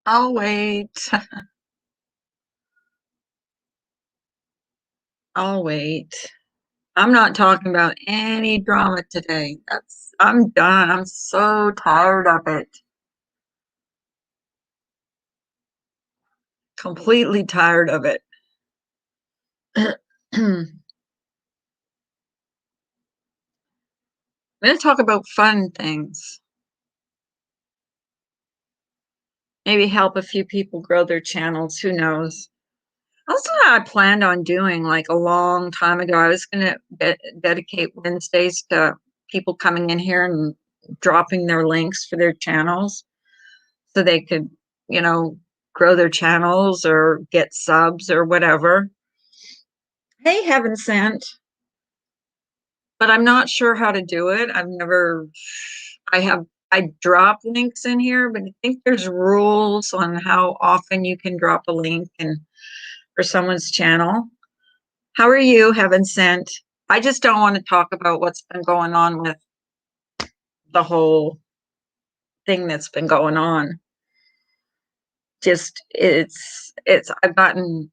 I'll wait. I'll wait. I'm not talking about any drama today. I'm done. I'm so tired of it. Completely tired of it. I'm going to talk about fun things. Maybe help a few people grow their channels. Who knows? Also, I planned on doing like a long time ago. I was going to dedicate Wednesdays to people coming in here and dropping their links for their channels so they could, you know, grow their channels or get subs or whatever. Hey, Heaven Sent, but I'm not sure how to do it. I drop links in here, but I think there's rules on how often you can drop a link and for someone's channel. How are you, Heaven Sent? I just don't want to talk about what's been going on with the whole thing that's been going on. Just I've gotten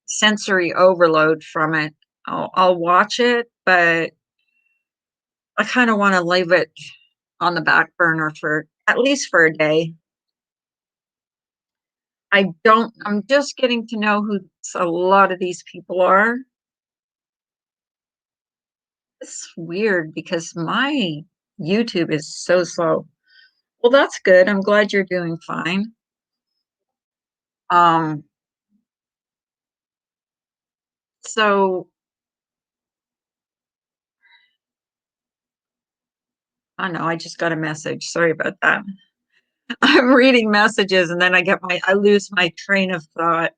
sensory overload from it. I'll watch it, but I kind of want to leave it on the back burner for at least for a day. I'm just getting to know who a lot of these people are. It's weird because my YouTube is so slow. Well, that's good. I'm glad you're doing fine. Um, so I know I just got a message. Sorry about that. I'm reading messages and then I lose my train of thought.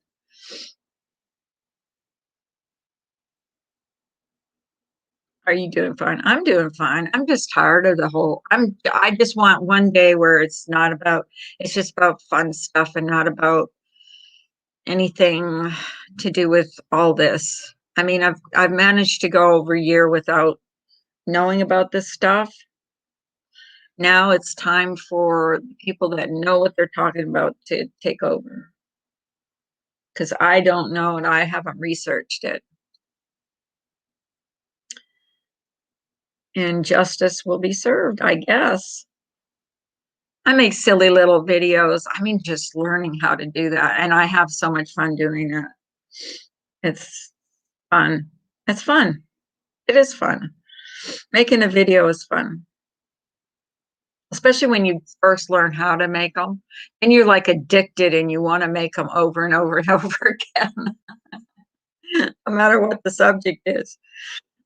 Are you doing fine? I'm doing fine. I'm just tired of the whole I just want one day where it's just about fun stuff and not about anything to do with all this. I mean, I've managed to go over a year without knowing about this stuff. Now it's time for people that know what they're talking about to take over because I don't know and I haven't researched it. And justice will be served, I guess. I make silly little videos. I mean, just learning how to do that. And I have so much fun doing it. It's fun. It's fun. It is fun. Making a video is fun, especially when you first learn how to make them. And you're like addicted and you want to make them over and over and over again, no matter what the subject is.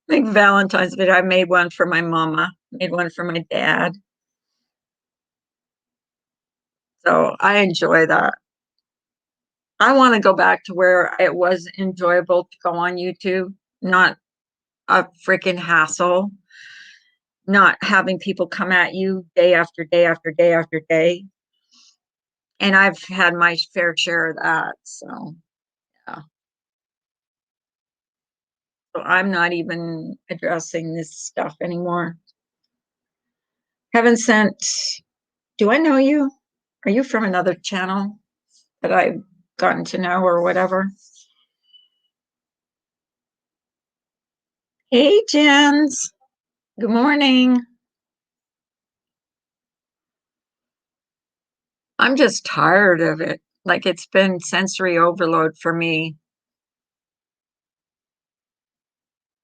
Like Valentine's video, I made one for my mama, made one for my dad. So I enjoy that. I want to go back to where it was enjoyable to go on YouTube, not a freaking hassle, not having people come at you day after day after day after day. And I've had my fair share of that. So, yeah. So I'm not even addressing this stuff anymore. Heaven Sent, do I know you? Are you from another channel that I've gotten to know or whatever? Hey, Jens. Good morning. I'm just tired of it. Like it's been sensory overload for me.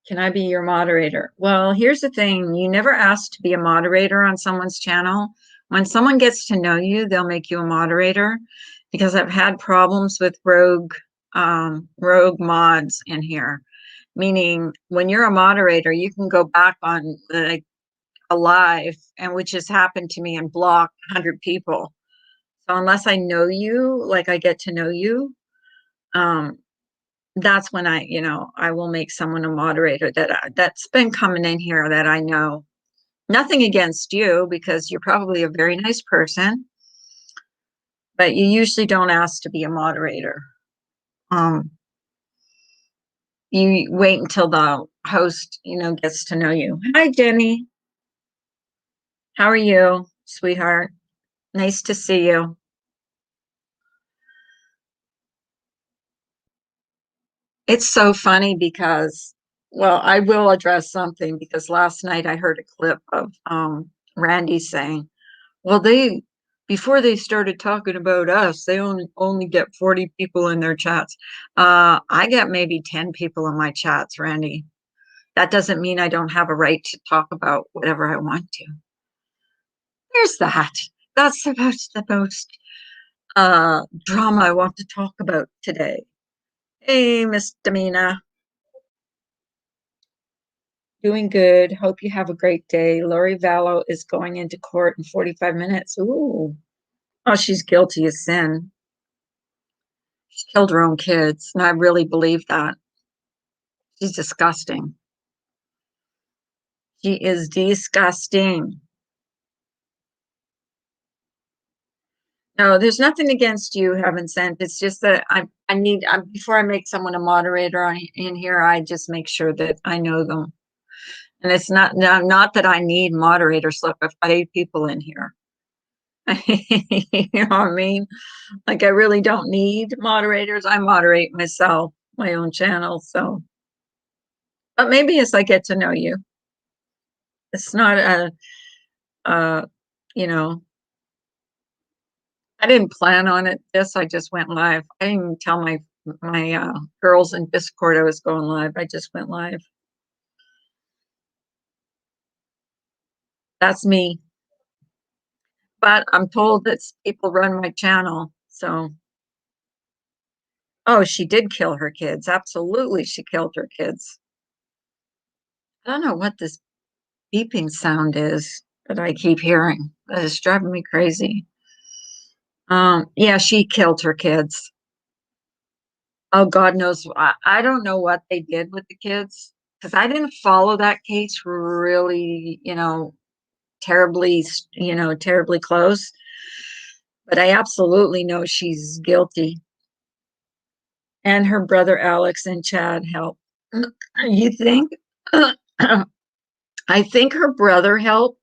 Can I be your moderator? Well, here's the thing. You never asked to be a moderator on someone's channel. When someone gets to know you, they'll make you a moderator because I've had problems with rogue mods in here. Meaning when you're a moderator, you can go back on like a live and which has happened to me and block 100 people. So unless I know you, like I get to know you, um, that's when I will make someone a moderator that's been coming in here that I know. Nothing against you because you're probably a very nice person, but you usually don't ask to be a moderator. Um, you wait until the host, gets to know you. Hi, Jenny. How are you, sweetheart? Nice to see you. It's so funny because, well, I will address something because last night I heard a clip of Randy saying, well, before they started talking about us, they only get 40 people in their chats. I get maybe 10 people in my chats, Randy. That doesn't mean I don't have a right to talk about whatever I want to. There's that. That's about the most drama I want to talk about today. Hey, Miss Damina. Doing good. Hope you have a great day. Lori Vallow is going into court in 45 minutes. Ooh. Oh, she's guilty of sin. She killed her own kids. And I really believe that. She's disgusting. She is disgusting. No, there's nothing against you, heaven sent. It's just that I need, before I make someone a moderator in here, I just make sure that I know them. And it's not that I need moderators. Look, I've got 8 people in here. You know what I mean? Like I really don't need moderators. I moderate myself, my own channel. So, but maybe as I get to know you, it's not uh, you know, I didn't plan on it. I just went live. I didn't even tell my girls in Discord I was going live. I just went live. That's me. But I'm told that people run my channel. So, oh, she did kill her kids. Absolutely, she killed her kids. I don't know what this beeping sound is that I keep hearing. That is driving me crazy. Yeah, she killed her kids. Oh, God knows. I don't know what they did with the kids because I didn't follow that case really, terribly close. But I absolutely know she's guilty. And her brother Alex and Chad helped. You think? I think her brother helped,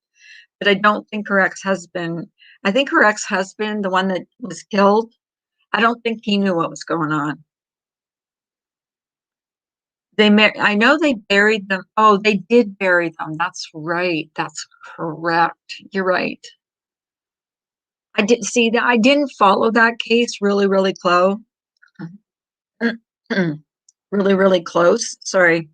but I don't think her ex-husband. I think her ex-husband, the one that was killed, I don't think he knew what was going on. I know they buried them. Oh, they did bury them. That's right. That's correct. You're right. I did see that. I didn't follow that case really, really close. Really, really close. Sorry.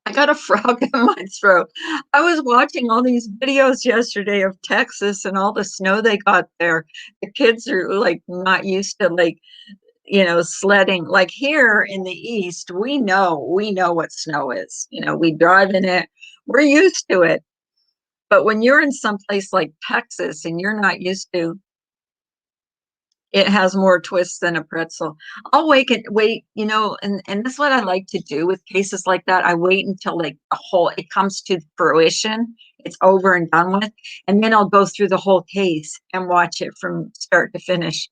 I got a frog in my throat. I was watching all these videos yesterday of Texas and all the snow they got there. The kids are like not used to sledding. Like here in the East, we know what snow is. We drive in it. We're used to it. But when you're in some place like Texas and you're not used to, it has more twists than a pretzel. I'll wait, and that's what I like to do with cases like that. I wait until like it comes to fruition, it's over and done with, and then I'll go through the whole case and watch it from start to finish.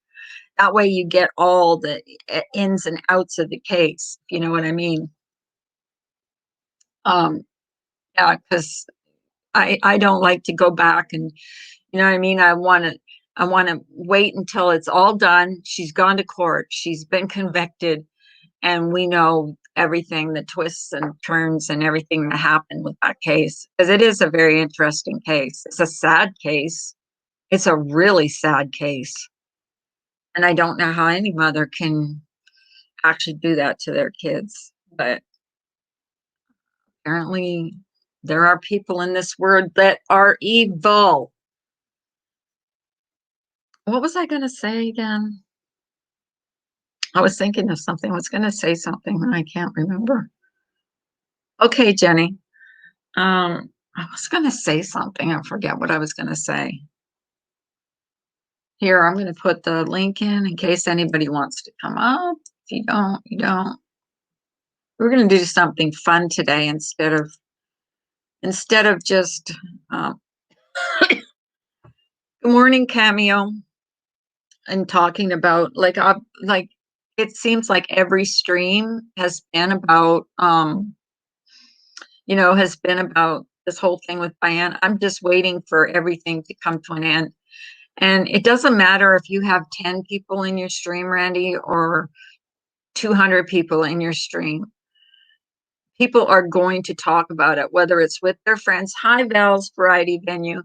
That way you get all the ins and outs of the case. You know what I mean? Um, yeah, because I don't like to go back and you know what I mean? I want to wait until it's all done. She's gone to court. She's been convicted, and we know everything, the twists and turns and everything that happened with that case. Because it is a very interesting case. It's a sad case. It's a really sad case. And I don't know how any mother can actually do that to their kids. But apparently there are people in this world that are evil. What was I going to say again? I was thinking of something. I was going to say something and I can't remember. Okay, Jenny. I was going to say something. I forget what I was going to say. Here, I'm going to put the link in case anybody wants to come up. If you don't, you don't. We're going to do something fun today instead of just good morning cameo and talking about like it seems like every stream has been about this whole thing with Diane. I'm just waiting for everything to come to an end. And it doesn't matter if you have 10 people in your stream, Randy, or 200 people in your stream, people are going to talk about it, whether it's with their friends. Hi, Val's Variety Venue.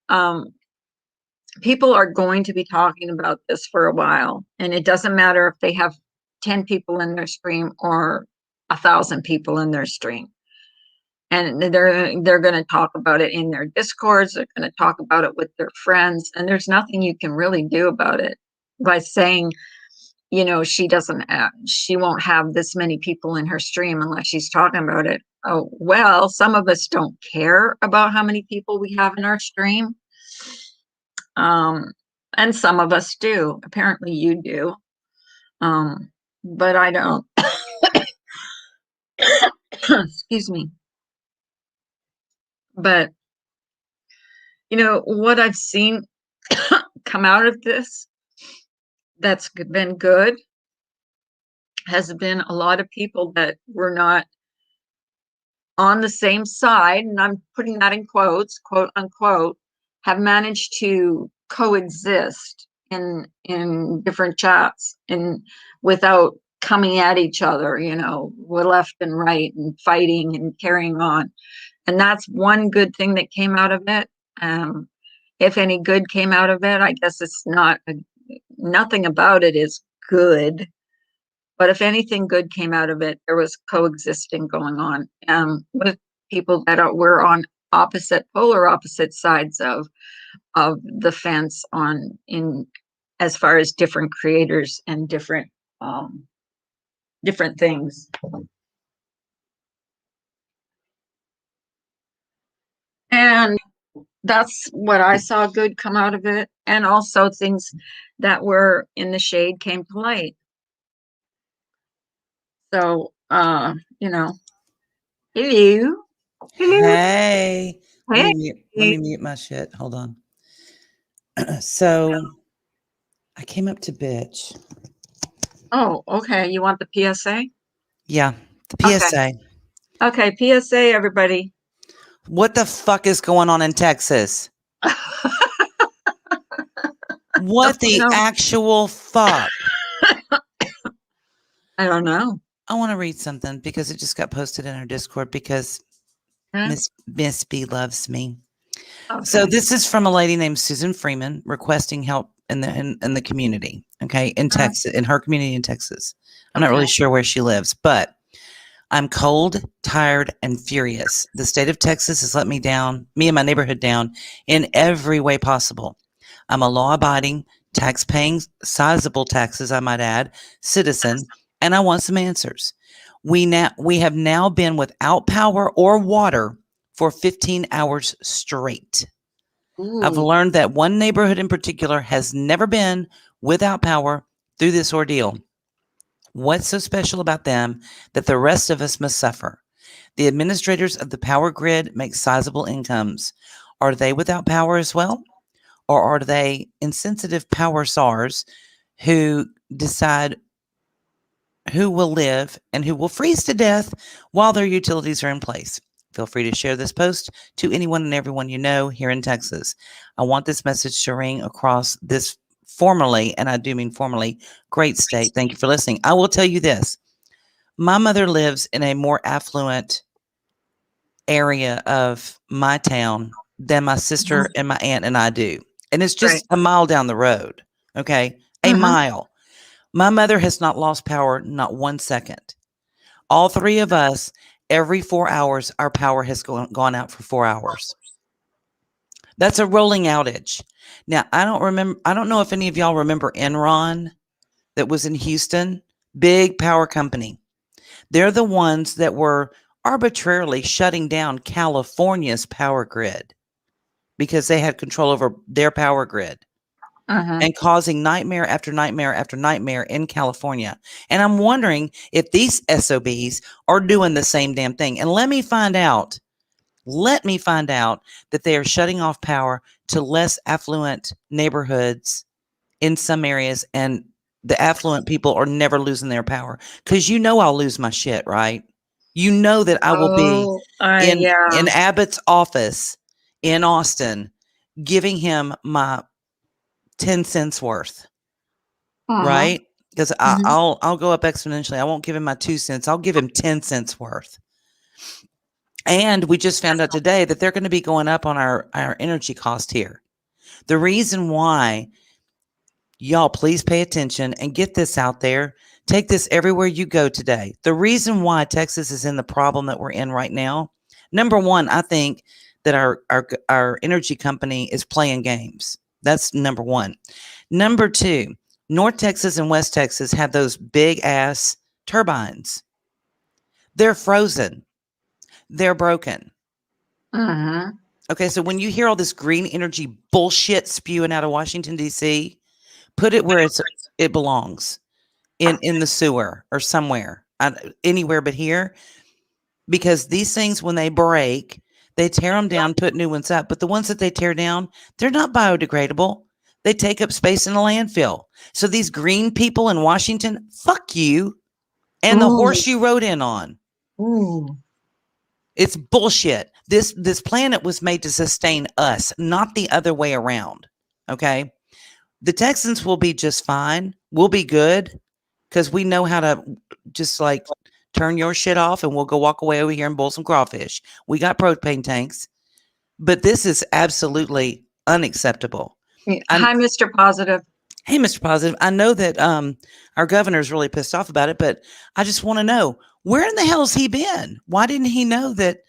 Um, People are going to be talking about this for a while, and it doesn't matter if they have 10 people in their stream or 1,000 people in their stream. And they're going to talk about it in their discords. They're going to talk about it with their friends, and there's nothing you can really do about it by saying, she won't have this many people in her stream unless she's talking about it. Oh, well, some of us don't care about how many people we have in our stream. And some of us do. Apparently you do. But I don't. Excuse me. But, what I've seen come out of this that's been good has been a lot of people that were not on the same side, and I'm putting that in quotes, quote unquote, have managed to coexist in different chats and without coming at each other, with left and right and fighting and carrying on. And that's one good thing that came out of it. If any good came out of it, I guess nothing about it is good. But if anything good came out of it, there was coexisting going on with people that were on polar opposite sides of the fence as far as different creators and different things. And that's what I saw good come out of it. And also things that were in the shade came to light. So, hello. Hello. Hey. Hey. Let me mute my shit. Hold on. So I came up to bitch. Oh, okay. You want the PSA? Yeah, the PSA. Okay, PSA, everybody. What the fuck is going on in Texas? What the actual fuck? I don't know. I want to read something because it just got posted in our Discord because Miss B loves me. Okay. So this is from a lady named Susan Freeman requesting help in the community. Okay, in Texas, in her community in Texas. I'm not really sure where she lives, but I'm cold, tired, and furious. The state of Texas has let me and my neighborhood down in every way possible. I'm a law-abiding, tax-paying, sizable taxes, I might add, citizen, and I want some answers. We have now been without power or water for 15 hours straight. Ooh. I've learned that one neighborhood in particular has never been without power through this ordeal. What's so special about them that the rest of us must suffer? The administrators of the power grid make sizable incomes. Are they without power as well? Or are they insensitive power czars who decide who will live and who will freeze to death while their utilities are in place? Feel free to share this post to anyone and everyone you know here in Texas. I want this message to ring across this formerly, and I do mean formerly, great state. Thank you for listening. I will tell you this. My mother lives in a more affluent area of my town than my sister and my aunt and I do. And it's just a mile down the road. Okay. A mile. My mother has not lost power, not 1 second. All three of us, every 4 hours, our power has gone out for 4 hours. That's a rolling outage. Now, I don't know if any of y'all remember Enron that was in Houston, big power company. They're the ones that were arbitrarily shutting down California's power grid because they had control over their power grid and causing nightmare after nightmare after nightmare in California. And I'm wondering if these SOBs are doing the same damn thing. And let me find out that they are shutting off power to less affluent neighborhoods in some areas, and the affluent people are never losing their power. Because I'll lose my shit, right? You know that I will be in Abbott's office in Austin giving him my 10 cents worth, right? because I'll go up exponentially. I won't give him my 2 cents. I'll give him 10 cents worth. And we just found out today that they're going to be going up on our energy cost here. The reason why, y'all, please pay attention and get this out there. Take this everywhere you go today. The reason why Texas is in the problem that we're in right now, number one, I think that our energy company is playing games. That's number one. Number two, North Texas and West Texas have those big ass turbines. They're frozen. They're broken. Okay, so when you hear all this green energy bullshit spewing out of Washington, D.C., put it where it belongs, in the sewer or somewhere, anywhere but here. Because these things, when they break, they tear them down, put new ones up. But the ones that they tear down, they're not biodegradable. They take up space in a landfill. So these green people in Washington, fuck you and the horse you rode in on. It's bullshit. This planet was made to sustain us, not the other way around. Okay? The Texans will be just fine. We'll be good because we know how to just like turn your shit off and we'll go walk away over here and boil some crawfish. We got propane tanks. But this is absolutely unacceptable. Hi, Mr. Positive. Hey, Mr. Positive. I know that our governor is really pissed off about it, but I just want to know, where in the hell has he been? Why didn't he know that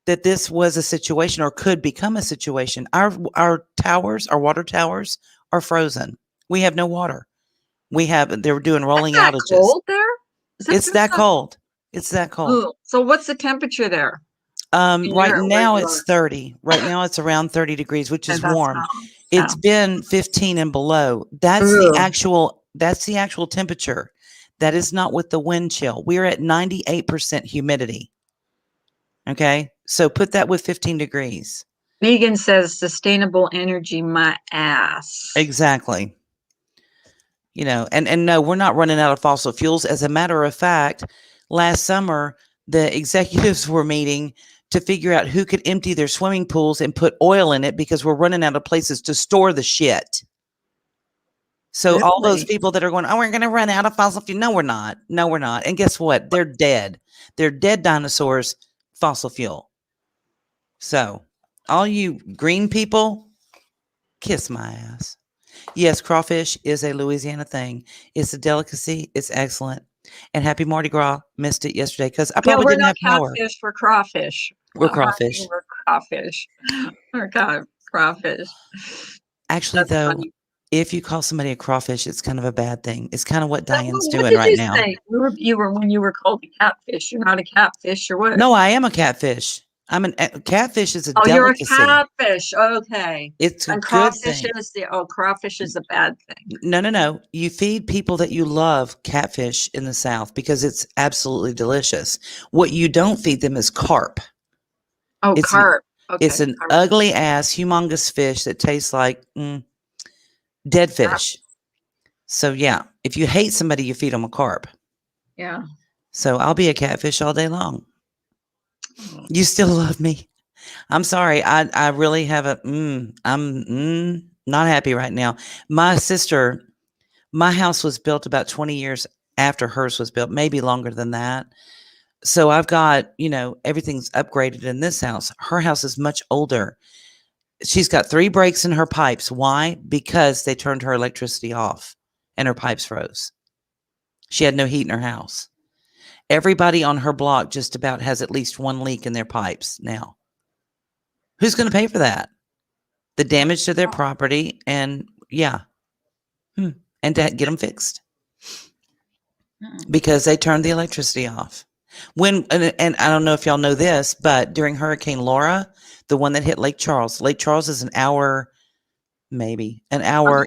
this was a situation or could become a situation? Our towers, our water towers, are frozen. We have no water. They're doing rolling outages. Cold there? It's that cold. It's that cold. Ooh. So what's the temperature there? Right now it's 30. Right now it's around 30 degrees, which is warm. It's been 15 and below. That's the actual temperature. That is not with the wind chill. We're at 98% humidity. Okay. So put that with 15 degrees. Megan says sustainable energy, my ass. Exactly. You know, and no, we're not running out of fossil fuels. As a matter of fact, last summer, the executives were meeting to figure out who could empty their swimming pools and put oil in it because we're running out of places to store the shit. So all those people that are going, oh, we're going to run out of fossil fuel. No, we're not. No, we're not. And guess what? They're dead. They're dead dinosaurs, fossil fuel. So all you green people, kiss my ass. Yes, crawfish is a Louisiana thing. It's a delicacy. It's excellent. And happy Mardi Gras. Missed it yesterday because I probably didn't have power. Catfish, we're crawfish. We're crawfish. We're crawfish. We're crawfish. Actually, that's though, funny. If you call somebody a crawfish, it's kind of a bad thing. It's kind of what Diane's doing right now. When you were called a catfish, you're not a catfish, or what? No, I am a catfish. Catfish is a delicacy. You're a catfish. Okay. It's a crawfish good thing. Crawfish is a bad thing. No. You feed people that you love catfish in the South because it's absolutely delicious. What you don't feed them is carp. Oh, carp. Okay. It's an ugly ass, humongous fish that tastes like dead fish. So yeah, if you hate somebody, you feed them a carp. Yeah. So I'll be a catfish all day long. You still love me. I'm sorry. I really have I'm not happy right now. My house was built about 20 years after hers was built, maybe longer than that. So I've got, everything's upgraded in this house. Her house is much older. She's got 3 breaks in her pipes. Why? Because they turned her electricity off and her pipes froze. She had no heat in her house. Everybody on her block just about has at least 1 leak in their pipes now. Who's going to pay for that? The damage to their property and and to get them fixed. Because they turned the electricity off. And I don't know if y'all know this, but during Hurricane Laura, the one that hit Lake Charles is an hour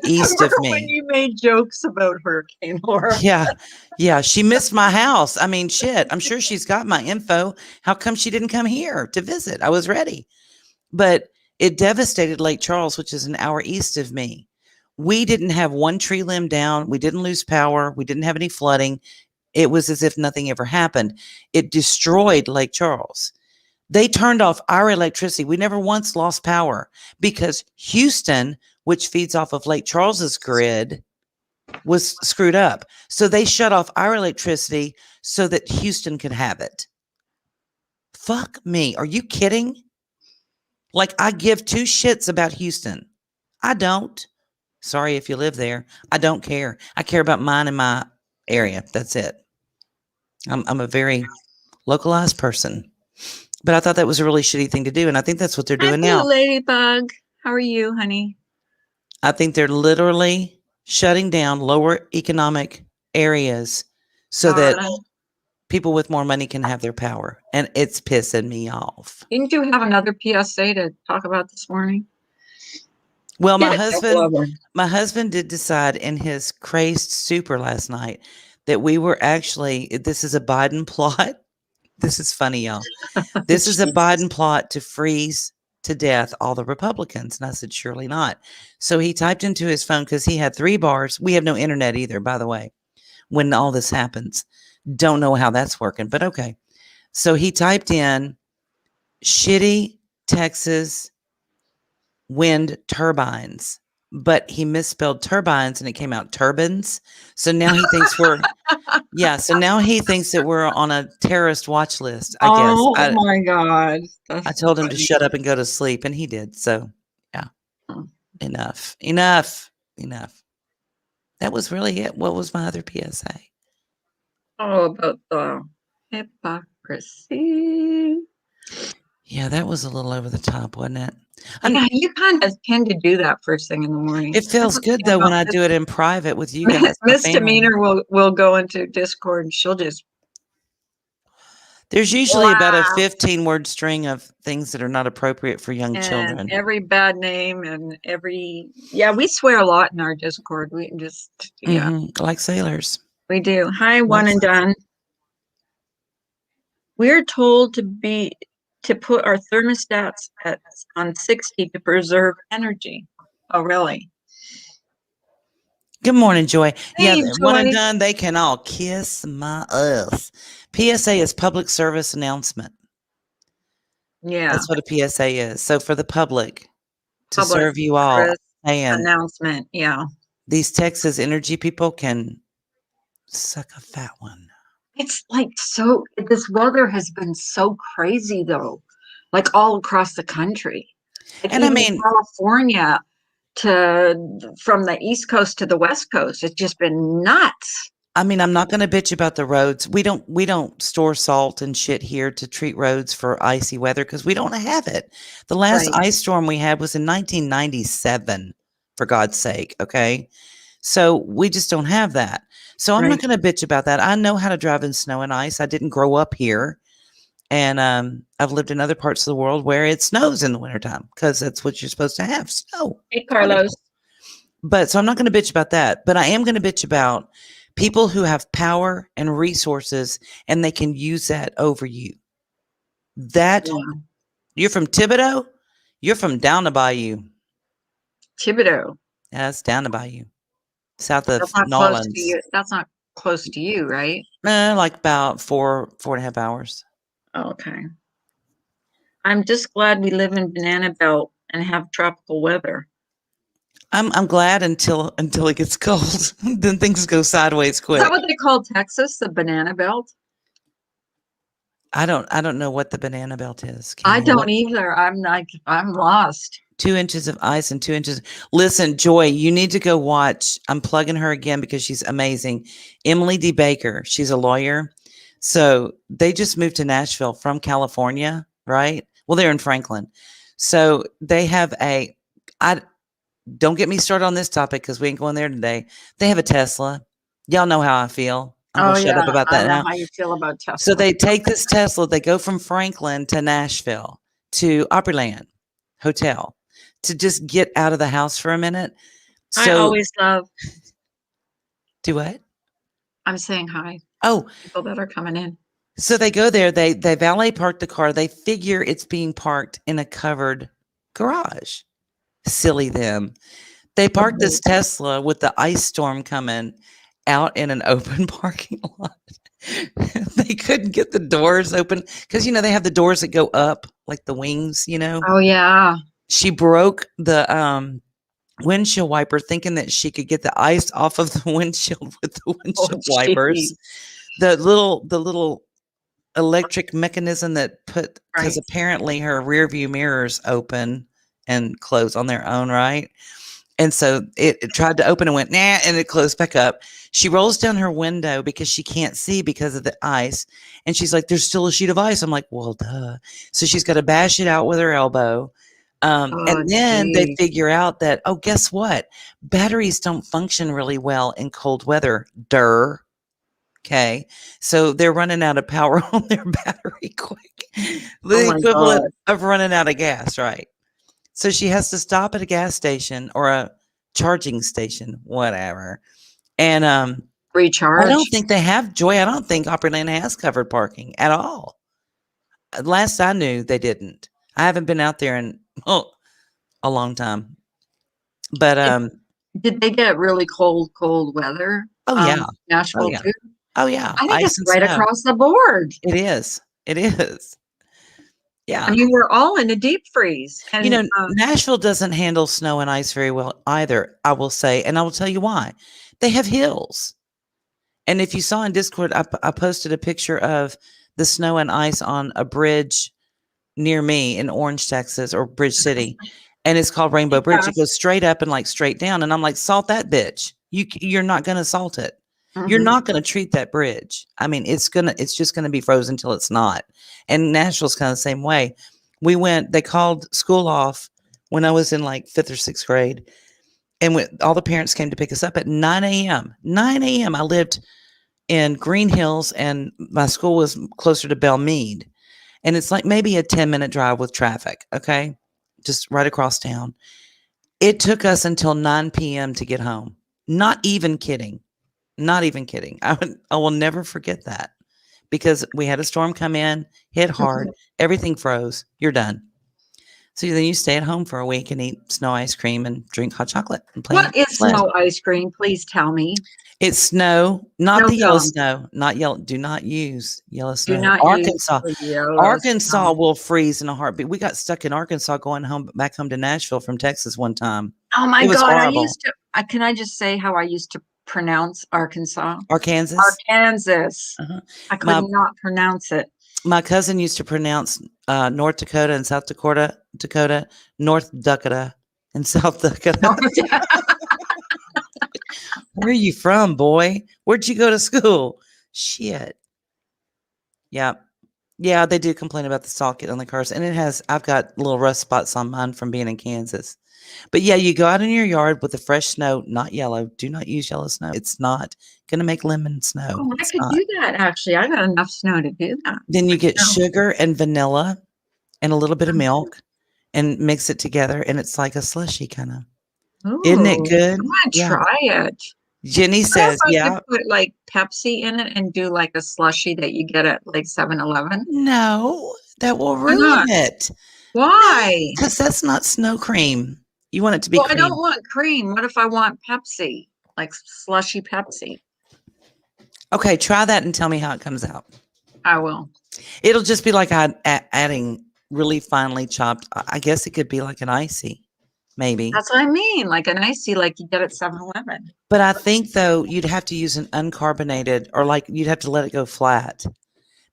east of me. When you made jokes about Hurricane Laura. Yeah. She missed my house. I mean, shit. I'm sure she's got my info. How come she didn't come here to visit? I was ready. But it devastated Lake Charles, which is an hour east of me. We didn't have 1 tree limb down. We didn't lose power. We didn't have any flooding. It was as if nothing ever happened. It destroyed Lake Charles. They turned off our electricity. We never once lost power because Houston, which feeds off of Lake Charles's grid, was screwed up. So they shut off our electricity so that Houston could have it. Fuck me. Are you kidding? Like, I give two shits about Houston. I don't. Sorry if you live there. I don't care. I care about mine and my area. That's it. I'm a very localized person. But I thought that was a really shitty thing to do. And I think that's what they're doing now. Ladybug. How are you, honey? I think they're literally shutting down lower economic areas so that people with more money can have their power. And it's pissing me off. Didn't you have another PSA to talk about this morning? Well, my husband did decide in his crazed stupor last night that we were actually, this is a Biden plot. This is funny, y'all. This is a Biden plot to freeze to death all the Republicans. And I said, surely not. So he typed into his phone because he had 3 bars. We have no internet either, by the way, when all this happens. Don't know how that's working, but okay. So he typed in shitty Texas wind turbines, but he misspelled turbines and it came out turbines. So now he thinks we're, so now he thinks that we're on a terrorist watch list, I guess. Oh my God. I told him to shut up and go to sleep, and he did. So yeah, enough. That was really it. What was my other PSA? Oh, about the hypocrisy. Yeah, that was a little over the top, wasn't it? Yeah, you kind of tend to do that first thing in the morning. It feels good though when I do it in private with you guys. Misdemeanor will go into Discord and she'll just. There's usually about a 15-word string of things that are not appropriate for young children. Every bad name and we swear a lot in our Discord. We just like sailors. We do. Hi, one and done. We're told to put our thermostats on 60 to preserve energy. Oh, really? Good morning, Joy. Hey, Joy. One and done, they can all kiss my ass. PSA is public service announcement. Yeah. That's what a PSA is. So for the public to serve you all. And announcement, yeah. These Texas energy people can suck a fat one. It's like this weather has been so crazy though, like all across the country. Like and I mean, California from the East Coast to the West Coast, it's just been nuts. I mean, I'm not going to bitch about the roads. We don't store salt and shit here to treat roads for icy weather because we don't have it. The last ice storm we had was in 1997, for God's sake. Okay. So we just don't have that. So I'm not going to bitch about that. I know how to drive in snow and ice. I didn't grow up here. And I've lived in other parts of the world where it snows in the wintertime because that's what you're supposed to have, snow. Hey, Carlos. But so I'm not going to bitch about that. But I am going to bitch about people who have power and resources and they can use that over you. You're from Thibodeau? You're from down the bayou. Thibodeau. Yeah, that's down the bayou. South of Nolans. That's not close to you, right? Like about 4.5 hours. Oh, okay. I'm just glad we live in Banana Belt and have tropical weather. I'm glad until it gets cold. Then things go sideways quick. Is that what they call Texas, the Banana Belt? I don't know what the Banana Belt is. I don't either. I'm lost. 2 inches of ice and 2 inches. Listen, Joy, you need to go watch. I'm plugging her again because she's amazing. Emily D. Baker. She's a lawyer. So they just moved to Nashville from California, right? Well, they're in Franklin. So they have don't get me started on this topic because we ain't going there today. They have a Tesla. Y'all know how I feel. I'm going to shut up about that now. How you feel about Tesla. So they take this Tesla. They go from Franklin to Nashville to Opryland Hotel to just get out of the house for a minute. So, I always love. Do what? I'm saying hi. Oh. People that are coming in. So they go there. They valet park the car. They figure it's being parked in a covered garage. Silly them. They parked this Tesla with the ice storm coming out in an open parking lot. They couldn't get the doors open because, they have the doors that go up like the wings, Oh, yeah. She broke the windshield wiper, thinking that she could get the ice off of the windshield with the windshield Oh, wipers. geez. The little electric mechanism that because Right. apparently her rear view mirrors open and close on their own, right? And so it tried to open and went, nah, and it closed back up. She rolls down her window because she can't see because of the ice. And she's like, there's still a sheet of ice. I'm like, well, duh. So she's got to bash it out with her elbow. Oh, And then they geez. figure out that, oh, guess what? Batteries don't function really well in cold weather. Durr. Okay. So they're running out of power on their battery quick. Oh The my God. equivalent of running out of gas, right? So she has to stop at a gas station or a charging station, whatever. And I don't Recharge. think they have Joy. I don't think Opryland has covered parking at all. Last I knew, they didn't. I haven't been out there in a long time. But Did they get really cold weather? oh yeah, oh Nashville yeah, too? oh yeah, I think ice it's and right snow. across the board. It is. It is. I Yeah. mean, we're all in a deep freeze. And Nashville doesn't handle snow and ice very well either, I will say. And I will tell you why. They have hills. And if you saw in Discord, I posted a picture of the snow and ice on a bridge near me in Orange, Texas, or Bridge City. And it's called Rainbow Bridge. It goes straight up and like straight down. And I'm like, salt that bitch. You're not going to salt it. You're not going to treat that bridge. I mean, it's just going to be frozen until it's not. And Nashville's kind of the same way. They called school off when I was in like 5th or 6th grade. And all the parents came to pick us up at 9 a.m. 9 a.m. I lived in Green Hills and my school was closer to Belmead. And it's like maybe a 10-minute drive with traffic. Okay. Just right across town. It took us until 9 p.m. to get home. Not even kidding. Not even kidding. I will never forget that because we had a storm come in, hit hard, everything froze. You're done. So then you stay at home for a week and eat snow ice cream and drink hot chocolate and play. what is snow ice cream? Please tell me. It's snow, not No the yellow gum. snow, not yellow. Do not use yellow Do snow. not use Arkansas, the yellow Arkansas snow. will freeze in a heartbeat. We got stuck in Arkansas going back home to Nashville from Texas one time. Oh my It was God. horrible. Can I just say how I used to pronounce Arkansas? Arkansas. Arkansas. I could not pronounce it. My cousin used to pronounce North Dakota and South Dakota, North Dakota and South Dakota. Where are you from, boy? Where'd you go to school? Shit. Yeah. Yeah, they do complain about the salt getting on the cars. And I've got little rust spots on mine from being in Kansas. But yeah, you go out in your yard with the fresh snow, not yellow. Do not use yellow snow. It's not going to make lemon snow. Oh, I It's could not. do that actually. I got enough snow to do that. Then you get sugar and vanilla and a little bit of milk and mix it together. And it's like a slushy kind of. Isn't it good? I'm gonna try it. Jenny says, I could put like Pepsi in it and do like a slushy that you get at like 7-Eleven. No, that will ruin it. Why? Because that's not snow cream. You want it to be cream. I don't want cream. What if I want Pepsi? Like slushy Pepsi? Okay, try that and tell me how it comes out. I will. It'll just be like adding really finely chopped. I guess it could be like an icy, maybe. That's what I mean, like an icy, like you get at 7-Eleven. But I think though you'd have to use an uncarbonated, or like you'd have to let it go flat,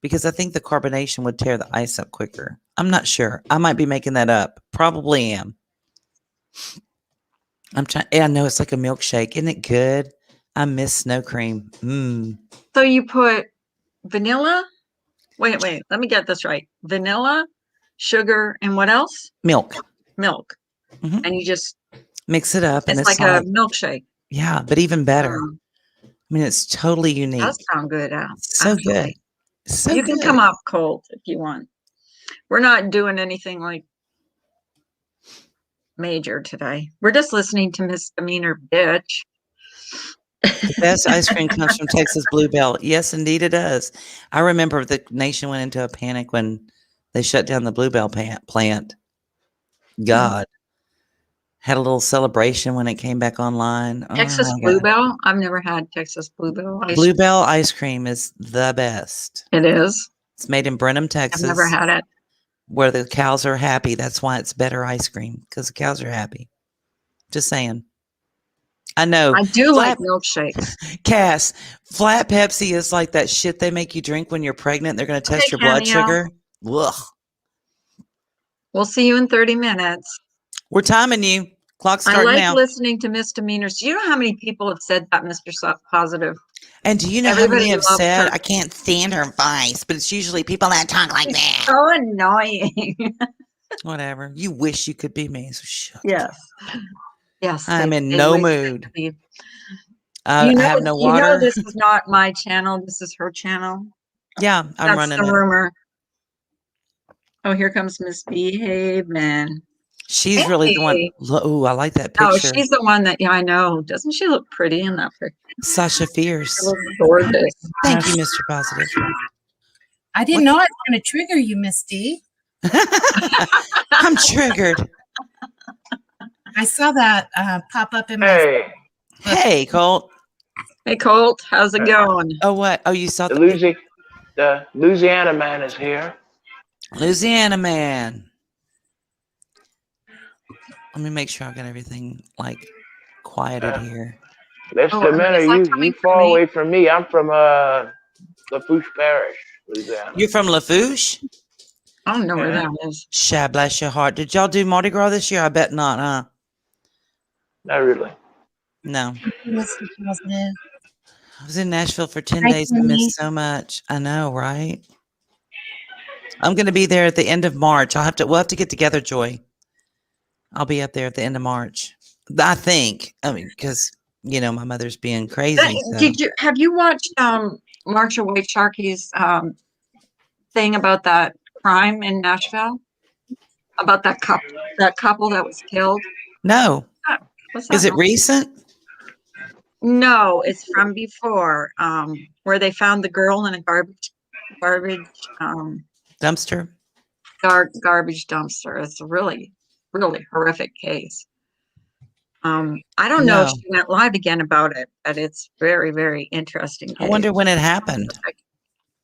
because I think the carbonation would tear the ice up quicker. I'm not sure. I might be making that up. Probably am. I'm trying. Yeah, I know it's like a milkshake. Isn't it good? I miss snow cream. So you put vanilla. Wait. Let me get this right. Vanilla, sugar, and what else? Milk. And you just mix it up. It's like a milkshake. Yeah, but even better. I mean, it's totally unique. That sounds good. So good. So you can come up cold if you want. We're not doing anything like major today. We're just listening to Misdemeanor Bitch. The best ice cream comes from Texas Bluebell. Yes, indeed it does. I remember the nation went into a panic when they shut down the Bluebell plant. God. Had a little celebration when it came back online. Texas Bluebell? I've never had Texas Bluebell. Bluebell ice cream is the best. It is? It's made in Brenham, Texas. I've never had it. Where the cows are happy. That's why it's better ice cream, because the cows are happy. Just saying. I know. I do like milkshakes. Cass, flat Pepsi is like that shit they make you drink when you're pregnant. They're going to test your blood sugar. Ugh. We'll see you in 30 minutes. We're timing you. Clock's starting now. I like listening to misdemeanors. Do you know how many people have said that, Mr. Positive? And do you know how many have said, I can't stand her voice, but it's usually people that talk like that. So annoying. Whatever. You wish you could be me. So shut Yes. Yes. I'm in no mood. I have no water. You know this is not my channel. This is her channel. Yeah, I'm running the rumor. Oh, here comes Misbehave, man. She's really the one. Oh, I like that picture. Oh, she's the one that, yeah, I know. Doesn't she look pretty in that picture? Sasha Fierce. She looks gorgeous. Thank you, Mr. Positive. I didn't know I was going to trigger you, Miss D. I'm triggered. I saw that pop up in my. Hey, Colt. Hey, Colt. How's it going? Oh, what? Oh, you saw the Louisiana man is here. Louisiana man. Let me make sure I got everything like quieted here. Mr. Minner, you far away from me. I'm from Lafourche Parish, Louisiana. You're from Lafourche? I don't know where that is. Shad bless your heart. Did y'all do Mardi Gras this year? I bet not, huh? Not really. No. Mr. Positive. I was in Nashville for 10 days and missed so much. I know, right? I'm going to be there at the end of March. We'll have to get together, Joy. I'll be up there at the end of March. I think. I mean, because, you know, my mother's being crazy. Have you watched Marsha White Sharkey's thing about that crime in Nashville? About that couple that was killed? No. Is it recent? No, it's from before, where they found the girl in a garbage dumpster. Garbage dumpster. It's a really, really horrific case. I don't know if she went live again about it, but it's very, very interesting case. I wonder when it happened.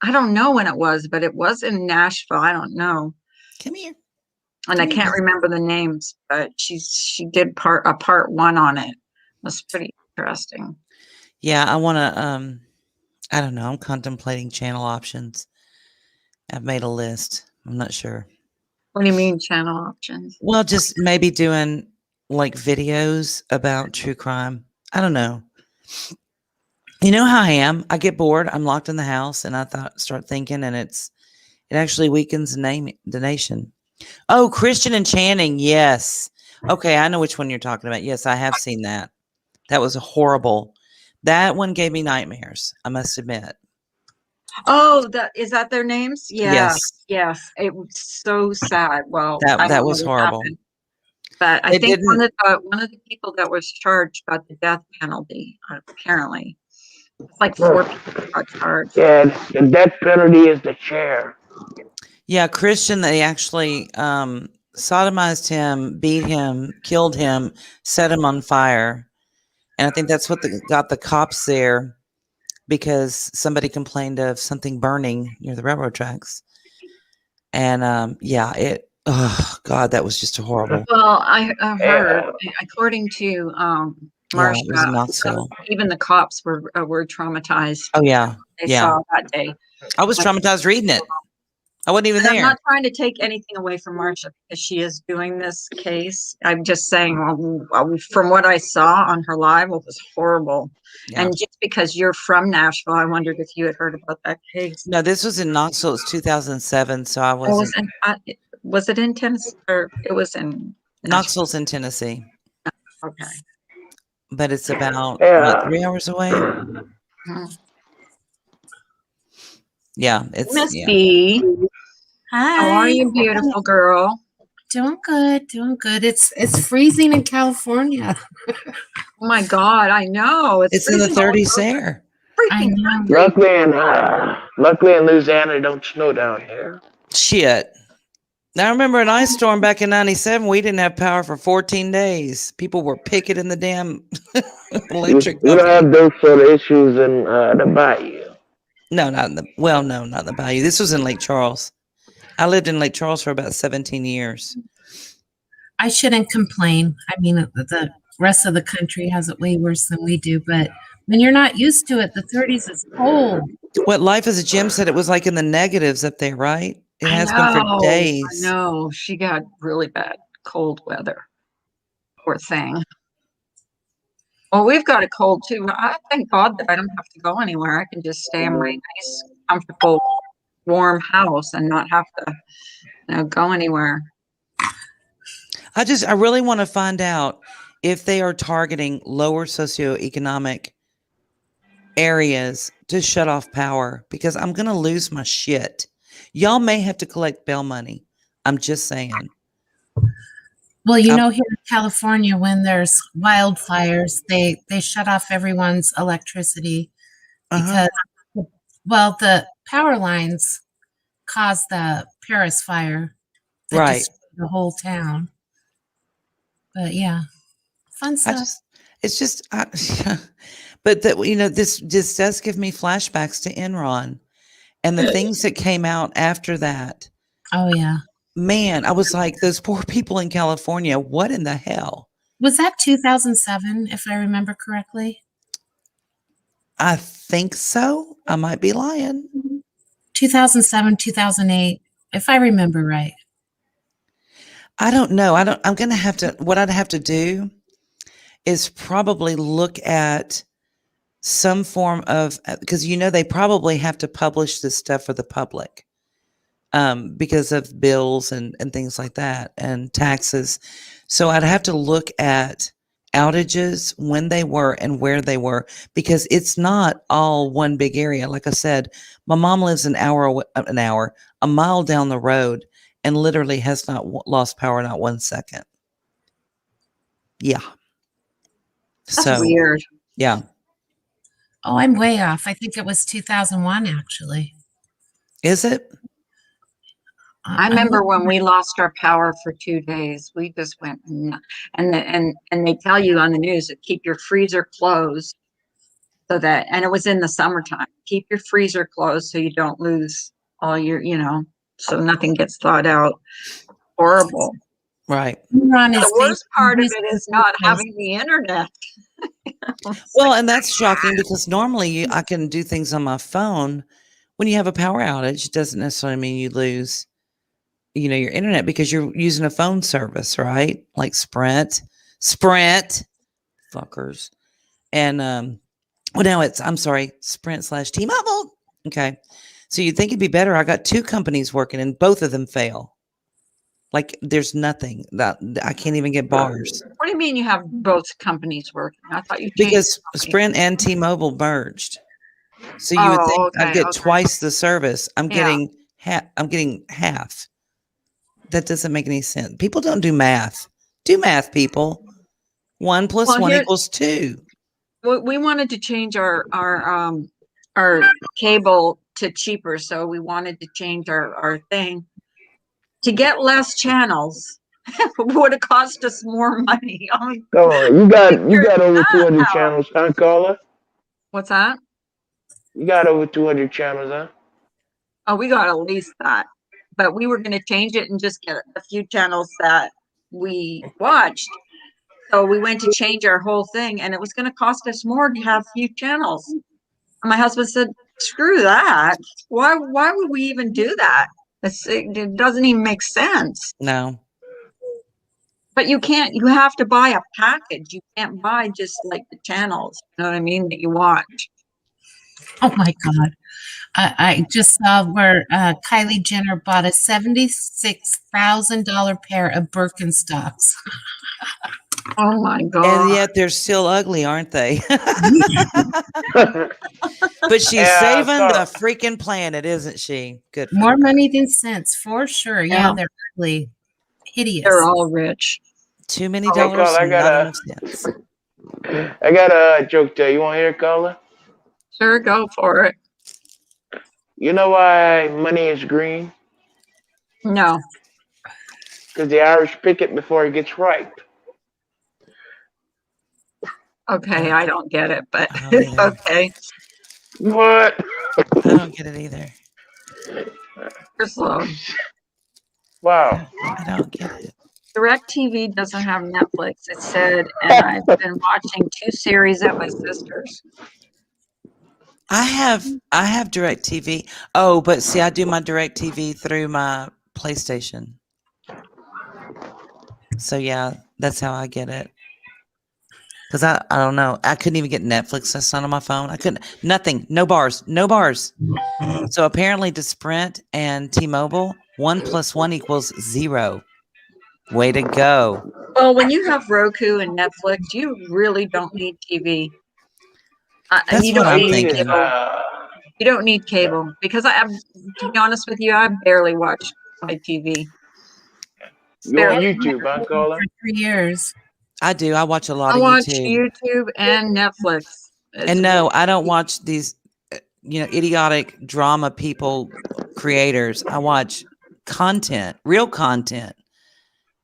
I don't know when it was, but it was in Nashville. I don't know. Come here. And I can't remember the names, but she did part one on it. It was pretty interesting. Yeah, I want to, I don't know. I'm contemplating channel options. I've made a list. I'm not sure. What do you mean channel options? Well, just maybe doing like videos about true crime. I don't know. You know how I am. I get bored. I'm locked in the house and start thinking, and it actually weakens the nation. Oh, Christian and Channing. Yes. Okay. I know which one you're talking about. Yes, I have seen that. That was horrible. That one gave me nightmares, I must admit. Oh, is that their names? Yeah. Yes. Yes. It was so sad. Well, that was horrible. Happened. But I think one of the people that was charged got the death penalty, apparently. It's like 4 people got charged. Yeah, the death penalty is the chair. Yeah, Christian, they actually sodomized him, beat him, killed him, set him on fire. And I think that's what got the cops there, because somebody complained of something burning near the railroad tracks. And oh God, that was just horrible. Well, I heard, according to Marsha, even the cops were traumatized. Oh yeah, they saw that day. I was traumatized reading it. I wasn't even there. I'm not trying to take anything away from Marsha because she is doing this case. I'm just saying, from what I saw on her live, it was horrible. Yeah. And just because you're from Nashville, I wondered if you had heard about that case. No, this was in Knoxville. It was 2007, so I wasn't. Was it in Tennessee? Or it was in Knoxville's in Tennessee. Okay. But it's about what, 3 hours away. Mm-hmm. Yeah, it's Miss B. Hi. How are you, beautiful girl? Doing good, doing good. It's freezing in California. Oh my God, I know. It's in the 30s there. Freaking luckily in Louisiana, it don't snow down here. Shit. I remember an ice storm back in 97. We didn't have power for 14 days. People were picketing the damn electric. We don't have those sort of issues in the bayou. No, not in the bayou. This was in Lake Charles. I lived in Lake Charles for about 17 years. I shouldn't complain. I mean, rest of the country has it way worse than we do. But when you're not used to it, the 30s is cold. What Life as a Gym said, it was like in the negatives up there, right? It has been for I days. know. She got really bad cold weather. Poor thing. Well, we've got a cold too. I thank God that I don't have to go anywhere. I can just stay in my nice, comfortable, warm house and not have to, go anywhere. I really want to find out if they are targeting lower socioeconomic areas to shut off power, because I'm going to lose my shit. Y'all may have to collect bail money. I'm just saying. Well, here in California, when there's wildfires, they shut off everyone's electricity because, well, the power lines caused the Paris fire that destroyed the whole town. But yeah, fun stuff. But that, this does give me flashbacks to Enron and the things that came out after that. Oh yeah. Man, I was like, those poor people in California, what in the hell? Was that 2007, if I remember correctly? I think so. I might be lying. 2007, 2008, if I remember right. I don't know. I'm going to have to, what I'd have to do is probably look at some form of, because they probably have to publish this stuff for the public. Because of bills and things like that and taxes. So I'd have to look at outages, when they were and where they were, because it's not all one big area. Like I said, my mom lives a mile down the road and literally has not lost power, not 1 second. Yeah. That's weird. Yeah. Oh, I'm way off. I think it was 2001, actually. Is it? I remember when we lost our power for 2 days, we just went nuts. And they tell you on the news that keep your freezer closed and it was in the summertime, keep your freezer closed so you don't lose all your, so nothing gets thawed out. Horrible. Right. The worst part of it is not having the internet. Well, and that's shocking because normally I can do things on my phone. When you have a power outage, it doesn't necessarily mean you lose your internet because you're using a phone service, right? Like Sprint, fuckers. And, now I'm sorry, Sprint/T-Mobile. Okay. So you'd think it'd be better. I got 2 companies working and both of them fail. Like there's nothing that I can't even get bars. What do you mean you have both companies working? I thought you changed because Sprint and T-Mobile merged. So you would think I'd get twice the service. I'm getting half. That doesn't make any sense. People don't do math. Do math, people. 1 + 1 = 2. We wanted to change our cable to cheaper, so we wanted to change our thing to get less channels. Would have cost us more money. Come on, you got over 200 channels, huh, Carla? What's that? You got over 200 channels, huh? Oh, we got at least that. But we were going to change it and just get a few channels that we watched. So we went to change our whole thing, and it was going to cost us more to have few channels. And my husband said, screw that. Why would we even do that? It doesn't even make sense. No. But you have to buy a package. You can't buy just like the channels, you know what I mean, that you watch. Oh my God. I just saw where Kylie Jenner bought a $76,000 pair of Birkenstocks. Oh my God. And yet they're still ugly, aren't they? But she's saving the freaking planet, isn't she? Good. More money than sense, for sure. Yeah, they're ugly. Hideous. They're all rich. Too many dollars, not enough cents. I got a joke there. You want to hear it, Carla? Sure, go for it. You know why money is green? No. Because the Irish pick it before it gets ripe. Okay, I don't get it, but it's okay. What? I don't get it either. You're slow. Wow. I don't get it. DirecTV doesn't have Netflix, it said, and I've been watching 2 series at my sister's. I have DirecTV. Oh, but see, I do my DirecTV through my PlayStation. So yeah, that's how I get it. Because I don't know. I couldn't even get Netflix last night on my phone. I couldn't. Nothing. No bars. No bars. So apparently to Sprint and T-Mobile, 1 + 1 = 0. Way to go. Well, when you have Roku and Netflix, you really don't need TV. That's You what don't I'm need thinking. cable. You don't need cable because to be honest with you, I barely watch my TV. You on YouTube, huh, For Carla? 3 years. I do. I watch a lot I of watch YouTube. YouTube and Netflix. And no, I don't watch these, idiotic drama people creators. I watch content, real content.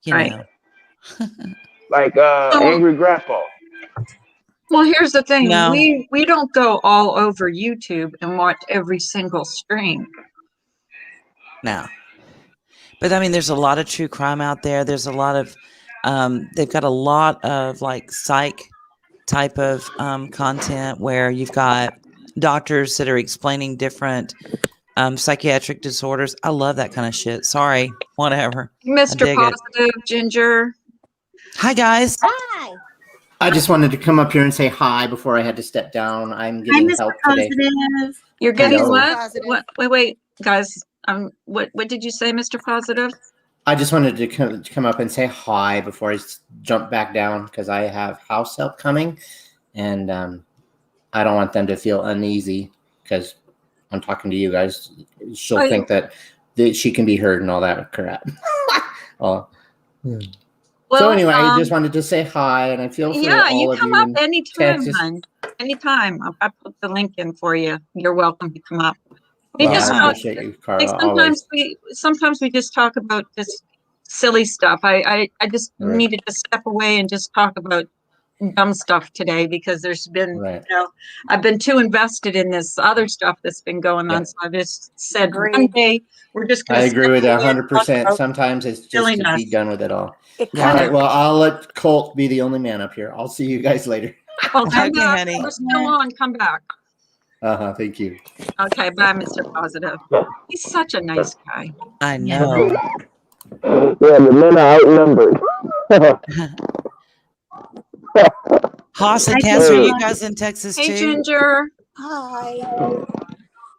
Right. Like Angry Grandpa. Well, here's the thing. No. We don't go all over YouTube and watch every single stream. No. But I mean, there's a lot of true crime out there. There's a lot of, they've got a lot of like psych type of content where you've got doctors that are explaining different psychiatric disorders. I love that kind of shit. Sorry, whatever. Mr. Positive, Ginger. Hi, guys. Hi. I just wanted to come up here and say hi before I had to step down. I'm getting help today. You're getting what? Wait, guys. What did you say, Mr. Positive? I just wanted to come up and say hi before I jump back down because I have house help coming, and I don't want them to feel uneasy because I'm talking to you guys. She'll think that she can be heard and all that crap. So anyway, I just wanted to say hi, and I feel for all of you. Yeah, you come up anytime, hon. Anytime. I put the link in for you. You're welcome to come up. We just I appreciate you, Carla. Sometimes we just talk about just silly stuff. I just needed to step away and just talk about dumb stuff today because there's been I've been too invested in this other stuff that's been going on. So I just said one day we're just going to. I agree with that 100%. Sometimes it's just to be done with it all. All right. Well, I'll let Colt be the only man up here. I'll see you guys later. Well, come back. We're still on. Come back. Thank you. Okay, bye, Mr. Positive. He's such a nice guy. I know. Yeah, the men are outnumbered. Haas and Cass, are you guys in Texas too? Hey, Ginger. Hi.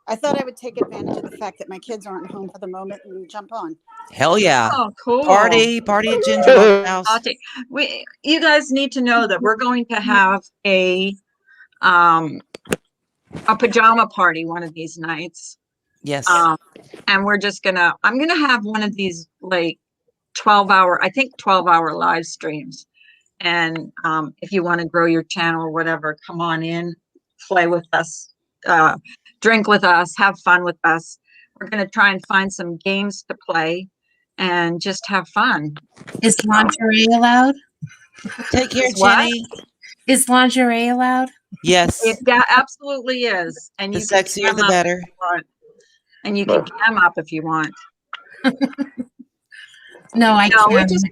I thought I would take advantage of the fact that my kids aren't home for the moment and jump on. Hell yeah. Oh, cool. Party at Ginger's house. You guys need to know that we're going to have a pajama party one of these nights. Yes. And I'm gonna have one of these like 12-hour live streams. And if you want to grow your channel or whatever, come on in, play with us, drink with us, have fun with us. We're gonna try and find some games to play and just have fun. Is lingerie allowed? Take care, Jenny. Is lingerie allowed? Yes. It absolutely is. And the sexier the better. And you can cam up if you want. No, I can't. We just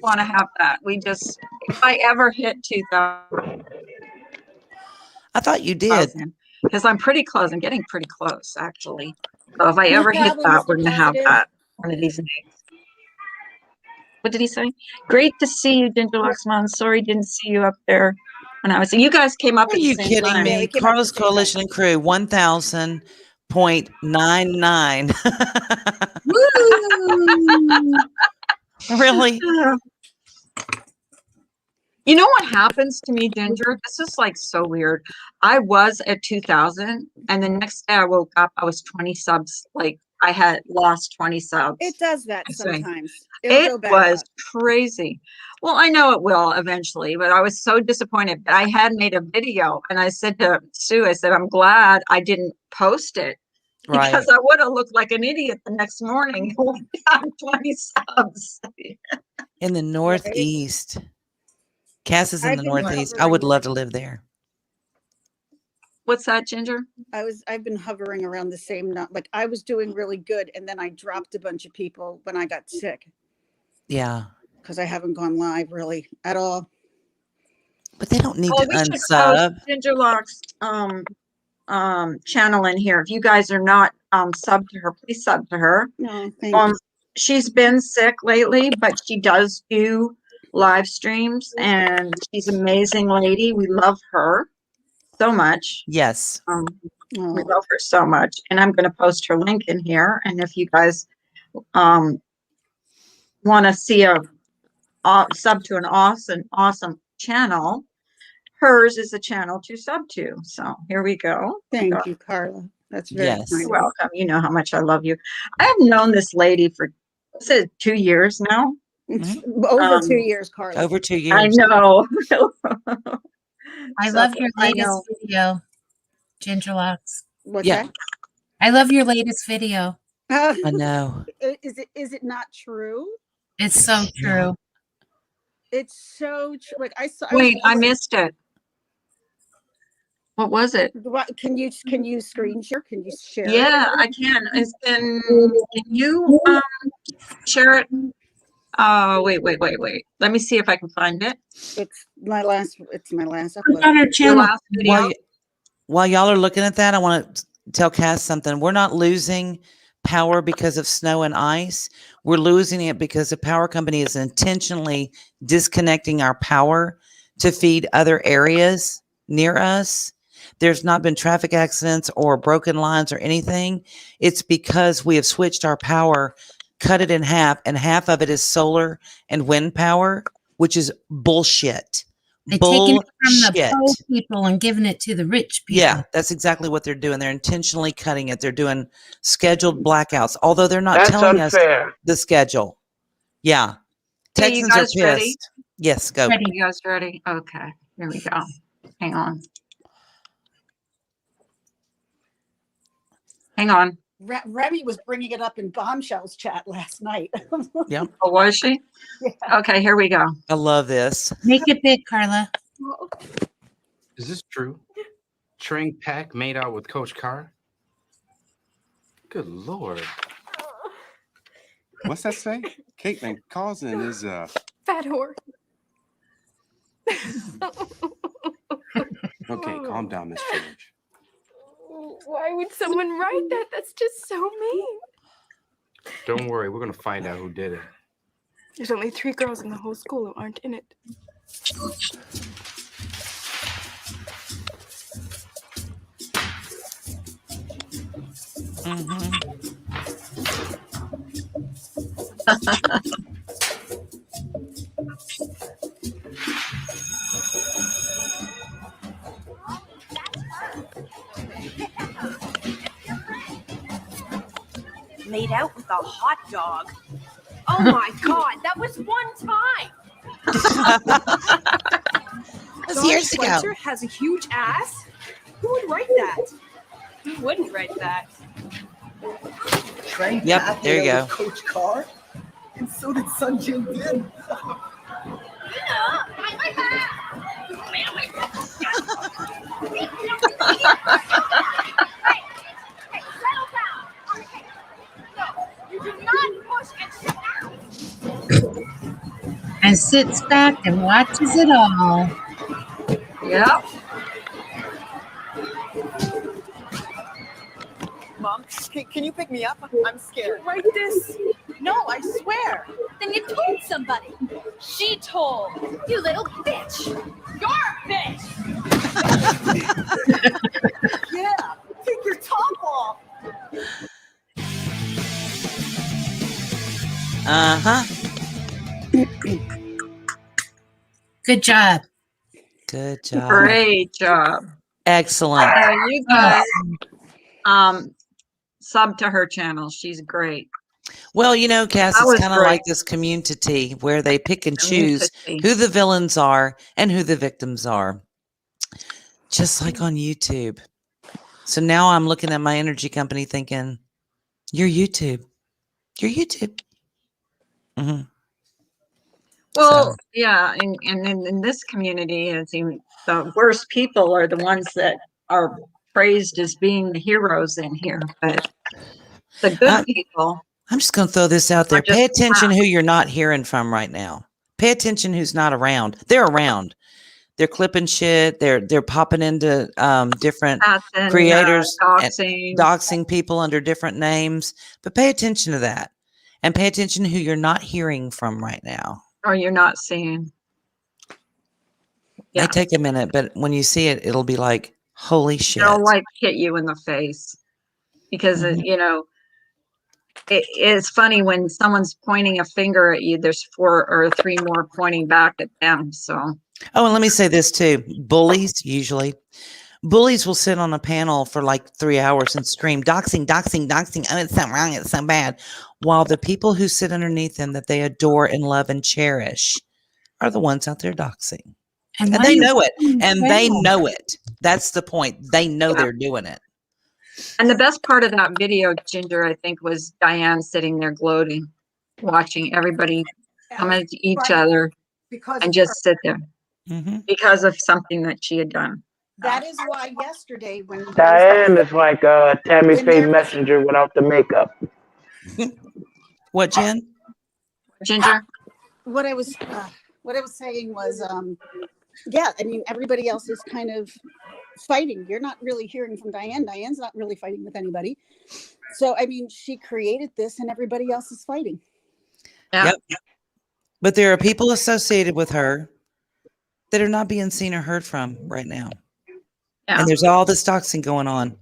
want to have that. If I ever hit 2,000. I thought you did. Because I'm pretty close. I'm getting pretty close, actually. So if I ever hit that, we're going to have that one of these days. What did he say? Great to see you, Ginger Luxman. Sorry, didn't see you up there when I was. You guys came up. Are you kidding me? Carlos Coalition and Crew 1,000.99. Really? You know what happens to me, Ginger? This is like so weird. I was at 2,000, and the next day I woke up, I was 20 subs. Like I had lost 20 subs. It does that sometimes. It was crazy. Well, I know it will eventually, but I was so disappointed. But I had made a video, and I said to Sue, I said, I'm glad I didn't post it. Right. Because I would have looked like an idiot the next morning. 20 subs. In the Northeast. Cass is in the Northeast. I would love to live there. What's that, Ginger? I've been hovering around the same, like I was doing really good, and then I dropped a bunch of people when I got sick. Yeah. because I haven't gone live really at all. But they don't need Oh, to we should unsub. post Ginger Locke's channel in here. If you guys are not sub to her, please sub to her. No, thank you. She's been sick lately, but she does do live streams, and she's an amazing lady. We love her so much. Yes. We love her so much, and I'm going to post her link in here. And if you guys want to see a sub to an awesome channel, hers is a channel to sub to. So here we go. Thank you, Carla. That's very Yes. nice. You're welcome. You know how much I love you. I have known this lady for 2 years now. It's over 2 years, Carla. Over 2 years. I know. I So, love your I latest know. video, Ginger Locks. What's Yeah. that? I love your latest video. I know. Is it not true? It's so true. It's so true. Like I saw. Wait, I missed it. What was it? Can you screen share? Can you share? Yeah, I can. Can you share it? Wait. Let me see if I can find it. It's my last It's on upload. her Your channel. last video. While y'all are looking at that, I want to tell Cass something. We're not losing power because of snow and ice. We're losing it because the power company is intentionally disconnecting our power to feed other areas near us. There's not been traffic accidents or broken lines or anything. It's because we have switched our power, cut it in half, and half of it is solar and wind power, which is bullshit. They're taking it from the Bullshit. poor people and giving it to the rich people. Yeah, that's exactly what they're doing. They're intentionally cutting it. They're doing scheduled blackouts, although they're not That's telling us unfair. the schedule. Yeah. Okay, you Texans are guys ready? pissed. Yes, go. Ready. You guys ready? Okay, here we go. Hang on. Remy was bringing it up in Bombshells chat last night. Yep. Oh, was she? Yeah. Okay, here we go. I love this. Make it big, Carla. Is this true? Train pack made out with Coach Carr? Good Lord. What's that say? Caitlin Cousin is Fat whore. okay. Calm down, Miss George. Why would someone write that? That's just so mean. Don't worry, we're gonna find out who did it. There's only 3 girls in the whole school who aren't in it. Made out with a hot dog. Oh my God, that was one time. That's John years ago. Schweitzer has a huge ass. Who would write that? Who wouldn't write that? Yep, there you go. Coach Carr, and so did Sun Jin Bin. You do not push and sit down. And sits back and watches it all. Yep. Mom, can you pick me up? I'm scared. Write this. No, I swear. Then you told somebody. She told. You little bitch. You're a bitch. Yeah, take your top off. Uh-huh. Good job. Good job. Great job. Excellent. You guys sub to her channel. She's great. Well, you know, Cass, That it's was kind of great. like this community where they pick and choose Community. who the villains are and who the victims are. Just like on YouTube. So now I'm looking at my energy company thinking, you're YouTube. You're YouTube. Mm-hmm. Well, So- yeah, and in this community, it's even the worst people are the ones that are praised as being the heroes in here. But the good people, I'm just going to throw this out there. just Pay attention crap. who you're not hearing from right now. Pay attention who's not around. They're around. They're clipping shit. They're popping into different creators and doxing people under different names. But pay attention to that, and pay attention who you're not hearing from right now, or you're not seeing. Yeah. They take a minute, but when you see it, it'll be like, holy shit! It'll like hit you in the face because you know. It's funny when someone's pointing a finger at you, there's 4 or 3 more pointing back at them. So, oh, and let me say this too. Bullies will sit on a panel for like 3 hours and scream, doxing. Oh, it's so wrong. It's so bad. While the people who sit underneath them that they adore and love and cherish are the ones out there doxing. And they know it. And they know it. That's the point. They know they're doing it. And the best part of that video, Ginger, I think, was Diane sitting there gloating, watching everybody come at each other and just sit there because of something that she had done. That is why yesterday when Diane is like Tammy Faye Messenger without the makeup. What, Jen? Ginger? What I was saying was, yeah, I mean, everybody else is kind of fighting. You're not really hearing from Diane. Diane's not really fighting with anybody. So, I mean, she created this and everybody else is fighting. Yeah. Yep. But there are people associated with her that are not being seen or heard from right now. Yeah. And there's all this doxing going on.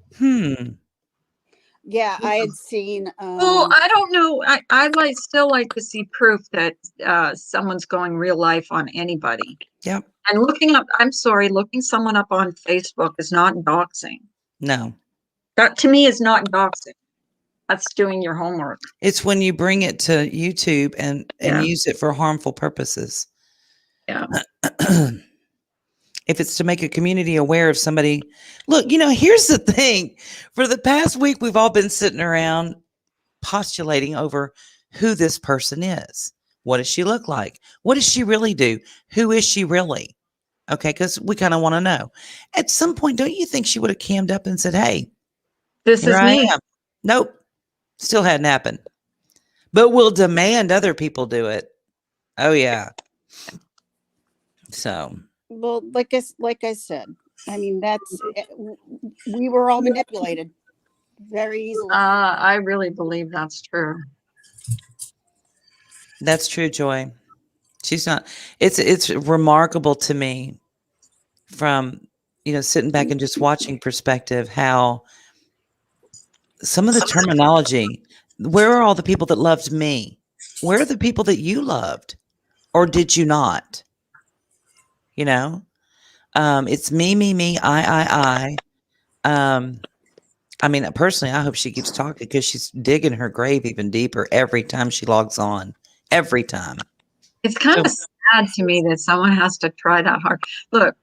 Yeah, I had seen. Well, I don't know. I still like to see proof that someone's going real life on anybody. Yep. And looking someone up on Facebook is not doxing. No. That to me is not doxing. That's doing your homework. It's when you bring it to YouTube and use it for harmful purposes. Yeah. If it's to make a community aware of somebody. Look, here's the thing. For the past week, we've all been sitting around postulating over who this person is. What does she look like? What does she really do? Who is she really? Okay, because we kind of want to know. At some point, don't you think she would have cammed up and said, hey, this is me? Nope. Still hadn't happened. But we'll demand other people do it. Oh, yeah. So. Well, like I said, I mean, we were all manipulated very easily. I really believe that's true. That's true, Joy. She's not. It's remarkable to me from, sitting back and just watching perspective, how some of the terminology, where are all the people that loved me? Where are the people that you loved? Or did you not? It's me, I. I mean, personally, I hope she keeps talking because she's digging her grave even deeper every time she logs on. Every time. It's kind of sad to me that someone has to try that hard. Look,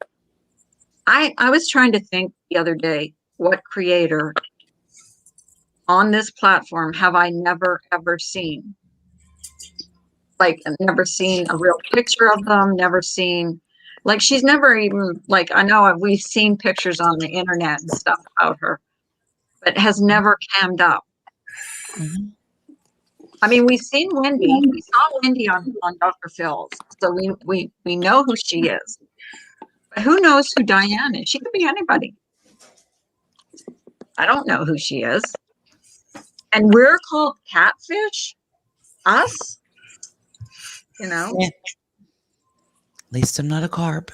I was trying to think the other day, what creator on this platform have I never, ever seen? Like, never seen a real picture of them, never seen, like, she's never even, like, I know we've seen pictures on the internet and stuff about her, but has never cammed up. I mean, we've seen Wendy. We saw Wendy on Dr. Phil's, so we know who she is. But who knows who Diane is? She could be anybody. I don't know who she is. And we're called catfish? Us? Yeah. At least I'm not a carp.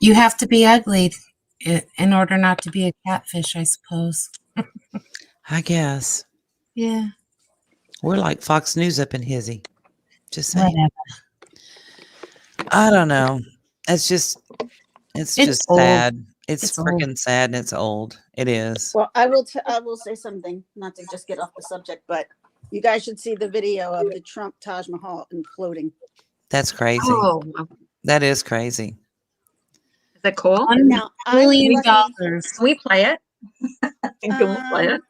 You have to be ugly in order not to be a catfish, I suppose. I guess. Yeah. We're like Fox News up in Hizzy. Just saying. Whatever. I don't know. It's just sad. It's freaking sad and it's old. It is. Well, I will say something, not to just get off the subject, but you guys should see the video of the Trump Taj Mahal imploding. That's crazy. Oh. That is crazy. Is that cool? Now, $1 million. Can we play it? Can we play it?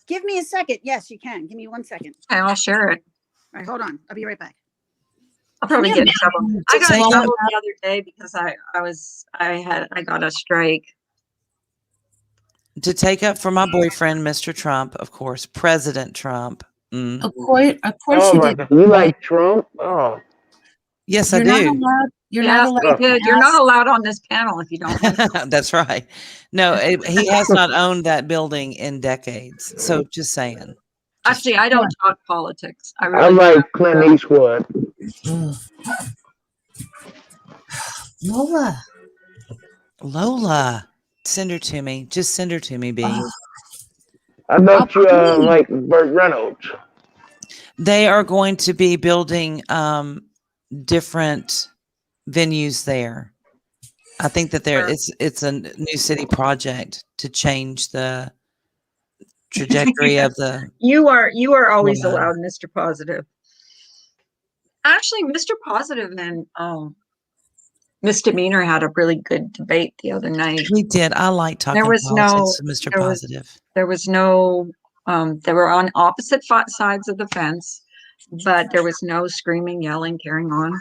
Give me a second. Yes, you can. Give me 1 second. Okay, I'll share it. All right, hold on. I'll be right back. I'll probably get in trouble. I got in trouble the other day because I got a strike. To take up for my boyfriend, Mr. Trump, of course, President Trump. Of course you did. You like Trump? Oh. Yes, You're I not do. allowed. You're Yeah, not allowed. we to did. You're not ask- allowed on this panel if you don't like it. That's right. No, he has not owned that building in decades. So just saying. Actually, I don't talk politics. I I really like Clint Eastwood. Ugh. Lola. Lola, send her to me. Just send her to me, B. I thought you like Burt Reynolds. They are going to be building different venues there. I think that it's a new city project to change the trajectory of the. You are always Wow. allowed, Mr. Positive. Actually, Mr. Positive and Misdemeanor had a really good debate the other night. We did. I like talking politics to Mr. Positive. There was no they were on opposite sides of the fence, but there was no screaming, yelling, carrying on.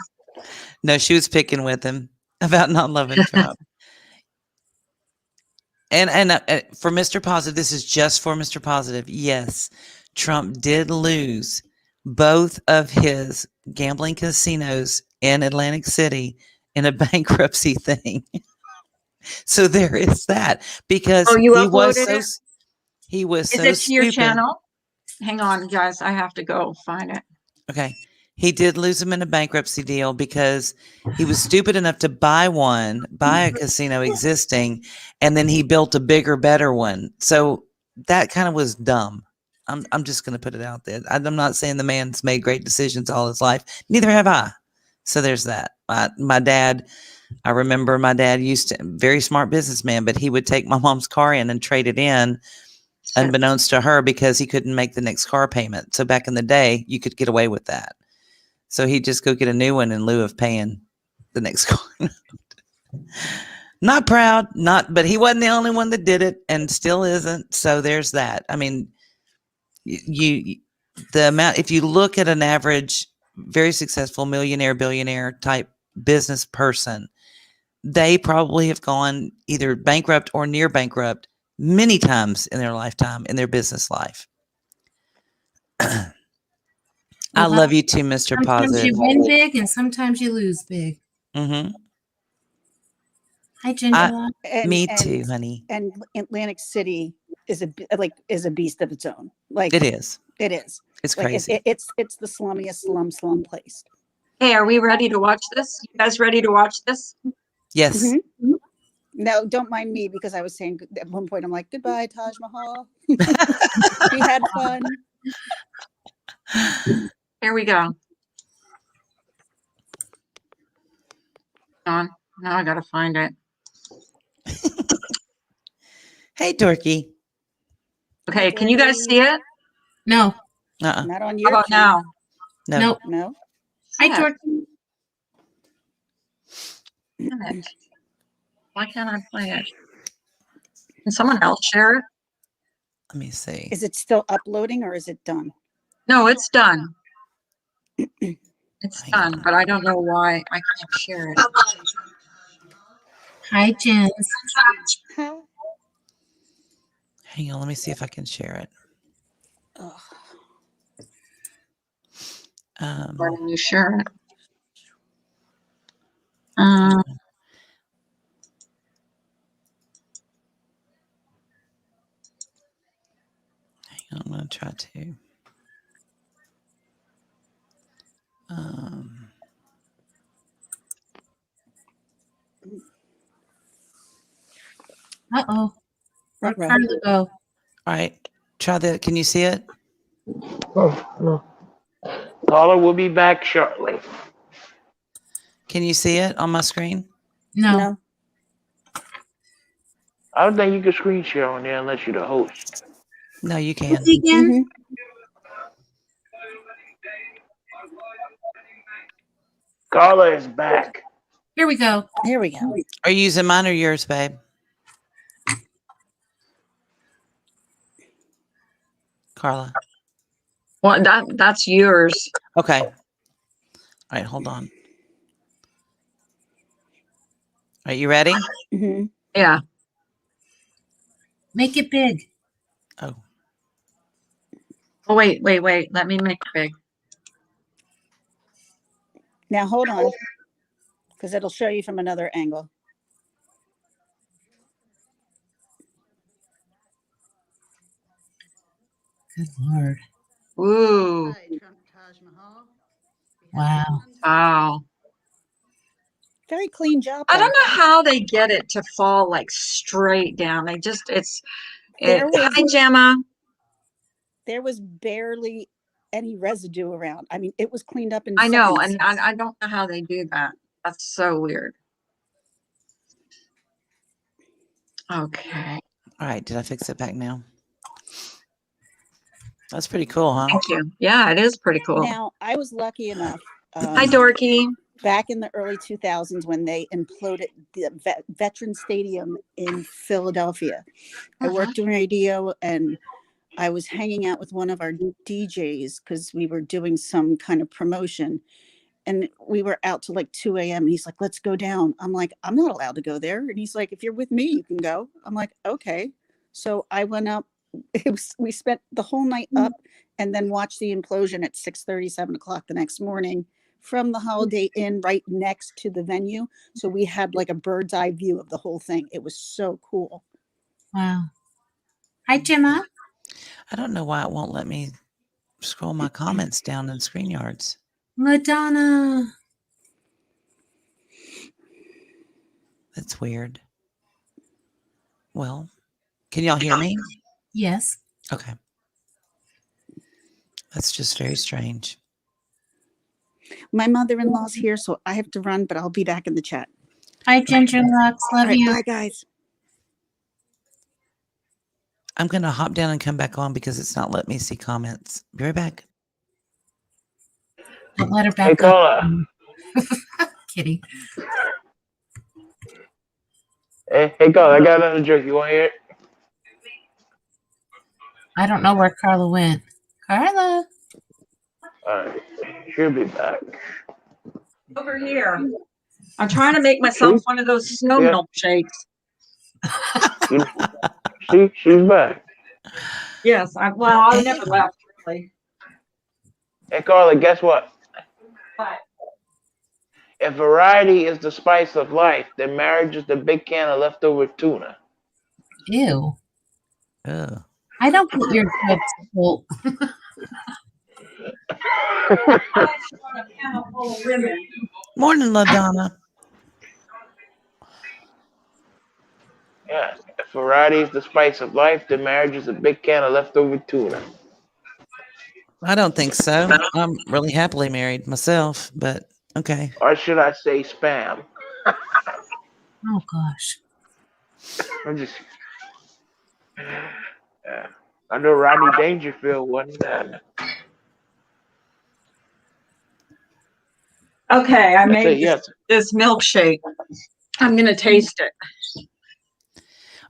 No, she was picking with him about not loving Trump. And for Mr. Positive, this is just for Mr. Positive. Yes, Trump did lose both of his gambling casinos in Atlantic City in a bankruptcy thing. So there is that, because you he was uploaded so it? he was Is so it to your stupid. channel? Hang on, guys. I have to go find it. Okay. He did lose him in a bankruptcy deal because he was stupid enough to buy a casino existing, and then he built a bigger, better one. So that kind of was dumb. I'm just going to put it out there. I'm not saying the man's made great decisions all his life. Neither have I. So there's that. My dad, I remember my dad very smart businessman, but he would take my mom's car in and trade it in, unbeknownst to her, because he couldn't make the next car payment. So back in the day, you could get away with that. So he'd just go get a new one in lieu of paying the next car. Not proud, but he wasn't the only one that did it, and still isn't. So there's that. I mean, the amount, if you look at an average, very successful millionaire, billionaire type business person, they probably have gone either bankrupt or near bankrupt many times in their lifetime, in their business life. I love you too, Mr. Sometimes Positive. you win big and sometimes you lose big. Mm-hmm. Hi, Ginger. Me too, honey. And Atlantic City is a beast of its own. Like it is. It is. It's like, crazy. It's the slummiest slum place. Hey, are we ready to watch this? You guys ready to watch this? Yes. Mm-hmm. No, don't mind me, because I was saying at one point, I'm like, goodbye, Taj Mahal. We had fun. Here we go. Now I gotta find it. Hey, Dorky. Okay, can you guys see it? No. Not on How your about channel. now? Nope. No. Hi, Yeah. Dorky. Damn it. Why can't I play it? Can someone else share it? Let me see. Is it still uploading or is it done? No, it's done. It's done, but I don't know why I can't share it. Hi, Jens. Hang on, let me see if I can share it. Why don't you share it? Hang on, I'm going to try to. Uh-oh. Where'd Right. Carla go? All right. Try that. Can you see it? Oh, no. Caller will be back shortly. Can you see it on my screen? No. I don't think you can screen share on there unless you're the host. No, you can. Again? Carla is back. Here we go. Here we go. Are you using mine or yours, babe? Carla. Well, that's yours. Okay. All right, hold on. Are you ready? Mm-hmm. Yeah. Make it big. Oh. Oh, wait. Let me make it big. Now hold on, because it'll show you from another angle. Good Lord. Ooh. Wow. Wow. Very clean job. I don't know how they get it to fall like straight down. They just, hi, Gemma. There was barely any residue around. I mean, it was cleaned up in I know, seconds. and I don't know how they do that. That's so weird. Okay. All right. Did I fix it back now? That's pretty cool, huh? Thank you. Yeah, it is pretty cool. Now, I was lucky enough. Hi, Dorky. Back in the early 2000s when they imploded the Veteran Stadium in Philadelphia. I worked in radio and I was hanging out with one of our DJs because we were doing some kind of promotion. And we were out till like 2 a.m. And he's like, let's go down. I'm like, I'm not allowed to go there. And he's like, if you're with me, you can go. I'm like, okay. So I went up. We spent the whole night up and then watched the implosion at 6:30, 7 o'clock the next morning from the Holiday Inn right next to the venue. So we had like a bird's eye view of the whole thing. It was so cool. Wow. Hi, Gemma. I don't know why it won't let me scroll my comments down in ScreenYards. LaDonna. That's weird. Well, can y'all hear me? Yes. Okay. That's just very strange. My mother-in-law's here, so I have to run, but I'll be back in the chat. Hi, Ginger Lux. Love you. Bye, guys. I'm going to hop down and come back on because it's not letting me see comments. Be right back. Don't let her back Hey, Carla. Kitty. Hey, Carla, I got another joke. You want to hear it? I don't know where Carla went. Carla. All right. She'll be back. Over here. I'm trying to make myself one of those snow milkshakes. She's back. Yes. I never left, really. Hey, Carla, guess what? What? If variety is the spice of life, then marriage is the big can of leftover tuna. Ew. Oh. I don't put your jokes full. Morning, LaDonna. Yeah. If variety is the spice of life, then marriage is a big can of leftover tuna. I don't think so. I'm really happily married myself, but okay. Or should I say spam? Oh, gosh. I'm just... Yeah. I know Rodney Dangerfield wasn't that. Okay, I made this milkshake. I'm going to taste it.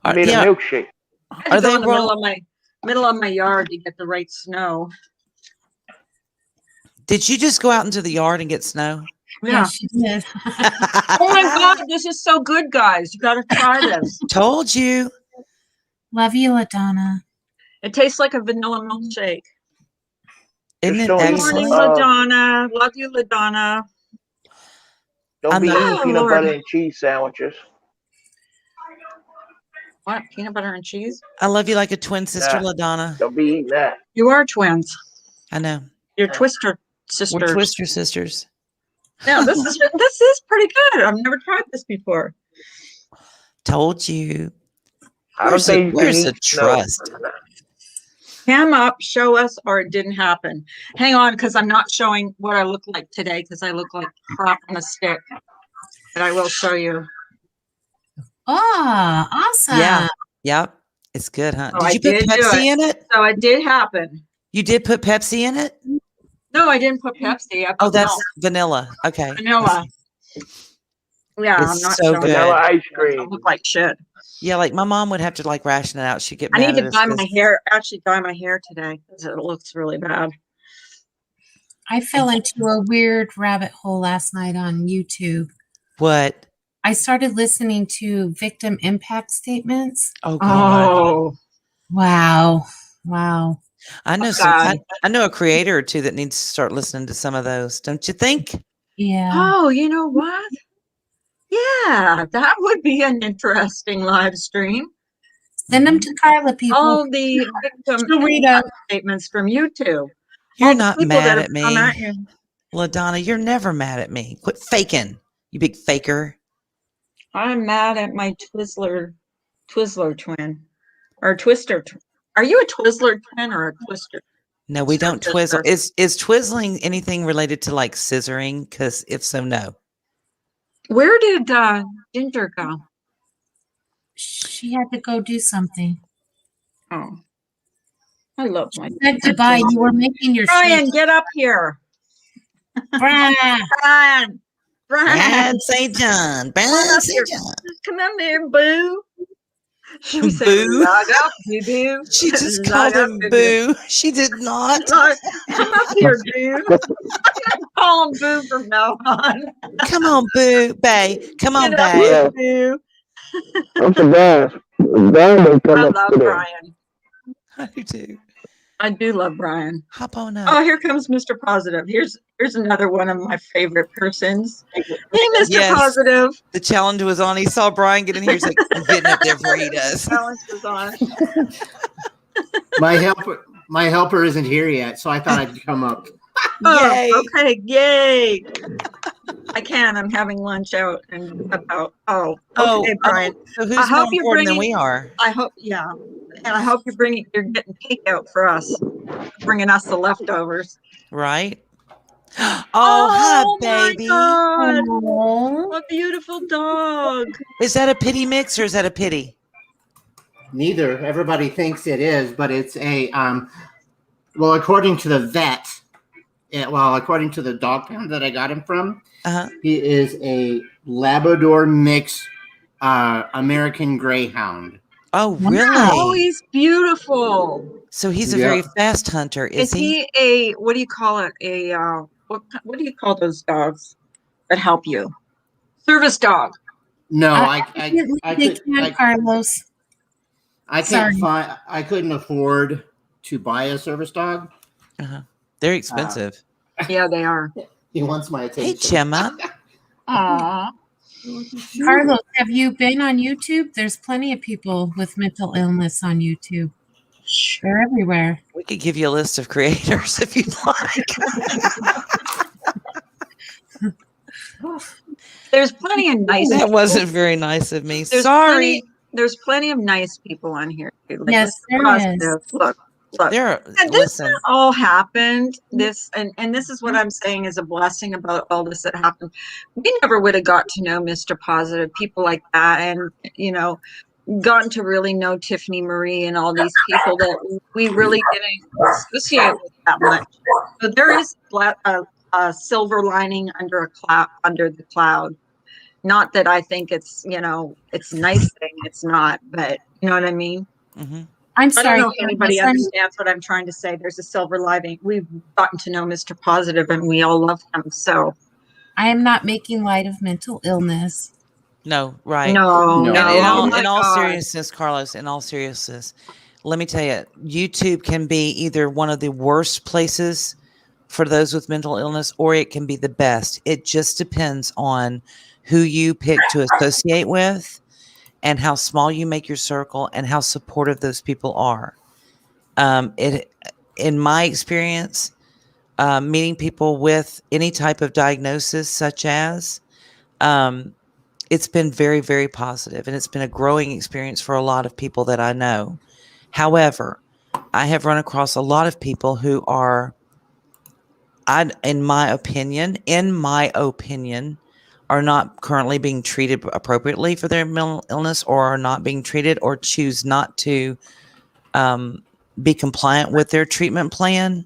I made a milkshake. I had to go in the middle of my yard to get the right snow. Did you just go out into the yard and get snow? Yeah, she did. Oh my God, this is so good, guys. You got to try this. Told you. Love you, LaDonna. It tastes like a vanilla milkshake. Isn't it Good excellent? morning, LaDonna. Love you, LaDonna. Don't be eating peanut butter and cheese sandwiches. What? Peanut butter and cheese? I love you like a twin sister, Yeah. LaDonna. Don't be eating that. You are twins. I know. You're Twister sisters. We're Twister sisters. Yeah, this is pretty good. I've never tried this before. Told you. Where's the trust? Cam up, show us, or it didn't happen. Hang on, because I'm not showing what I look like today, because I look like crap on a stick. But I will show you. Oh, awesome. Yeah. Yep. It's good, huh? So Did you put Pepsi in it? So it did happen. You did put Pepsi in it? No, I didn't put Pepsi. I put That's milk. vanilla. Okay. Vanilla. Yeah, It's I'm not so showing good. Vanilla it. ice I cream. look like shit. Yeah, like my mom would have to like ration it out. She'd get I mad need to at us dye my 'cause- hair. Actually, dye my hair today because it looks really bad. I fell into a weird rabbit hole last night on YouTube. What? I started listening to victim impact statements. Oh God. Oh, Wow. Wow. I know God. I know a creator or two that needs to start listening to some of those, don't you think? Yeah. Oh, you know what? Yeah, that would be an interesting live stream. Send them to Carla, people. All the victim She'll read impact them. statements from YouTube. You're All the not people that mad have at me. come at you. LaDonna, you're never mad at me. Quit faking, you big faker. I'm mad at my Twizzler twin or Twister. Are you a Twizzler twin or a Twister? No, we don't twizzle. Is twizzling anything related to like scissoring? Because if so, no. Where did Ginger go? She had to go do something. Oh, I love my. She said goodbye. You were making your Brian, shake. get up here. Brian. Brian, St. John. Brian St. John. Come on here, boo. She was Boo. saying, log up, boo boo. She just called him Boo. She did not. Come up here, boo. I'm gonna call him boo from now on. Come on, Boo. Bae. Come on, Get up Bae. here, boo. I'm surprised. Brian didn't come I up love today. Brian. I do too. I do love Brian. Hop on up. Oh, here comes Mr. Positive. Here's another one of my favorite persons. Hey, Mr. Yes. Positive. The challenge was on. He saw Brian get in here. He's like, I'm getting up there before he does. Challenge was on. My helper isn't here yet, so I thought I'd come up. Oh, Yay. okay, yay. I can. I'm having lunch out and about. Oh, okay, Brian. So who's I more hope you're important than bringing- we are? I hope, yeah. And I hope you're getting takeout for us, bringing us the leftovers. Right? Oh, hi, baby. My God. What a beautiful dog. Is that a pity mix or is that a pity? Neither. Everybody thinks it is, but it's a well, according to the vet, according to the dog pound that I got him from, he is a Labrador mix American Greyhound. Oh, really? Oh, he's beautiful. So he's a very fast hunter, is he? Is he a, what do you call it? What do you call those dogs that help you? Service dog. No, Carlos. I can't find. I couldn't afford to buy a service dog. They're expensive. Yeah, they are. He wants my attention. Hey, Gemma. Aw. Carlos, have you been on YouTube? There's plenty of people with mental illness on YouTube. They're everywhere. We could give you a list of creators if you'd like. There's plenty of nice. That people. wasn't very nice of me. There's Sorry. There's plenty of nice people on here. Like, Yes, there positive. is. Look. And this all happened. This is what I'm saying is a blessing about all this that happened. We never would have got to know Mr. Positive, people like that, and gotten to really know Tiffany Marie and all these people that we really didn't associate with that much. So there is a silver lining under the cloud. Not that I think it's it's a nice thing. It's not, but you know what I mean. Mm-hmm. I'm I sorry. don't know if anybody understands what I'm trying to say. There's a silver lining. We've gotten to know Mr. Positive, and we all love him. So I am not making light of mental illness. No, right. No. In Oh all God. seriousness, Carlos, in all seriousness, let me tell you, YouTube can be either one of the worst places for those with mental illness, or it can be the best. It just depends on who you pick to associate with and how small you make your circle and how supportive those people are. In my experience, meeting people with any type of diagnosis, such as, it's been very, very positive, and it's been a growing experience for a lot of people that I know. However, I have run across a lot of people who are, in my opinion, are not currently being treated appropriately for their mental illness, or are not being treated, or choose not to be compliant with their treatment plan,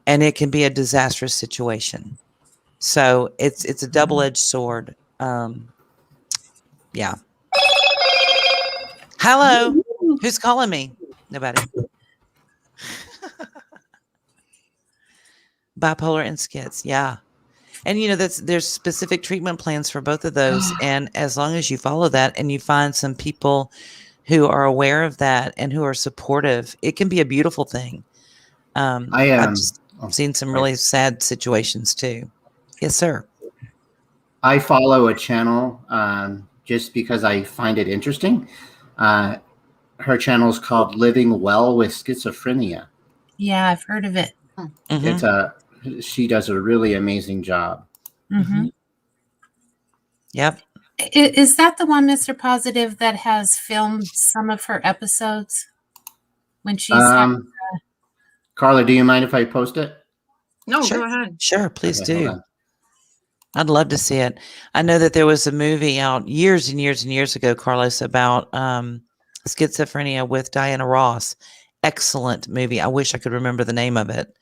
and it can be a disastrous situation. So it's a double-edged sword. Yeah. Hello. Who's calling me? Nobody. Bipolar and schiz. Yeah. And there's specific treatment plans for both of those. And as long as you follow that and you find some people who are aware of that and who are supportive, it can be a beautiful thing. I've seen some really sad situations too. Yes, sir. I follow a channel just because I find it interesting. Her channel is called Living Well with Schizophrenia. Yeah, I've heard of it. It's she does a really amazing job. Yep. Is that the one, Mr. Positive, that has filmed some of her episodes when she's Carla, do you mind if I post it? No, Sure. go ahead. Sure, please Okay, hold do. on. I'd love to see it. I know that there was a movie out years and years and years ago, Carlos, about schizophrenia with Diana Ross. Excellent movie. I wish I could remember the name of it.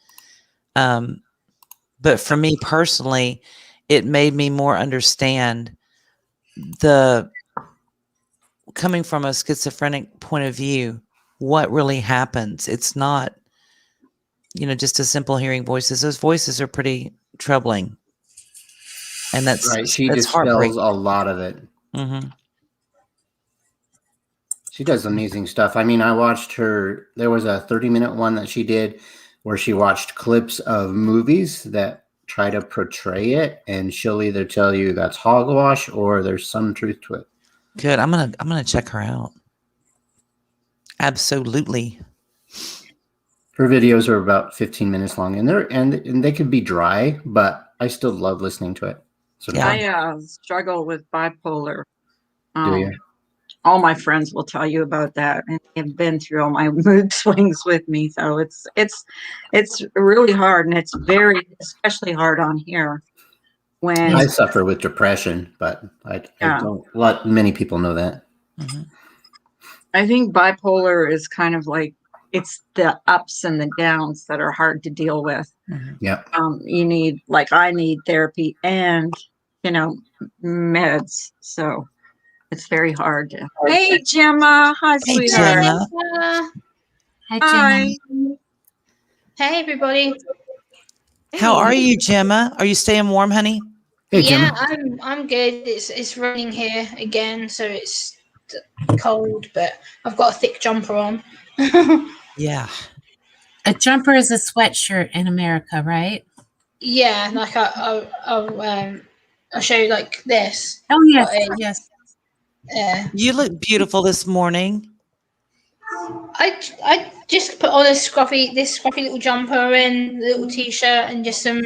But for me personally, it made me more understand the coming from a schizophrenic point of view, what really happens. It's not, just a simple hearing voices. Those voices are pretty troubling. And that's right. She that's dispels heartbreaking. a lot of it. She does amazing stuff. I mean, I watched her. There was a 30-minute one that she did where she watched clips of movies that try to portray it, and she'll either tell you that's hogwash or there's some truth to it. Good. I'm gonna check her out. Absolutely. Her videos are about 15 minutes long, and they could be dry, but I still love listening to it. So I struggle with bipolar. do you? All my friends will tell you about that, and they've been through all my mood swings with me. So it's really hard, and it's especially hard on here. When I suffer with depression, but I don't let many people know that. I think bipolar is kind of like it's the ups and the downs that are hard to deal with. Yeah. I need therapy and meds. So it's very hard to. Hey, Gemma. Hi, sweetheart. Hi, Hi. Gemma. Hey, everybody. How are you, Gemma? Are you staying warm, honey? Hey, Yeah, Gemma. I'm good. It's raining here again, so it's cold, but I've got a thick jumper on. Yeah. A jumper is a sweatshirt in America, right? Yeah, like I'll show you like this. Oh yes, yes. Yeah. You look beautiful this morning. I just put on this scruffy little jumper and little t-shirt and just some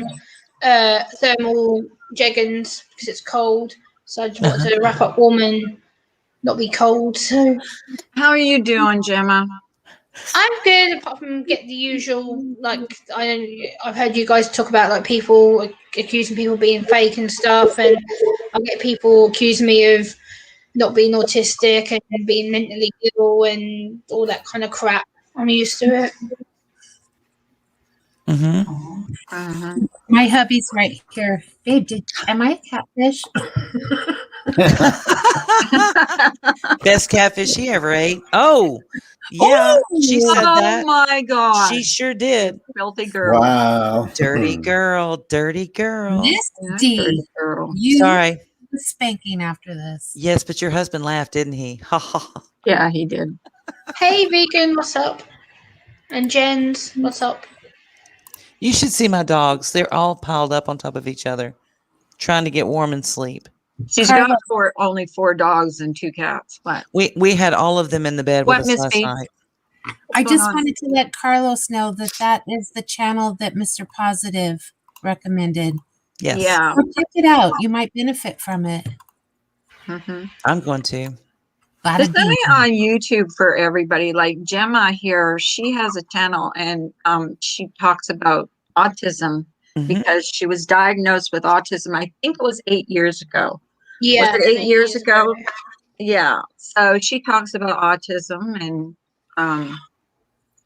thermal jeggings because it's cold. So I just wanted to wrap up warm and not be cold. So how are you doing, Gemma? I'm good, apart from get the usual. Like I've heard you guys talk about like people accusing people of being fake and stuff, and I get people accusing me of not being autistic and being mentally ill and all that kind of crap. I'm used to it. My hubby's right here. Babe, am I a catfish? Best catfish he ever ate. Oh, yeah. She said that. Oh my God. She sure did. Filthy girl. Wow. Dirty girl. Dirty girl. Miss D, you Sorry. spanking after this. Yes, but your husband laughed, didn't he? Ha ha. Yeah, he did. Hey, vegan, what's up? And Jens, what's up? You should see my dogs. They're all piled up on top of each other, trying to get warm and sleep. She's got only 4 dogs and 2 cats. But we had all of them in the bed with us last night. I just wanted to let Carlos know that is the channel that Mr. Positive recommended. Yes. Yeah. So check it out. You might benefit from it. I'm going to. There's something on YouTube for everybody. Like Gemma here, she has a channel and she talks about autism because she was diagnosed with autism. I think it was 8 years ago. Yeah. Was it 8 years ago? Yeah. So she talks about autism and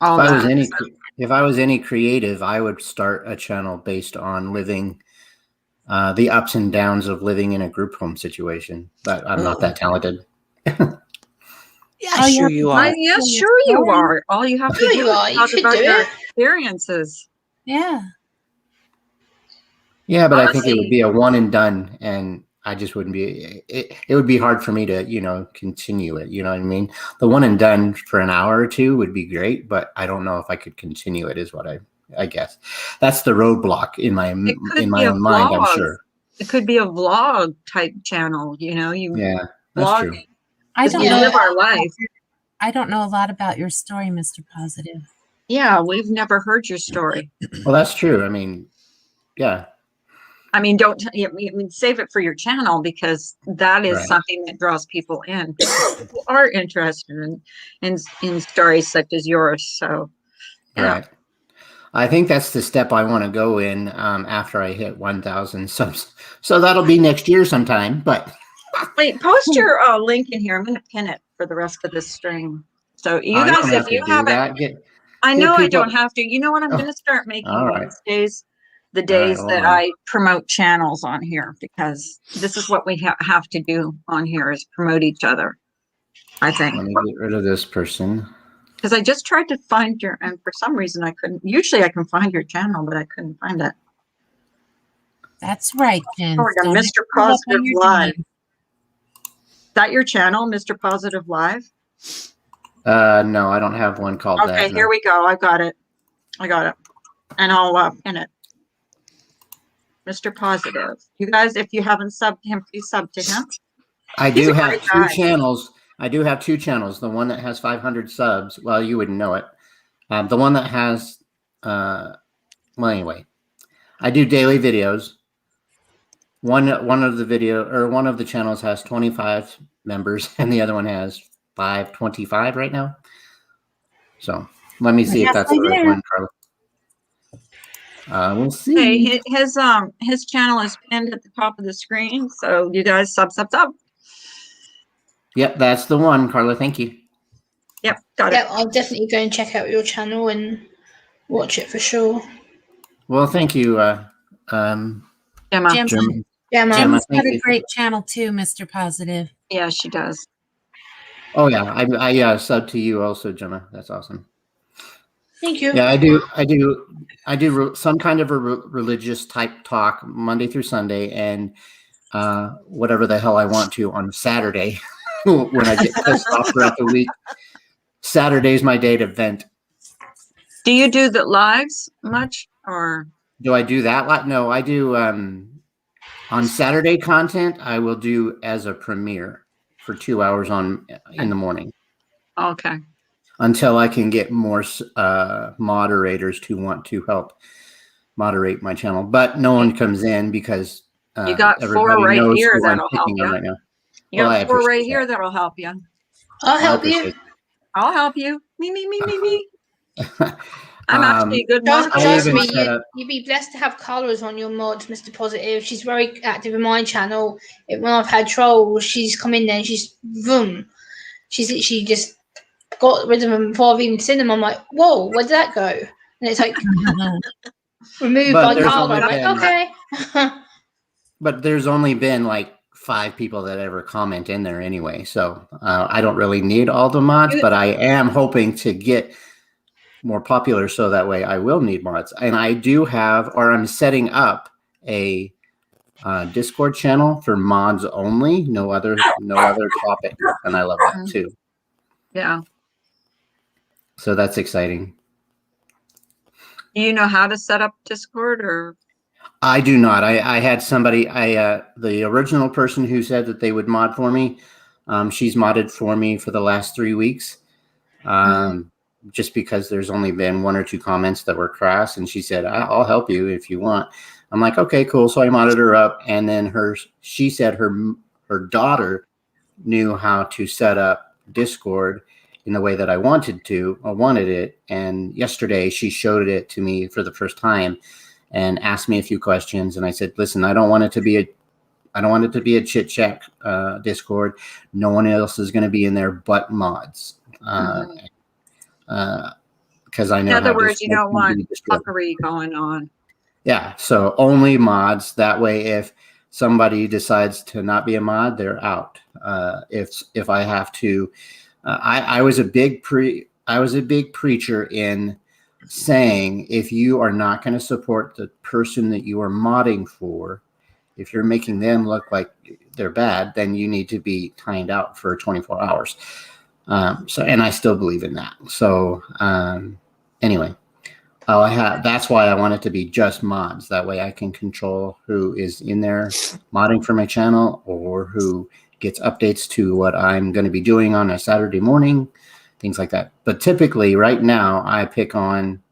all that. If I was any creative, I would start a channel based on living the ups and downs of living in a group home situation. But I'm not that talented. Yeah, sure you are. Yes, sure you are. All you have to do is talk about your experiences. Yeah. Yeah, but I think it would be a one and done, and I just wouldn't be. It would be hard for me to, continue it. You know what I mean? The one and done for an hour or two would be great, but I don't know if I could continue it. Is what I guess that's the roadblock in my own mind. I'm sure. it could be a vlog type channel, you know, you Yeah, that's vlog. true. I don't We know. live our life. I don't know a lot about your story, Mr. Positive. Yeah, we've never heard your story. Well, that's true. I mean, yeah. I mean, I mean, save it for your channel because that is Right. something that draws people in. People are interested in stories such as yours. So, yeah. Right. I think that's the step I want to go in after I hit 1,000 subs. So that'll be next year sometime. But wait, post your link in here. I'm going to pin it for the rest of this stream. So you I guys, don't if have to you do haven't, that. I get know I people- don't have to. You know what? I'm Oh, going to start making all right. Wednesdays the All right, days hold that on. I promote channels on here because this is what we have to do on here is promote each other. I think. Let me get rid of this person. Because I just tried to find your, and for some reason I couldn't. Usually I can find your channel, but I couldn't find it. That's right, Jen. Oh, we got Don't Mr. mess it up when Positive you're Live. doing. Is that your channel, Mr. Positive Live? No, I don't have one called that. Okay, no. here we go. I got it. And I'll pin it. Mr. Positive. You guys, if you haven't subbed him, please sub to him. I He's do a have great two guy. channels. I do have two channels. The one that has 500 subs. Well, you wouldn't know it. The one that has, well, anyway, I do daily videos. One of the channels has 25 members, and the other one has 525 right now. So let me see if that's the right one, Carla. We'll see. Hey, his channel is pinned at the top of the screen. So you guys sub. Yep, that's the one, Carla. Thank you. Yep, got it. Yeah, I'll definitely go and check out your channel and watch it for sure. Well, thank you, Gemma. Gemma. Gemma, Gemma's got thank a you. great channel too, Mr. Positive. Yeah, she does. Oh yeah, I sub to you also, Gemma. That's awesome. Thank you. Yeah, I do some kind of a religious type talk Monday through Sunday, and whatever the hell I want to on Saturday when I get pissed off throughout the week. Saturday's my day to vent. Do you do the lives much or? Do I do that lot? No, I do on Saturday content. I will do as a premiere for 2 hours in the morning. Okay. Until I can get more moderators to want to help moderate my channel, but no one comes in because You got everybody 4 right knows here who I'm that'll help picking you. on right now. You Well, I got 4 right appreciate here that'll help you. I'll help appreciate you. it. I'll help you. Me. I'm actually a good Trust, moderator. trust me, set up- you'd be blessed to have colours on your mods, Mr. Positive. She's very active in my channel. When I've had trolls, she's come in there and she's boom. She's literally just got rid of them before I've even seen them. I'm like, whoa, where did that go? And it's like removed But by there's colour. only I'm like, been- okay. But there's only been like 5 people that ever comment in there anyway, so I don't really need all the mods, but I am hoping to get more popular so that way I will need mods. And I do have, or I'm setting up a Discord channel for mods only, no other topic, and I love that too. Yeah. So that's exciting. Do you know how to set up Discord or? I do not. I had somebody, the original person who said that they would mod for me, she's modded for me for the last 3 weeks. Just because there's only been 1 or 2 comments that were crass, and she said, I'll help you if you want. I'm like, okay, cool. So I modded her up, and then she said her daughter knew how to set up Discord in the way that I wanted it. And yesterday she showed it to me for the first time and asked me a few questions. And I said, listen, I don't want it to be a chit chat Discord. No one else is going to be in there but mods. Because I know. In other how words, you Discord don't can want be destroyed. fuckery going on. Yeah, so only mods. That way, if somebody decides to not be a mod, they're out. If I have to, I was a big preacher in saying if you are not going to support the person that you are modding for, if you're making them look like they're bad, then you need to be timed out for 24 hours. And I still believe in that. So anyway, Oh, I have. That's why I want it to be just mods. That way I can control who is in there modding for my channel or who gets updates to what I'm going to be doing on a Saturday morning, things like that. But typically right now I pick on,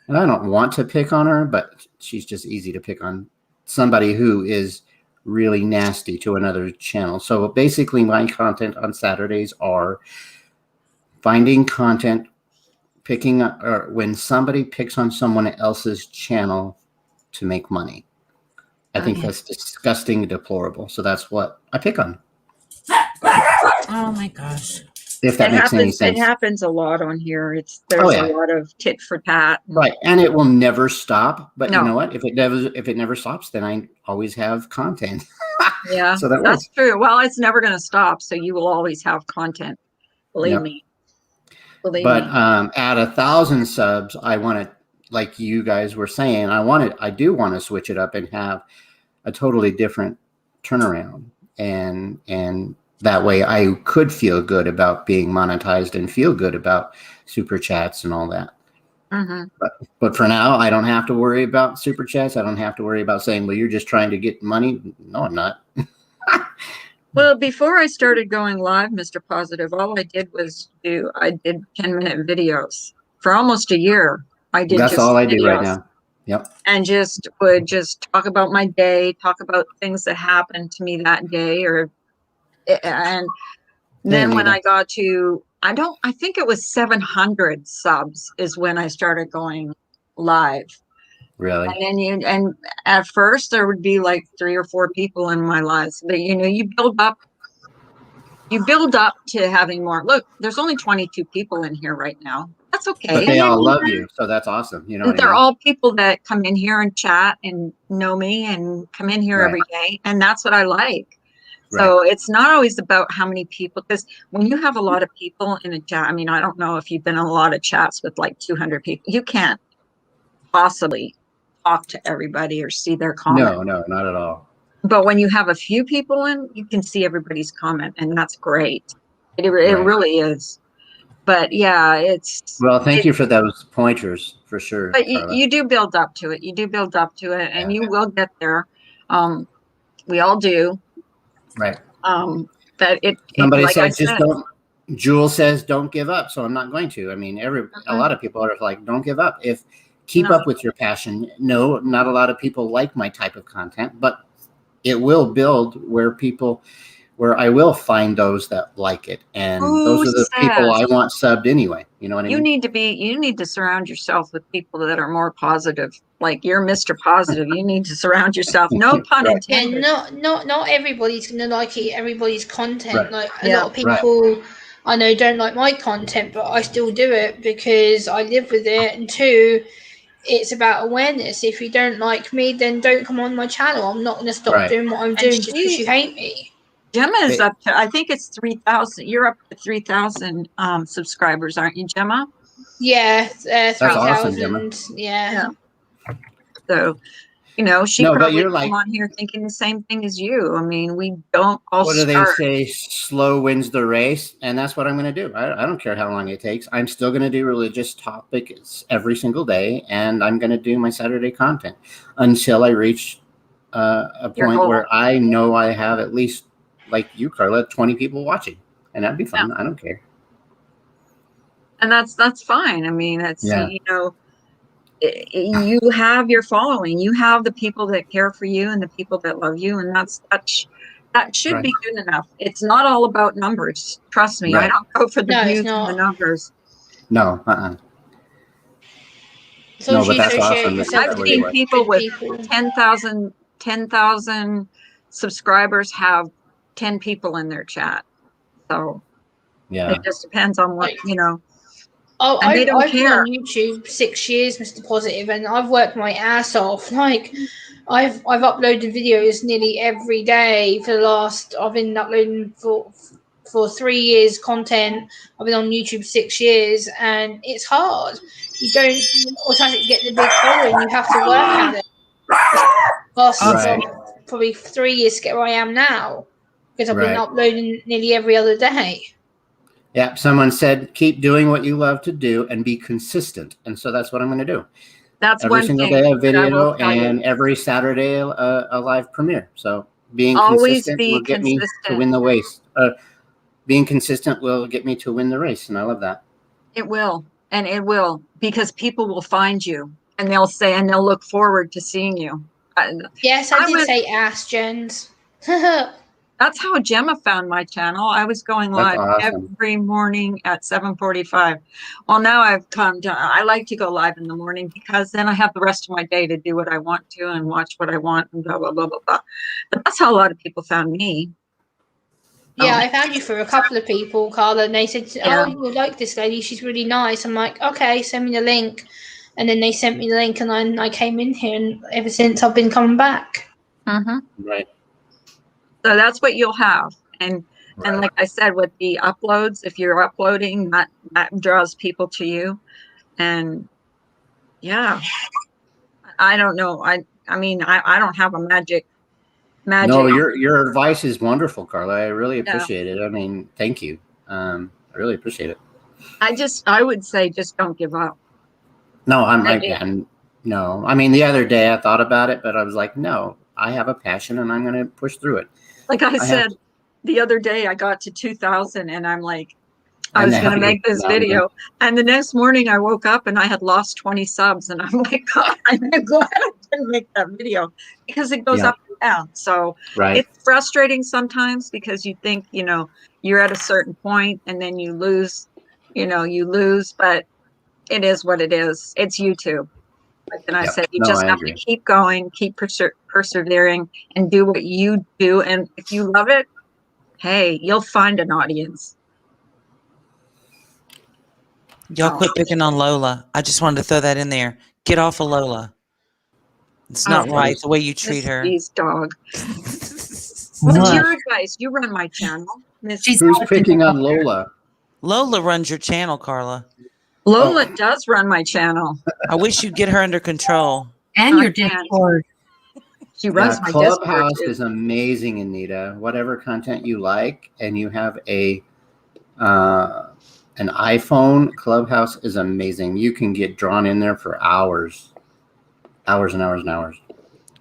and I don't want to pick on her, but she's just easy to pick on, somebody who is really nasty to another channel. So basically my content on Saturdays are finding content, picking up, or when somebody picks on someone else's channel to make money. I think that's disgusting, deplorable. So that's what I pick on. Oh my gosh. If that makes any sense. It happens a lot on here. There's a lot of tit for tat. Right. And it will never stop. But No. you know what? If it never stops, then I always have content. Yeah, so that's true. Well, it's never going to stop. So you will always have content. Believe me. But at 1,000 subs, I want to, like you guys were saying, I do want to switch it up and have a totally different turnaround. And that way I could feel good about being monetized and feel good about super chats and all that. Mm-hmm. But for now, I don't have to worry about super chats. I don't have to worry about saying, well, you're just trying to get money. No, I'm not. Well, before I started going live, Mr. Positive, all I did was I did 10-minute videos for almost a year. That's all I do right now. Yep. And would talk about my day, talk about things that happened to me that day, and then when I got to, I think it was 700 subs is when I started going live. Really? And then at first there would be like 3 or 4 people in my lives, but you build up to having more. Look, there's only 22 people in here right now. That's okay. But they all love you, so that's awesome. You know what I mean? They're all people that come in here and chat and know me and come in here every day, and that's what I like. So it's not always about how many people, because when you have a lot of people in a chat, I mean, I don't know if you've been in a lot of chats with like 200 people, you can't possibly talk to everybody or see their comment. No, not at all. But when you have a few people in, you can see everybody's comment, and that's great. It really is. But yeah, well, thank you for those pointers for sure. But you do build up to it. You do build up to it, and you will get there. We all do. Right. But somebody like said, just don't. Jules says, don't give up. So I'm not going to. I mean, a lot of people are like, don't give up. Keep up with your passion. No, not a lot of people like my type of content, but it will build where I will find those that like it. And those are the people I want subbed anyway. You know what I mean? You need to surround yourself with people that are more positive. Like you're Mr. Positive. You need to surround yourself. No pun intended. And not everybody's gonna like everybody's content. Right. Like a lot of people I know don't like my content, but I still do it because I live with it. And 2, it's about awareness. If you don't like me, then don't come on my channel. I'm not gonna stop doing what I'm doing just because you hate me. Gemma is up to, I think it's 3,000. You're up to 3,000 subscribers, aren't you, Gemma? Yeah, 3,000. Awesome, Gemma. Yeah. So, she probably come on here thinking the same thing as you. I mean, we don't all What do they say? Slow wins the race. And that's what I'm going to do. I don't care how long it takes. I'm still going to do religious topics every single day. And I'm going to do my Saturday content until I reach a point where I know I have at least, like you, Carla, 20 people watching. And that'd be fun. Yeah. I don't care. And that's fine. I mean, you have your following, you have the people that care for you and the people that love you, and that should be good enough. It's not all about numbers. Trust me. I don't go for the views and the numbers. No, So no, but that's awesome. I've seen people with 10,000 subscribers have 10 people in their chat. So it just depends on what, I've been on YouTube 6 years, Mr. Positive, and I've worked my ass off. Like, I've uploaded videos nearly every day for the last. I've been uploading for 3 years content. I've been on YouTube 6 years, and it's hard. You don't automatically get the big following. You have to work at it. Cost probably 3 years to get where I am now because I've been uploading nearly every other day. Yeah, someone said, keep doing what you love to do and be consistent. And so that's what I'm going to do. That's Every one single thing day a that I will video tell you. and every Saturday a live premiere. So being Always consistent be will get me to consistent. win the race. Being consistent will get me to win the race. And I love that. It will. And it will, because people will find you and they'll say, and they'll look forward to seeing you. Yes, I did say ass, Jens. That's how Gemma found my channel. I was going That's live awesome. every morning at 7:45. Well, now I've come to, I like to go live in the morning because then I have the rest of my day to do what I want to and watch what I want and blah, blah, blah, blah, blah. But that's how a lot of people found me. Yeah, I found you through a couple of people, Carla, and they said, Yeah. "Oh, you will like this lady. She's really nice." I'm like, "Okay, send me the link." And then they sent me the link, and then I came in here, and ever since I've been coming back. Right. So that's what you'll have. And like I said, with the uploads, if you're uploading, that draws people to you. And yeah, I don't know. I mean, I don't have a magic. No, your advice is wonderful, Carla. I really Yeah. appreciate it. I mean, thank you. I really appreciate it. I would say just don't give up. No, no. I mean, the other day I thought about it, but I was like, no, I have a passion and I'm going to push through it. Like I said, the other day I got to 2,000 and I'm like, I And was going to now make this now video. And the next morning I woke up and I had lost 20 subs. And I'm like, God, I'm glad I didn't make that video because it goes Yeah. up and down. So Right. it's frustrating sometimes because you think, you're at a certain point and then you lose, but it is what it is. It's YouTube. Like, and I said, you just I have agree. to keep going, keep persevering and do what you do. And if you love it, hey, you'll find an audience. Y'all quit picking on Lola. I just wanted to throw that in there. Get off of Lola. It's not right the way you treat her. Miss dog. What's your advice? You run my channel. Who's picking on Lola? Lola runs your channel, Carla. Lola does run my channel. I wish you'd get her under control. And your Discord. She runs my Clubhouse Discord too. is amazing, Anita. Whatever content you like, and you have an iPhone, Clubhouse is amazing. You can get drawn in there for hours and hours and hours.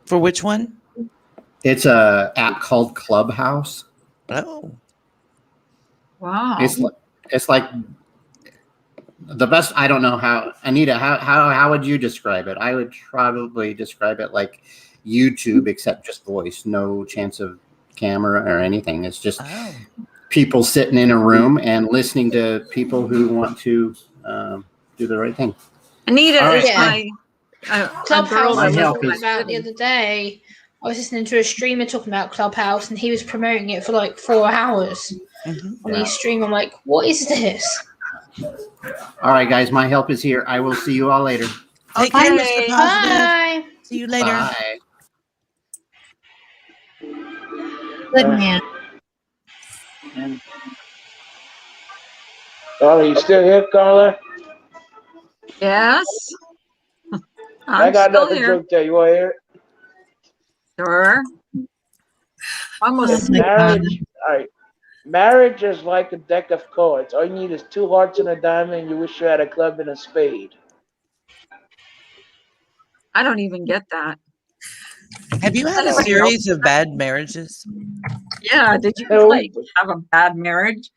For which one? It's a app called Clubhouse. Oh, wow! It's like the best. I don't know how, Anita. How would you describe it? I would probably describe it like YouTube, except just voice. No chance of camera or anything. It's just people sitting in a room and listening to people who want to do the right thing. Anita All right. is my Clubhouse. I was help talking is- about the other day. I was listening to a streamer talking about Clubhouse, and he was promoting it for like 4 hours on his stream. I'm like, what is this? All right, guys, my help is here. I will see you all later. Take care, Mr. Positive. Bye. See you later. Bye. Good man. Carla, you still here, Carla? Yes. I got still another here. joke there. You want to hear it? Sure. Almost Marriage. All right. Marriage is like a deck of cards. All you need is 2 hearts and a diamond. You wish you had a club and a spade. I don't even get that. Have you had a series of bad marriages? Yeah. Did you No. have a bad marriage?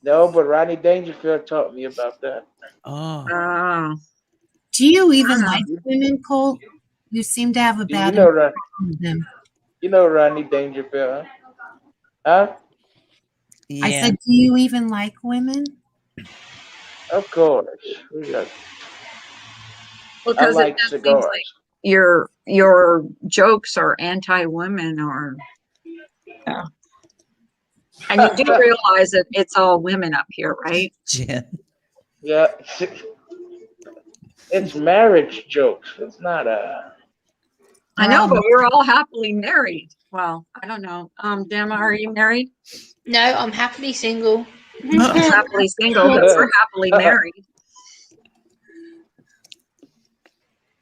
No, but Rodney Dangerfield taught me about that. Oh. Do you even like women, Cole? You seem to have a bad You know, impression of them. You know Rodney Dangerfield, huh? Yeah. I said, do you even like women? Of course. Well, I because like it just seems cigars. like your jokes are anti-women, or yeah. And you do realize that it's all women up here, right? Jen. Yeah. It's marriage jokes. It's not a. I know, but we're all happily married. Well, I don't know. Gemma, are you married? No, I'm happily single. Happily single, but we're happily married.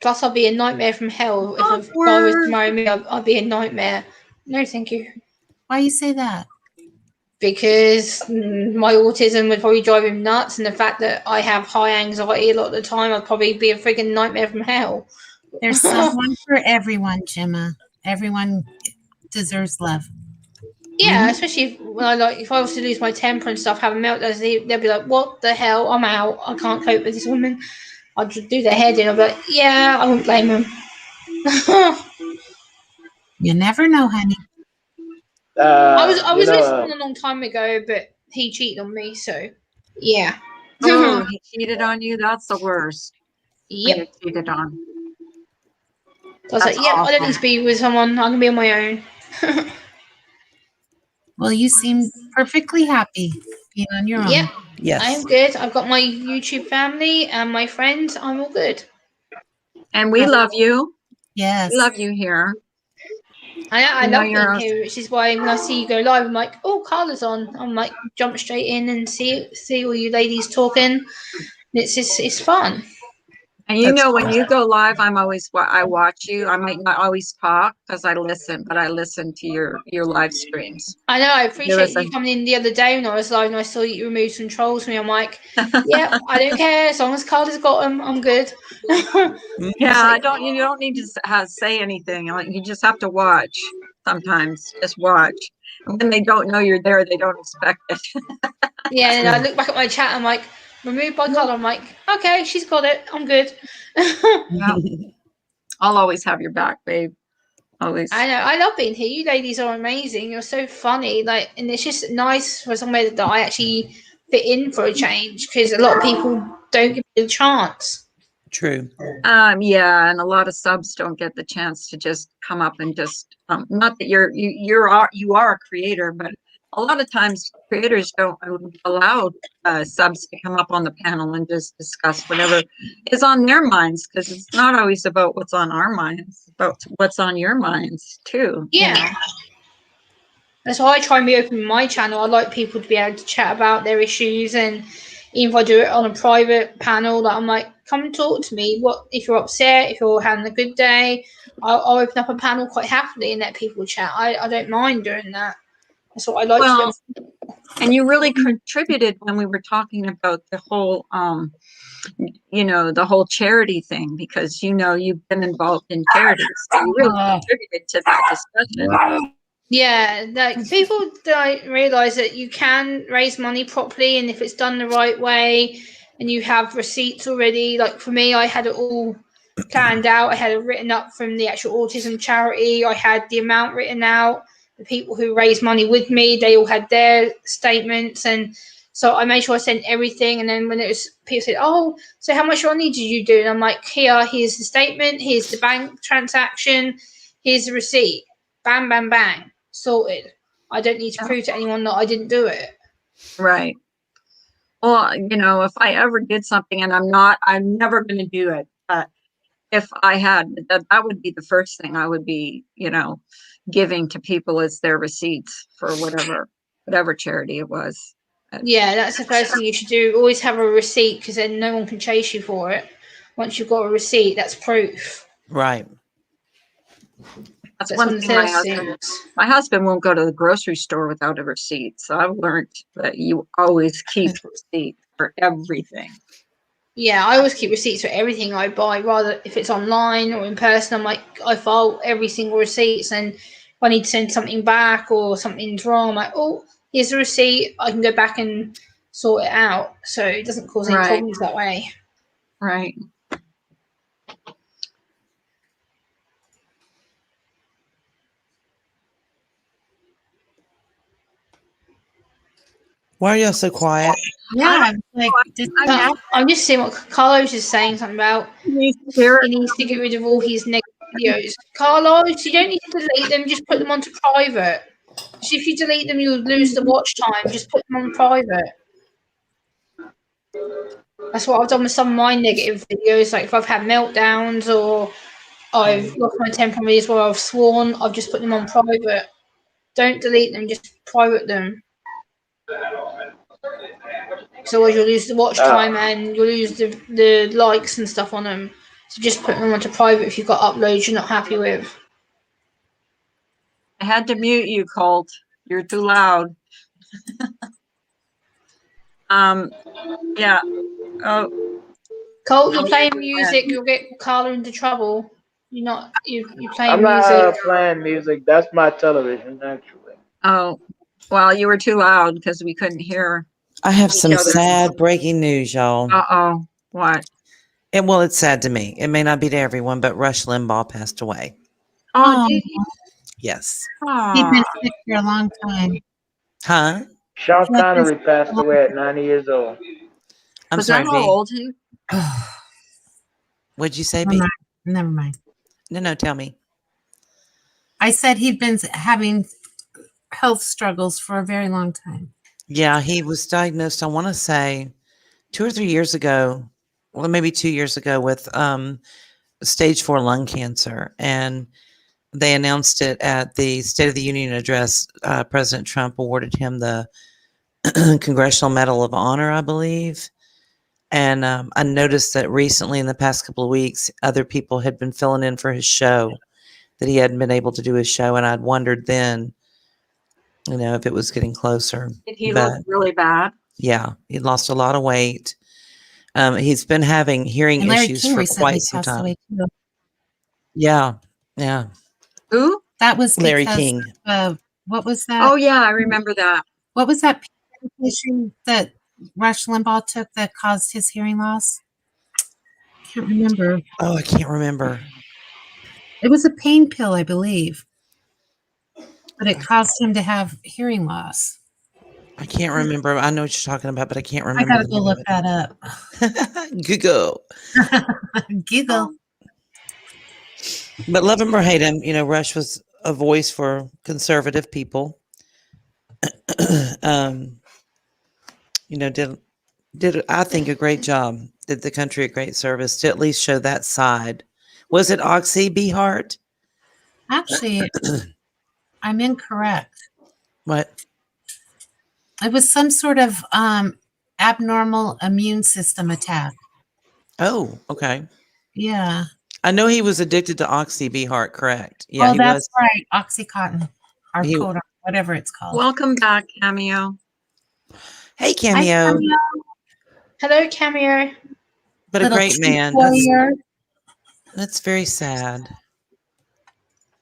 Plus, I'll be a nightmare from hell. If a guy was to marry me, I'll be a nightmare. No, thank you. Why you say that? because my autism would probably drive him nuts, and the fact that I have high anxiety a lot of the time, I'd probably be a friggin' nightmare from hell. There's someone for everyone, Gemma. Everyone deserves love. Yeah, especially when if I was to lose my temper and stuff, have a meltdown, they'll be like, "What the hell? I'm out. I can't cope with this woman." I'd just do their head in. I'd be like, "Yeah, I wouldn't blame them." You never know, honey. I was with someone a long time ago, but he cheated on me, so yeah. Oh, he cheated on you? That's the worst. Yep. When you're cheated on. I was like, "Yep, I don't need to be with someone. I can be on my own." Well, you seem perfectly happy being on your own. Yep. Yes. I am good. I've got my YouTube family and my friends. I'm all good. And we love you. Yes. We love you here. I love being here, which is why when I see you go live, I'm like, "Oh, Carla's on." I'm like, jump straight in and see all you ladies talking. It's fun. And you know, when you go live, I watch you. I might not always talk because I listen, but I listen to your live streams. I know. I appreciate you coming in the other day when I was live and I saw you remove some trolls from me. I'm like, yeah, I don't care as long as Carla's got them. I'm good. Yeah, you don't need to say anything. You just have to watch. Sometimes just watch. And when they don't know you're there, they don't expect it. Yeah, and I look back at my chat. I'm like, removed by Carla. I'm like, okay, she's got it. I'm good. Yeah. I'll always have your back, babe. Always. I know. I love being here. You ladies are amazing. You're so funny. And it's just nice for somewhere that I actually fit in for a change, because a lot of people don't give me a chance. True. Yeah, and a lot of subs don't get the chance to just come up and just not that you are a creator, but a lot of times creators don't allow subs to come up on the panel and just discuss whatever is on their minds, because it's not always about what's on our minds, it's about what's on your minds too. Yeah. You know? That's why I try and be open with my channel. I like people to be able to chat about their issues, and even if I do it on a private panel, I'm like, come and talk to me. What if you're upset, if you're having a good day, I'll open up a panel quite happily and let people chat. I don't mind doing that. That's what I like to do. And you really contributed when we were talking about the whole the whole charity thing, because you've been involved in charities, so you really contributed to that discussion. Yeah, like people don't realize that you can raise money properly, and if it's done the right way and you have receipts already. Like for me, I had it all planned out. I had it written up from the actual autism charity. I had the amount written out. The people who raised money with me, they all had their statements, and so I made sure I sent everything. And then when it was, people said, "Oh, so how much money did you do?" And I'm like, here's the statement, here's the bank transaction, here's the receipt. Bam, bam, bang. Sorted. I don't need to prove to anyone that I didn't do it. Right. Well, if I ever did something, and I'm never going to do it, but if I had, that would be the first thing I would be, giving to people as their receipts for whatever charity it was. Yeah, that's the first thing you should do. Always have a receipt, because then no one can chase you for it. Once you've got a receipt, that's proof. Right. That's one thing my husband won't go to the grocery store without a receipt. So I've learned that you always keep receipts for everything. Yeah, I always keep receipts for everything I buy, rather if it's online or in person. I'm like, I file every single receipt, and if I need to send something back or something's wrong, I'm like, oh, here's the receipt. I can go back and sort it out, so it doesn't cause any problems that way. Right. Why are y'all so quiet? Yeah, I'm just seeing what Carlos is saying something about. He needs to get rid of all his negative videos. Carlos, you don't need to delete them. Just put them onto private. So if you delete them, you'll lose the watch time. Just put them on private. That's what I've done with some of my negative videos. Like if I've had meltdowns or I've lost my temper on videos where I've sworn, I've just put them on private. Don't delete them. Just private them. So you'll lose the watch time and you'll lose the likes and stuff on them. So just put them onto private if you've got uploads you're not happy with. I had to mute you, Colt. You're too loud. Yeah. Oh, Colt, you playing music, you'll get Carla into trouble. You I'm playing not music. playing music. That's my television, actually. oh, well, you were too loud because we couldn't hear I have each some other. sad breaking news, y'all. Uh-oh. What? And well, it's sad to me. It may not be to everyone, but Rush Limbaugh passed away. Oh, did he? Yes. He's been Aw. sick for a long time. Huh? Sean He had been Connery sick for passed a long away at 90 years old. I'm Was sorry, that how V. old he? What'd you say, Never V? mind. Never mind. No, tell me. I said he'd been having health struggles for a very long time. Yeah, he was diagnosed, I want to say 2 or 3 years ago, well, maybe 2 years ago with stage 4 lung cancer. And they announced it at the State of the Union address. President Trump awarded him the Congressional Medal of Honor, I believe. And I noticed that recently in the past couple of weeks, other people had been filling in for his show, that he hadn't been able to do his show. And I'd wondered then, if it was getting closer. Did he look But really bad? yeah, he lost a lot of weight. He's been having hearing And Larry issues King for recently quite some passed time. away too. Yeah. Who? That was Larry because King. what was that? Oh, yeah, I remember that. What was that medication that Rush Limbaugh took that caused his hearing loss? Can't remember. Oh, I can't remember. It was a pain pill, I believe, but it caused him to have hearing loss. I can't remember. I know what you're talking about, but I can't I remember. gotta go look that up. Google. Google. But love him or hate him, Rush was a voice for conservative people. Did I think a great job. Did the country a great service to at least show that side. Was it Oxy B Heart? Actually, I'm incorrect. What? It was some sort of abnormal immune system attack. Oh, okay. Yeah. I know he was addicted to Oxy B Heart, correct? Yeah, Oh, he that's was. right. Oxycontin or He- Codon, whatever it's called. Welcome back, Cameo. Hey, Hi, Cameo. Cameo. Hello, Cameo. But a Little great treat man. warrior. That's very sad.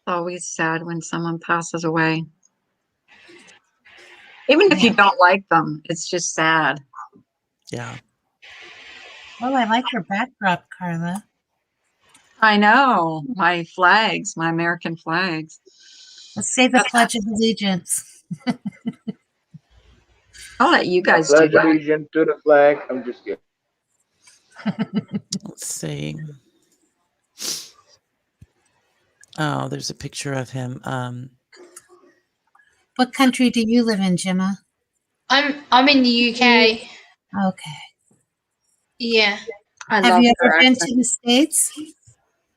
Always sad when someone passes away. Even if you don't like them, it's just sad. Yeah. Oh, I like your backdrop, Carla. I know. My flags, my American flags. Let's say the Pledge of Allegiance. I'll let you guys do Pledge that. allegiance to the flag. I'm just kidding. Let's see. Oh, there's a picture of him. What country do you live in, Gemma? I'm in the UK. Okay. Yeah. Have you ever been to the States?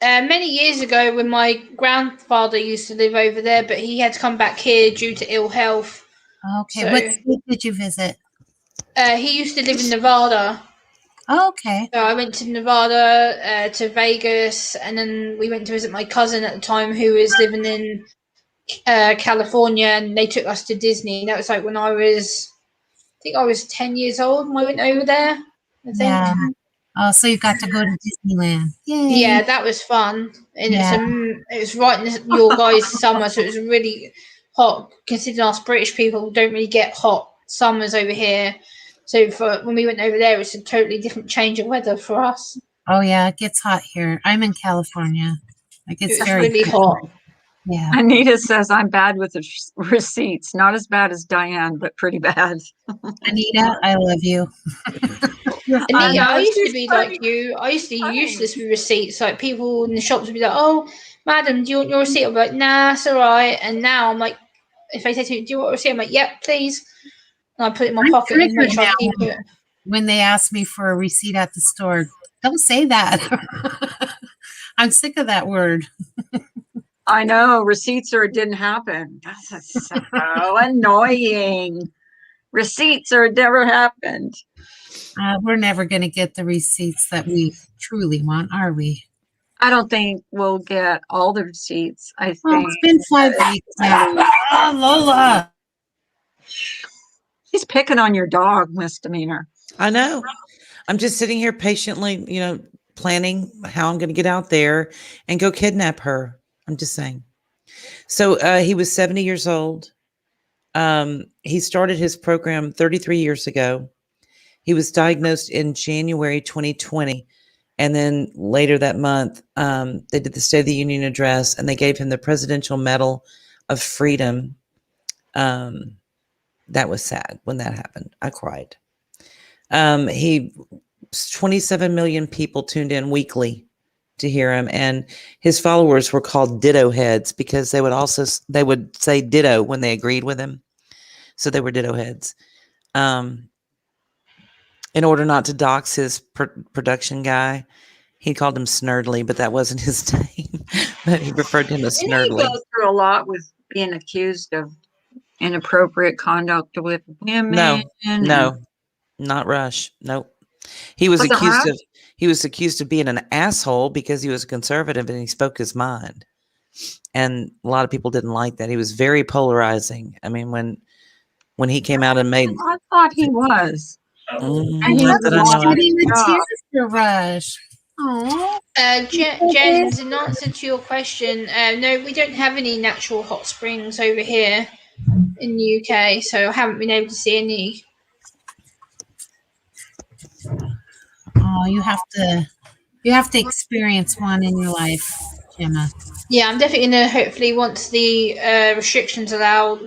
Many years ago, when my grandfather used to live over there, but he had to come back here due to ill health. Okay. So- What state did you visit? He used to live in Nevada. Oh, okay. So I went to Nevada, to Vegas, and then we went to visit my cousin at the time who was living in California, and they took us to Disney. That was like when I think I was 10 years old when I went over there. I think. Yeah. Oh, so you got to go to Disneyland. Yay. Yeah, that was fun. And Yeah. it was right in your guys' summer, so it was really hot. Considering us British people don't really get hot summers over here. So for when we went over there, it's a totally different change of weather for us. Oh, yeah. It gets hot here. I'm in California. It gets It was very really hot. Yeah. Anita says I'm bad with the receipts. Not as bad as Diane, but pretty bad. Anita, I love you. Anita, I used to be like you. I used to be useless with receipts. Like people in the shops would be like, "Oh, madam, do you want your receipt?" I'm like, "Nah, it's all right." And now I'm like, if they say to me, "Do you want a receipt?" I'm like, "Yep, please." And I put it in my I'm pocket and make triggered sure I now keep it. when they ask me for a receipt at the store. Don't say that. I'm sick of that word. I know receipts or it didn't happen. That's so annoying. Receipts or it never happened. We're never going to get the receipts that we truly want, are we? I don't think we'll get all the receipts. I Well, think it's been 5 weeks now. Oh, Lola. He's picking on your dog, misdemeanor. I know. I'm just sitting here patiently, planning how I'm going to get out there and go kidnap her. I'm just saying. So he was 70 years old. He started his program 33 years ago. He was diagnosed in January 2020. And then later that month, they did the State of the Union address and they gave him the Presidential Medal of Freedom. That was sad when that happened. I cried. 27 million people tuned in weekly to hear him, and his followers were called ditto heads because they would say ditto when they agreed with him. So they were ditto heads. In order not to dox his production guy, he called him Snurdly, but that wasn't his name. But he referred to him as Snurdly. He goes through a lot with being accused of inappropriate conduct with women. No, not Rush. Nope. He was accused of being an asshole because he was a conservative and he spoke his mind. And a lot of people didn't like that. He was very polarizing. I mean, when he came out and made, I thought he was. And he was shooting the tears to Rush. Jens, in answer to your question, no, we don't have any natural hot springs over here in the UK, so I haven't been able to see any. Oh, you have to experience one in your life, Gemma. Yeah, I'm definitely gonna. Hopefully, once the restrictions allow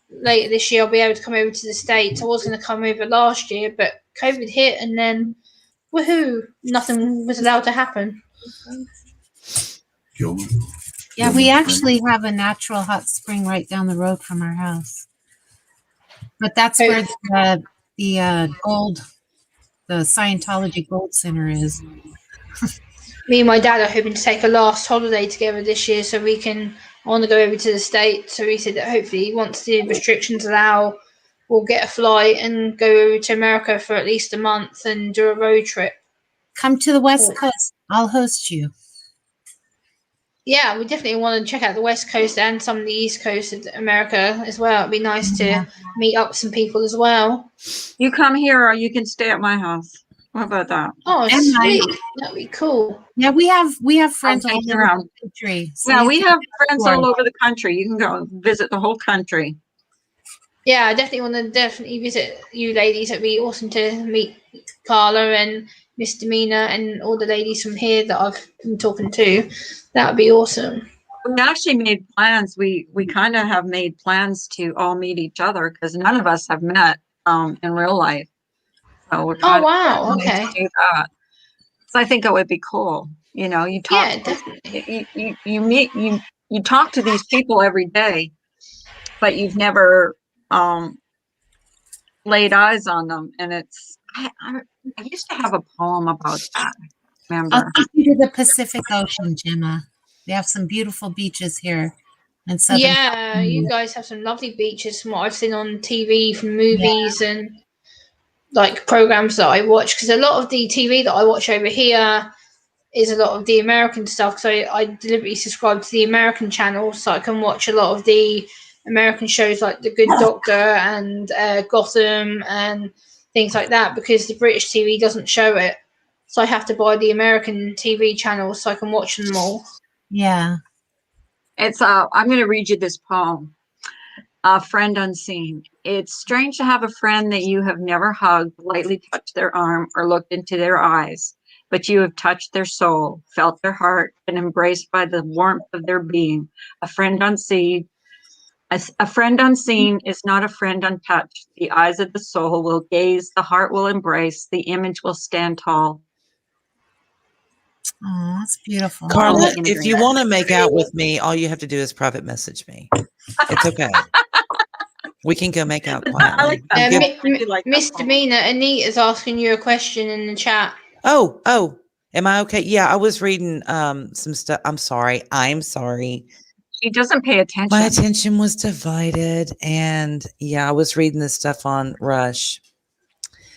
later this year, I'll be able to come over to the States. I was going to come over last year, but COVID hit, and then woohoo, nothing was allowed to happen. Yeah, we actually have a natural hot spring right down the road from our house. But that's where the Scientology Gold Center is. Me and my dad are hoping to take a last holiday together this year so we can. I want to go over to the States. So we said that hopefully once the restrictions allow, we'll get a flight and go over to America for at least a month and do a road trip. Come to the West Coast. I'll host you. Yeah, we definitely want to check out the West Coast and some of the East Coast of America as well. It'd be nice to meet up some people as well. You come here or you can stay at my house. What about that? Oh, sweet. That'd be cool. Yeah, we have friends all over the country. So yeah, we have friends all over the country. You can go visit the whole country. Yeah, I definitely want to visit you ladies. It'd be awesome to meet Carla and Misdemeanor and all the ladies from here that I've been talking to. That would be awesome. We actually made plans. We kind of have made plans to all meet each other because none of us have met in real life. So we're wow, okay. To do that. So I think it would be cool. You know, you talk. Yeah, definitely. You meet you talk to these people every day, but you've never laid eyes on them, and it's. I used to have a poem about that. Remember? I'll take you to the Pacific Ocean, Gemma. We have some beautiful beaches here. And yeah, you guys have some lovely beaches from what I've seen on TV, from movies and like programs that I watch. Because a lot of the TV that I watch over here is a lot of the American stuff. So I deliberately subscribe to the American channel so I can watch a lot of the American shows like The Good Doctor and Gotham and things like that, because the British TV doesn't show it. So I have to buy the American TV channels so I can watch them all. Yeah. It's I'm going to read you this poem. A Friend Unseen. It's strange to have a friend that you have never hugged, lightly touched their arm, or looked into their eyes, but you have touched their soul, felt their heart, and embraced by the warmth of their being. A friend unseen. A friend unseen is not a friend untouched. The eyes of the soul will gaze, the heart will embrace, the image will stand tall. Oh, that's beautiful. Carla, if you want to make out with me, all you have to do is private message me. It's okay. We can go make out quietly. I like that. Misdemeanor, Anita's asking you a question in the chat. Oh, am I okay? Yeah, I was reading some stuff. I'm sorry. She doesn't pay attention. My attention was divided. And yeah, I was reading this stuff on Rush.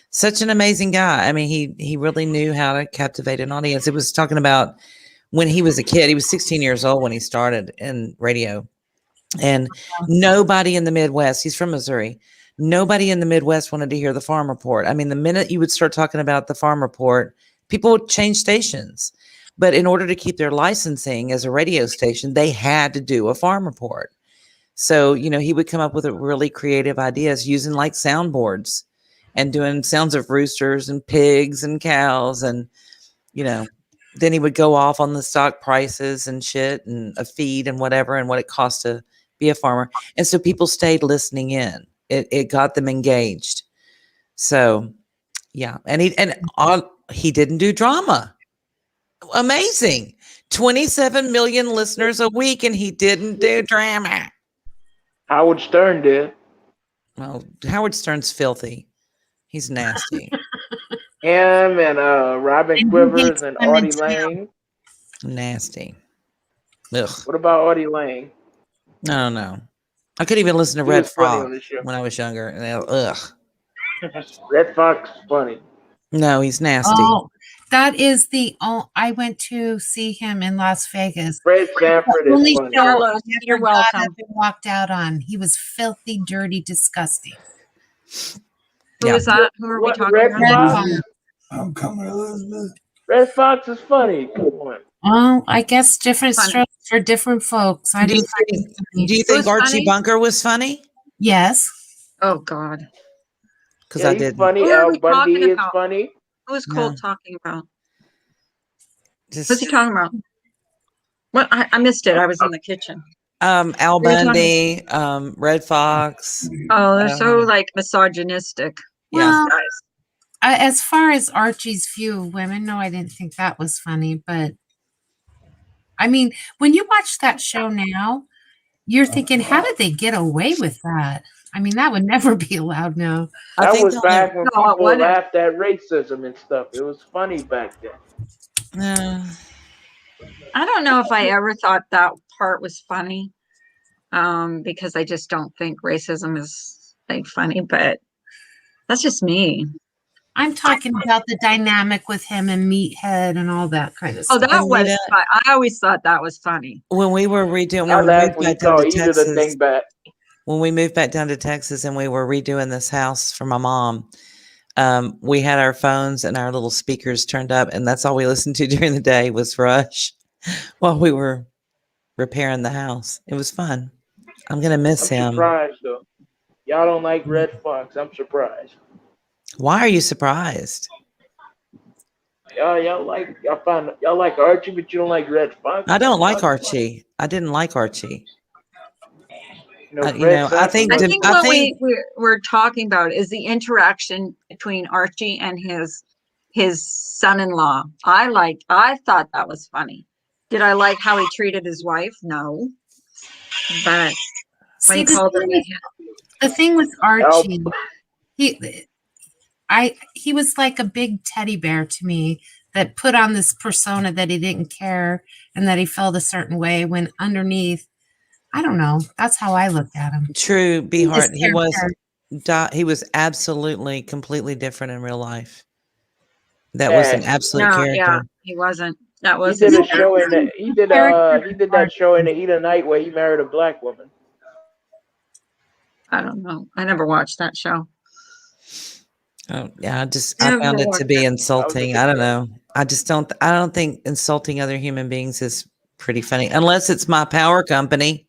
Such an amazing guy. I mean, he really knew how to captivate an audience. It was talking about when he was a kid. He was 16 years old when he started in radio. And nobody in the Midwest, he's from Missouri, Nobody in the Midwest wanted to hear the farm report. I mean, the minute you would start talking about the farm report, people would change stations. But in order to keep their licensing as a radio station, they had to do a farm report. So, he would come up with really creative ideas using like soundboards and doing sounds of roosters and pigs and cows. And, then he would go off on the stock prices and shit and a feed and whatever and what it costs to be a farmer. And so people stayed listening in. It got them engaged. So, yeah. And he didn't do drama. Amazing. 27 million listeners a week, and he didn't do drama. Howard Stern did. Well, Howard Stern's filthy. He's nasty. Him and Robin Quivers and Artie Lang. Nasty. Ugh. What about Artie Lang? I don't know. I couldn't even listen to Red Fox when I was younger. And ugh. Red Fox is funny. No, he's nasty. Oh, that is I went to see him in Las Vegas. Fred Sanford is funny. Carlos, you're welcome. Walked out on. He was filthy, dirty, disgusting. Who is that? Who are we talking Red about? Fox? I'm coming, Elizabeth. Red Fox is funny. Come on. Oh, I guess different strokes for different folks. Do you think Archie Bunker was funny? Yes. Oh God. Because I did. Funny. Who Al Bundy is funny. Who is Colt talking about? Just, What's he talking about? What? I missed it. I was in the kitchen. Al Bundy, Red Fox. Oh, they're so like misogynistic. Well, Guys. As far as Archie's view of women, no, I didn't think that was funny. But I mean, when you watch that show now, you're thinking, how did they get away with that? I mean, that would never be allowed now. That was back when people laughed at racism and stuff. It was funny back then. I don't know if I ever thought that part was funny, because I just don't think racism is like funny, but that's just me. I'm talking about the dynamic with him and Meathead and all that kind of stuff. Oh, that was fun. I always thought that was funny. When we were redoing, when we moved back down to Texas and we were redoing this house for my mom, we had our phones and our little speakers turned up, and that's all we listened to during the day was Rush while we were repairing the house. It was fun. I'm gonna miss him. Surprised though. Y'all don't like Red Fox. I'm surprised. Why are you surprised? Y'all like Archie, but you don't like Red Fox. I don't like Archie. I didn't like Archie. I think what we're talking about is the interaction between Archie and his son-in-law. I thought that was funny. Did I like how he treated his wife? No. But when he called her, the thing with Archie, he was like a big teddy bear to me that put on this persona that he didn't care and that he felt a certain way when underneath, I don't know. That's how I looked at him. True, Beehart. He was absolutely, completely different in real life. That was an absolute character. Yeah, he wasn't. That was. He did a show he did that show in the Heat of Night where he married a black woman. I don't know. I never watched that show. Oh yeah, I found it to be insulting. I don't know. I don't think insulting other human beings is pretty funny unless it's my power company.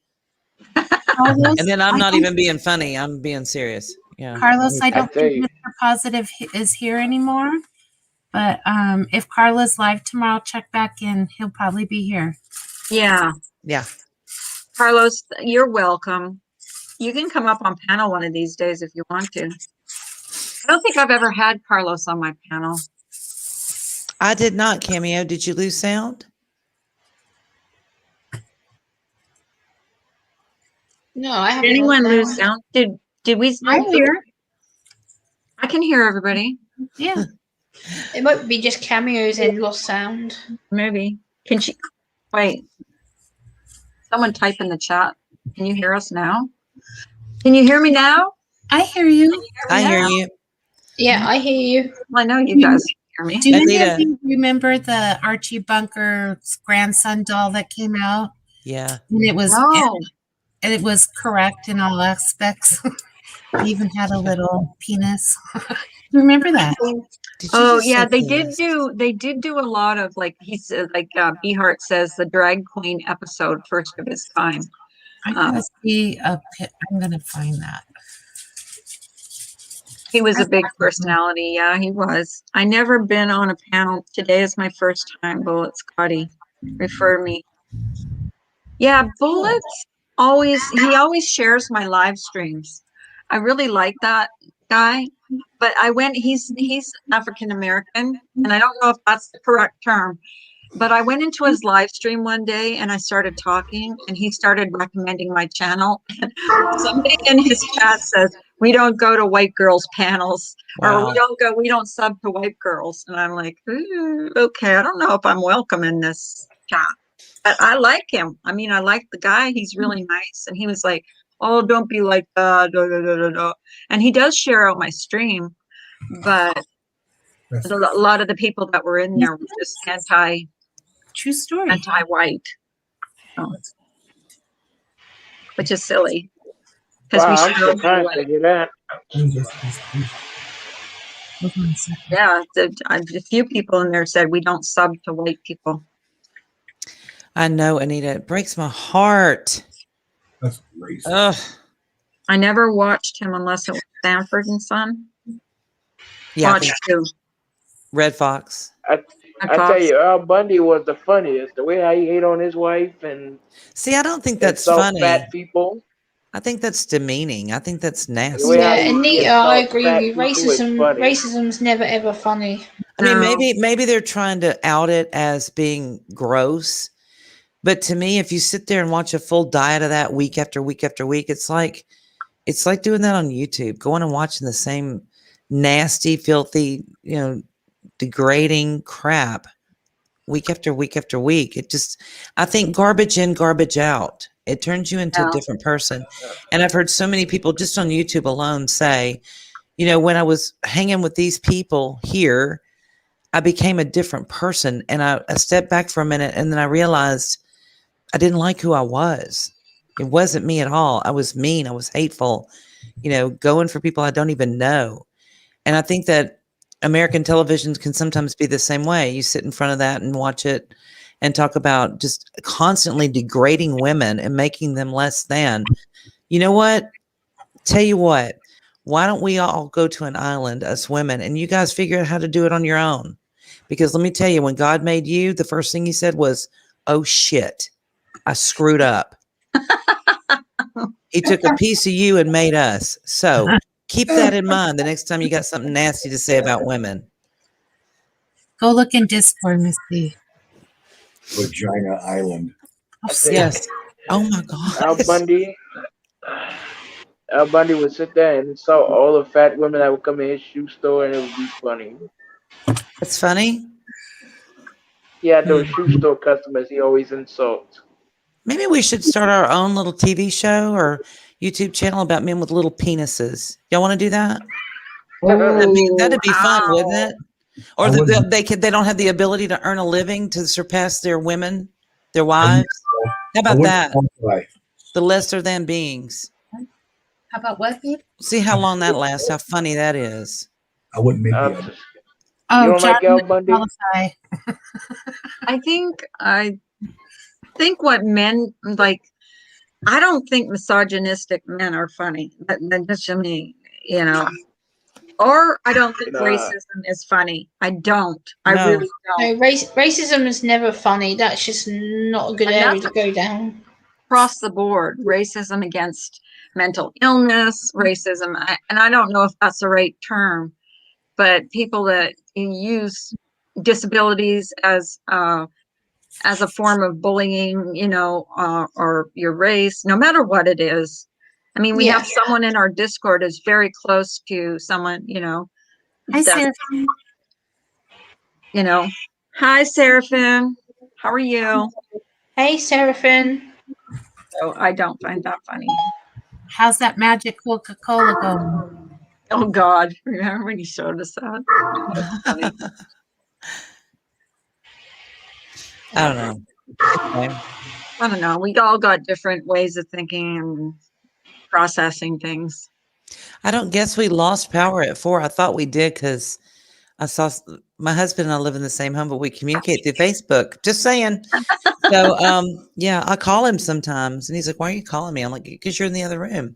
Carlos, and then I'm not even being funny. I'm being serious. Yeah. Carlos, I don't think Mr. Positive is here anymore. But if Carla's live tomorrow, check back in. He'll probably be here. Yeah. Yeah. Carlos, you're welcome. You can come up on panel one of these days if you want to. I don't think I've ever had Carlos on my panel. I did not, Cameo. Did you lose sound? No, I haven't. Did anyone lose sound? Did we? I'm here. I can hear everybody. Yeah. It might be just Cameos and lost sound. Maybe. Can she wait? Someone type in the chat. Can you hear us now? Can you hear me now? I hear you. I hear you. Yeah, I hear you. Well, I know you guys hear me. Do any of you remember the Archie Bunker's grandson doll that came out? Yeah. And it was correct in all aspects. He even had a little penis. Remember that? Oh yeah, they did do a lot of like he said Beehart says the drag queen episode first of his time. I gotta see I'm gonna find that. He was a big personality. Yeah, he was. I never been on a panel. Today is my first time. Bullet Scotty, refer me. Yeah, Bullet's he always shares my live streams. I really like that guy. But he's African American, and I don't know if that's the correct term. But I went into his live stream one day and I started talking, and he started recommending my channel. Somebody in his chat says, "We don't go to white girls' panels, or we don't sub to white girls." And I'm like, okay, I don't know if I'm welcome in this chat. But I like him. I mean, I like the guy. He's really nice. And he was like, "Oh, don't be like that." Da, da, da, da, da. And he does share out my stream, but a lot of the people that were in there were just true story, anti-white, which is silly Wow, I'm surprised to hear that. Yeah, a few people in there said we don't sub to white people. I know, Anita. It breaks my heart. That's crazy. Ugh. I never watched him unless it was Sanford and Son. Yeah, Watched too. Red Fox. I tell you, Al Bundy was the funniest. The way how he hate on his wife and see, I don't think that's funny. Fat people. I think that's demeaning. I think that's nasty. Yeah, Anita, I agree with you. Racism's never ever funny. I mean, maybe they're trying to out it as being gross, but to me, if you sit there and watch a full diet of that week after week after week, it's like doing that on YouTube, going and watching the same nasty, filthy, degrading crap week after week after week. I think garbage in, garbage out. It turns you into a different person. And I've heard so many people just on YouTube alone say, when I was hanging with these people here, I became a different person. And I stepped back for a minute and then I realized I didn't like who I was. It wasn't me at all. I was mean. I was hateful, going for people I don't even know. And I think that American television can sometimes be the same way. You sit in front of that and watch it and talk about just constantly degrading women and making them less than. You know what? Tell you what, why don't we all go to an island, us women, and you guys figure out how to do it on your own? Because let me tell you, when God made you, the first thing he said was, "Oh shit, I screwed up." He took a piece of you and made us. So keep that in mind the next time you got something nasty to say about women. Go look in Discord, Misty. Vagina Island. Yes. Oh my God. Al Bundy would sit there and insult all the fat women that would come in his shoe store, and it would be funny. It's funny? Yeah, those shoe store customers he always insults. Maybe we should start our own little TV show or YouTube channel about men with little penises. Y'all want to do that? That'd be fun, wouldn't it? Or they don't have the ability to earn a living to surpass their women, their wives. How about that? The lesser than beings. How about what? See how long that lasts. How funny that is. I wouldn't make it. Oh, John like Al Bundy? I think what men like. I don't think misogynistic men are funny. That's just me, Or I don't think racism is funny. I don't. I really don't. No, racism is never funny. That's just not a good area to go down. Across the board, racism against mental illness, racism, and I don't know if that's the right term, but people that use disabilities as a form of bullying, or your race, no matter what it is. I mean, we have someone in our Discord is very close to someone, Hi, Seraphim. Hi, Seraphim. How are you? Hey, Seraphim. So I don't find that funny. How's that magic Coca-Cola going? Oh, God. Remember when you showed us that? I don't know. I don't know. We all got different ways of thinking and processing things. I don't guess we lost power at 4. I thought we did because I saw my husband and I live in the same home, but we communicate through Facebook. Just saying. So, yeah, I call him sometimes, and he's like, "Why are you calling me?" I'm like, "Because you're in the other room,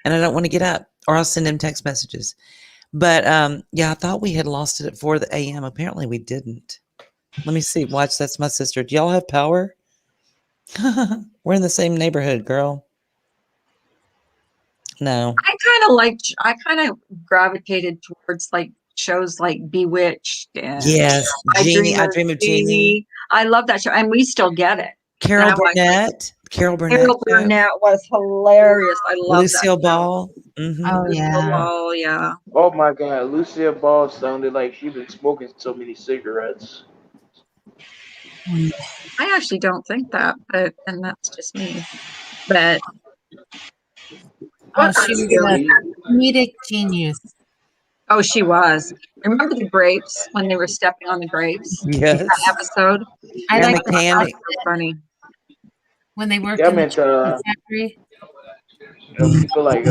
and I don't want to get up." Or I'll send him text messages. But yeah, I thought we had lost it at 4 a.m. Apparently, we didn't. Let me see. Watch, that's my sister. Do y'all have power? We're in the same neighborhood, girl. No. I kind of gravitated towards like shows like Bewitched and Yes, Jeannie. I Dream of Jeannie. I love that show, and we still get it. Carol And I'm like, Burnett. Carol Burnett. Carol Burnett was hilarious. I love Lucille that Ball. Oh Lucille yeah. Ball, yeah. Oh my God, Lucia Ball sounded like she'd been smoking so many cigarettes. I actually don't think that, but and that's just me. But Oh, she was a comedic genius. oh, she was. Remember the grapes when they were stepping on the grapes? Yes. That episode. I like the candy. So funny. When they worked Yeah, I in the meant chocolate factory. people like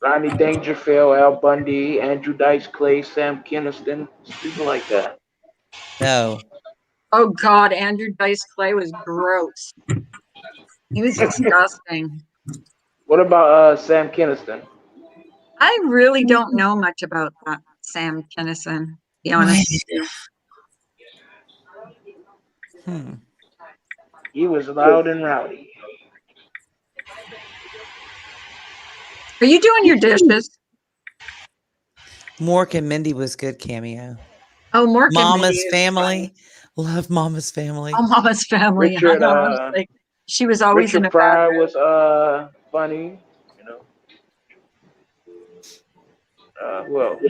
Rodney Dangerfield, Al Bundy, Andrew Dice Clay, Sam Kinison, people like that. No. Oh God, Andrew Dice Clay was gross. He was disgusting. What about Sam Kinison? I really don't know much about that Sam Kinison, to be honest with you. He was loud and rowdy. Are you doing your dishes? Mork and Mindy was good cameo. Oh, Mork and Mama's Mindy Family. Love Mama's Family. Oh, Mama's Family. Richard, I know, like, she was always Richard in a Pryor bad was funny, you know. Who else?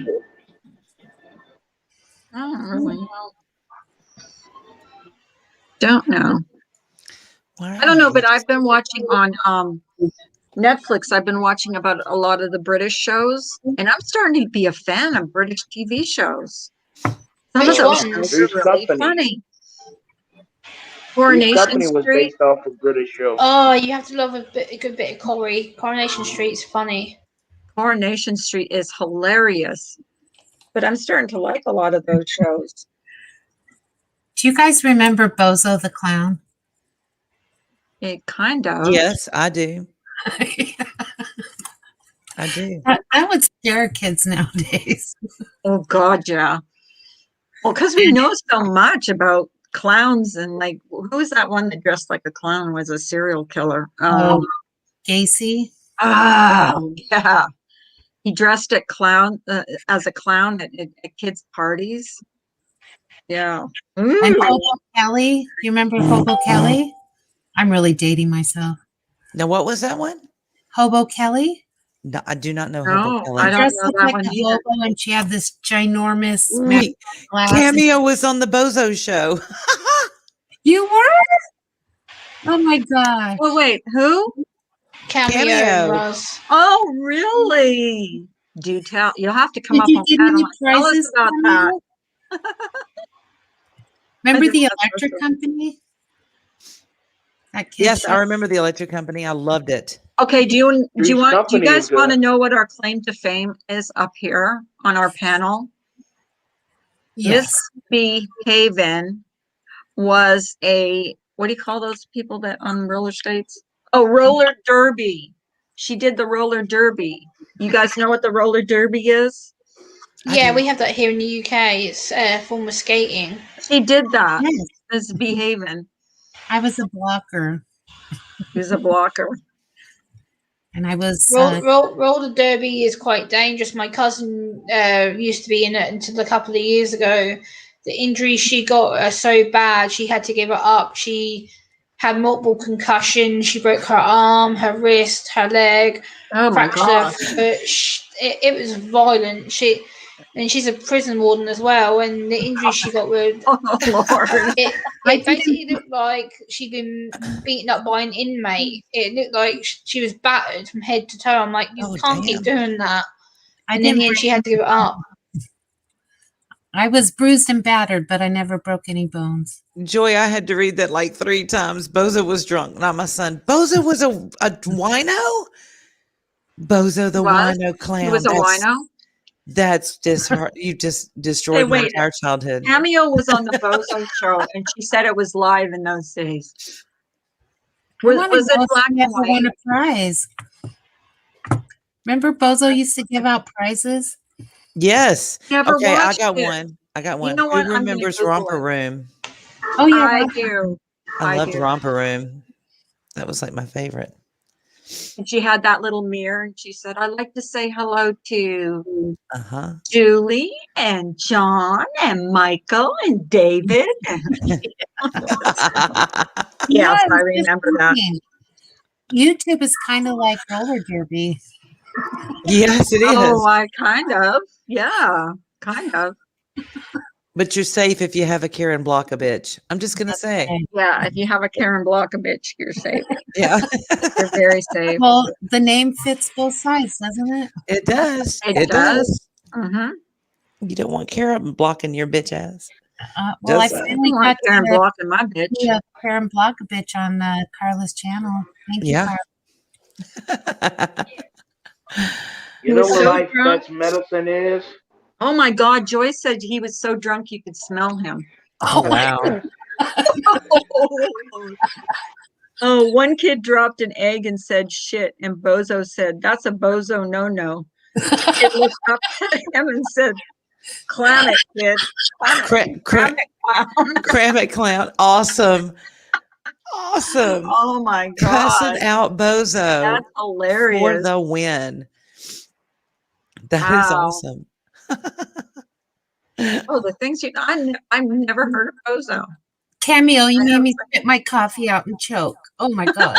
I don't really know. Don't know. I don't know, but I've been watching on Netflix. I've been watching about a lot of the British shows, and I'm starting to be a fan of British TV shows. Some Which of those ones? shows are really funny. Coronation Company was Street. based off a British show. Oh, you have to love a good bit of Corrie. Coronation Street's funny. Coronation Street is hilarious, but I'm starting to like a lot of those shows. Do you guys remember Bozo the Clown? It kind of. Yes, I do. I do. That would scare kids nowadays. Oh God, yeah. Well, because we know so much about clowns, and like, who's that one that dressed like a clown was a serial killer? Gacy. Oh, yeah. He dressed as a clown at kids' parties. Yeah. And Hobo Kelly. You remember Hobo Kelly? I'm really dating myself. Now, what was that one? Hobo Kelly. No, I do not know No, Hobo Kelly. I don't Dressed know up that like one a either. hobo, and she had this ginormous Wait, glasses. Cameo was on the Bozo show. You were? Oh my God. Oh wait, who? Cameo was. Oh, really? Do tell. You'll have to come Did up you on give panel any and tell us prizes, about that. Cameo? Remember the That's electric awesome. company? That kid Yes, show? I remember the Electric Company. I loved it. Okay, do you Three's Company guys is want to good. know what our claim to fame is up here on our panel? Yes. Miss B. Haven was what do you call those people that on roller skates? Oh, roller derby. She did the roller derby. You guys know what the roller derby is? Yeah, we have that here in the UK. It's a form of skating. She did that. Yes. Miss B. Haven. I was a blocker. She was a blocker. And I was Roller derby is quite dangerous. My cousin used to be in it until a couple of years ago. The injuries she got are so bad, she had to give it up. She had multiple concussions. She broke her arm, her wrist, her leg, Oh my fractured God. her foot. It was violent. She's a prison warden as well, and the injuries she got were Oh Lord. it basically looked like she'd been beaten up by an inmate. It looked like she was battered from head to toe. I'm like, you can't keep doing that. And in the end, she had to give it up. I was bruised and battered, but I never broke any bones. Joy, I had to read that like 3 times. Bozo was drunk, not my son. Bozo was a wino? Bozo the Was? wino He clown. was a wino? That's just hard. You just Hey, destroyed my wait. entire childhood. Cameo was on the Bozo show, and she said it was live in those days. Was it black and white? Won a prize. Remember, Bozo used to give out prizes. Yes. Never Okay, I watched got it. one. I got one. You know what? Who I'm gonna remembers Google Romper it. Room? Oh yeah, I do. I loved do. Romper Room. That was like my favorite. And she had that little mirror, and she said, "I'd like to say hello to Uh-huh. Julie and John and Michael and David." Yes, I remember that. YouTube is kind of like roller derby. Yes, it is. Oh, I kind of. Yeah, kind of. But you're safe if you have a Karen block a bitch. I'm just gonna say. Yeah, if you have a Karen Blockovich, you're safe. Yeah. You're very safe. Well, the name fits both sides, doesn't it? It does. It does. Mm-hmm. You don't want Karen blocking your bitch ass. Well, I Just finally want got Karen to blocking my bitch. Yeah, Karen Blockovich on Carla's channel. Thank you, Yeah. Carla. You know was what so life's drunk. best medicine is? Oh my God, Joyce said he was so drunk you could smell him. Oh wow. Oh, one kid dropped an egg and said shit, and Bozo said, "That's a Bozo no-no." Kid looked up at him and said, "Clam it, kid. Clam it, Cram it, clown. Awesome. Awesome. Oh my God. Cussing out Bozo. That's hilarious. For the win. That is Wow. awesome. Oh, the things I've never heard of Bozo. Cameo, you made me spit my coffee out and choke. Oh my God.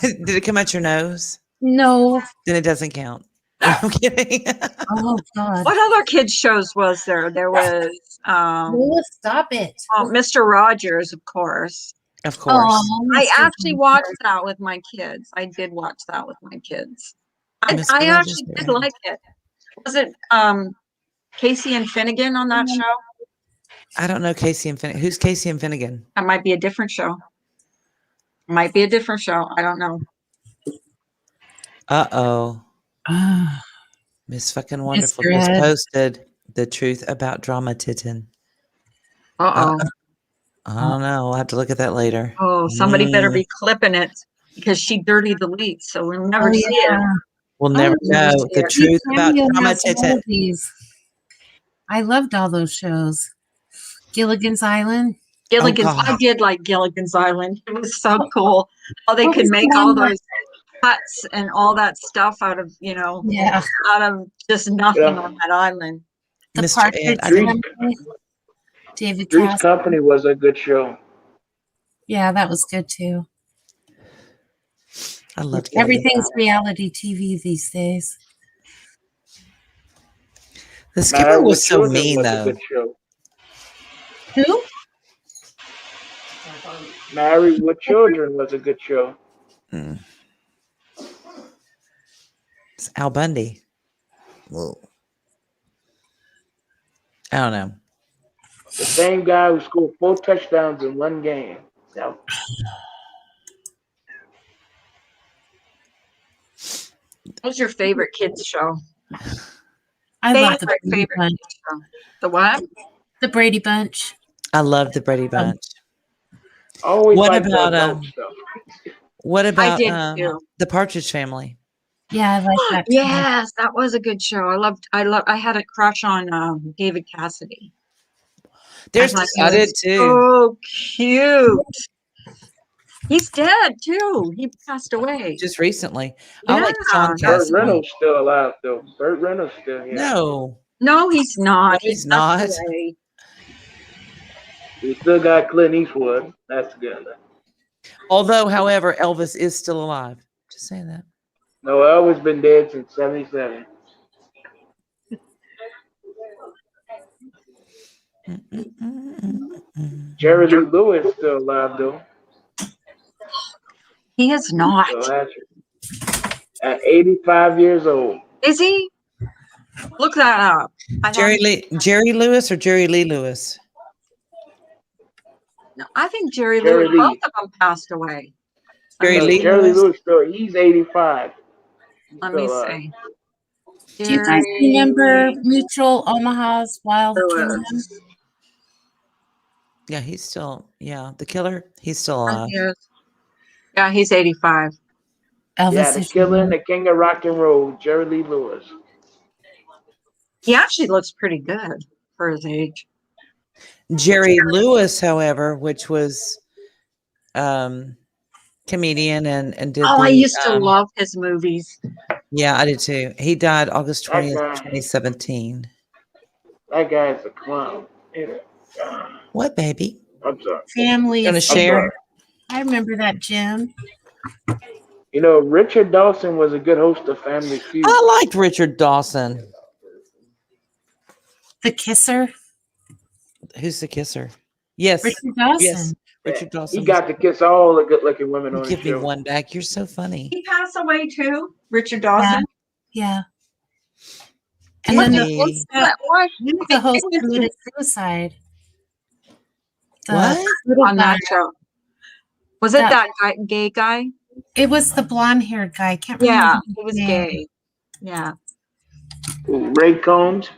Did it come out your nose? No. Then it doesn't count. I'm kidding. Oh God. What other kids shows was there? There was stop it. Oh, Mr. Rogers, of course. Of course. Oh, I Mr. actually watched Rogers. that with my kids. I did watch that with my kids. I Mr. actually Rogers, did yeah. like it. Was it Casey and Finnegan on that show? I don't know Casey and Finnegan. Who's Casey and Finnegan? That might be a different show. Might be a different show. I don't know. Uh-oh. Miss fucking Wonderful Mr. just Ed. posted the truth about Drama Titten. Uh-oh. I don't know. I'll have to look at that later. Oh, somebody better be clipping it because she dirty deletes, so we'll never see it. We'll never know the truth about Drama Titten. I loved all those shows. Gilligan's Island. Gilligan's. God. I did like Gilligan's Island. It was so cool how they What could was make the all one where- those huts and all that stuff out of, Yeah. out of just nothing on that island. The Mr. Partridge Ed, I didn't- Family. David Three's Cass. Company was a good show. Yeah, that was good too. I loved Gilligan's Everything's Island. reality TV these days. The skipper Married with was so Children mean, was a though. good show. Who? Married with Children was a good show. Mm. It's Al Bundy. Whoa. I don't know. The same guy who scored 4 touchdowns in one game. So, What was your favorite kids show? I love the Brady favorite Bunch. kids show. The what? The Brady Bunch. I love the Brady Bunch. always What liked the about adult stuff. what about did too. the Partridge Family? Yeah, I like that. too. Yes, that was a good show. I had a crush on David Cassidy. There's thought he I did was too. So cute. He's dead too. He passed away. Just recently. I like Yeah. Sean Burt Cassidy. Reynolds still alive though. Burt Reynolds still here. No. No, he's not. No, he's He not. passed away. We still got Clint Eastwood. That's good. Although, however, Elvis is still alive. Just saying that. No, Elvis been dead since '77. Jerry Lee Lewis still alive though. He is not. So at 85 years old. Is he? Look that up. Jerry Lewis or Jerry Lee Lewis? No, I think Jerry Jerry Lewis. Lee. Both of them passed away. Jerry Lee Jerry Lee Lewis? Lewis still. He's 85. Let me see. Do you guys remember Mutual Omaha's Wild Kingdom? Yeah, he's still, the killer, he's still alive. Yeah, he's 85. Yeah, the killer and the king of rock and roll, Jerry Lee Lewis. He actually looks pretty good for his age. Jerry Lewis, however, which was comedian and did I used to love his movies. Yeah, I did too. He died August 20th, 2017. That guy's a clown. What, baby? I'm sorry. Family. Gonna share? I remember that, Jim. You know, Richard Dawson was a good host of Family Feud. I liked Richard Dawson. The Kisser. Who's the kisser? Yes. Richard Dawson. Yes. Richard Dawson. He got to kiss all the good-looking women on the show. Give me one back. You're so funny. He passed away too, Richard Dawson. Yeah. And then the host committed suicide. What? On that show. Was it that guy, gay guy? It was the blonde-haired guy. I can't remember. Yeah, his he was name. gay. Yeah. Ray Combs.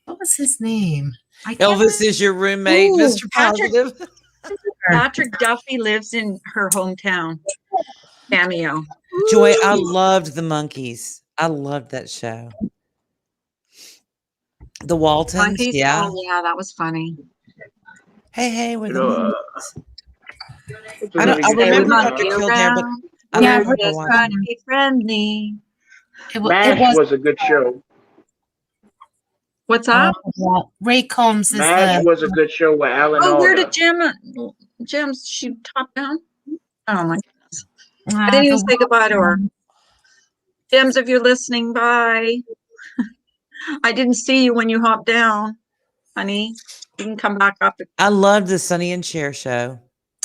What was his name? Elvis is your roommate, Mr. Positive. Patrick Duffy lives in her hometown. Cameo. Joy, I loved the Monkees. I loved that show. The Waltons, Monkeys? yeah. Oh, yeah, that was funny. Hey, we're You the know, Monkees. I remember Dr. Kildare, but I Yeah, don't we're remember just watching. trying to be friendly. MASH was a good show. What's up? Ray Combs is MASH was a good show with Alan Oh, where Alda. did Jim's shoot top down? Oh my goodness. I the didn't even say goodbye to her. Jims, if you're listening, bye. I didn't see you when you hopped down, honey. You can come back up. I loved the Sonny and Cher show.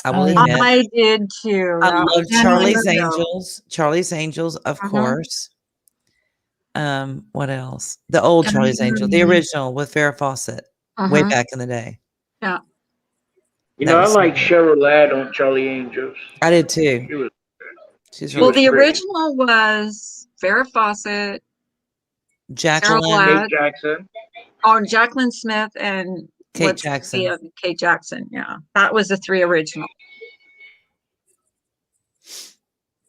I will admit. I did too. I That loved was Charlie's time ago. Angels. Charlie's Angels, of course. What else? The old Charlie's Angels, the original with Farrah Fawcett, way back in the day. Yeah. You That know, I was like so Cheryl Ladd on Charlie Angels. I did too. She was, She's Well, really the pretty. original was Farrah Fawcett, Jacqueline, Cheryl Ladd, Kate Jackson. oh, Jacqueline Smith, and Kate Jackson. Kate Jackson. Yeah, that was the three original.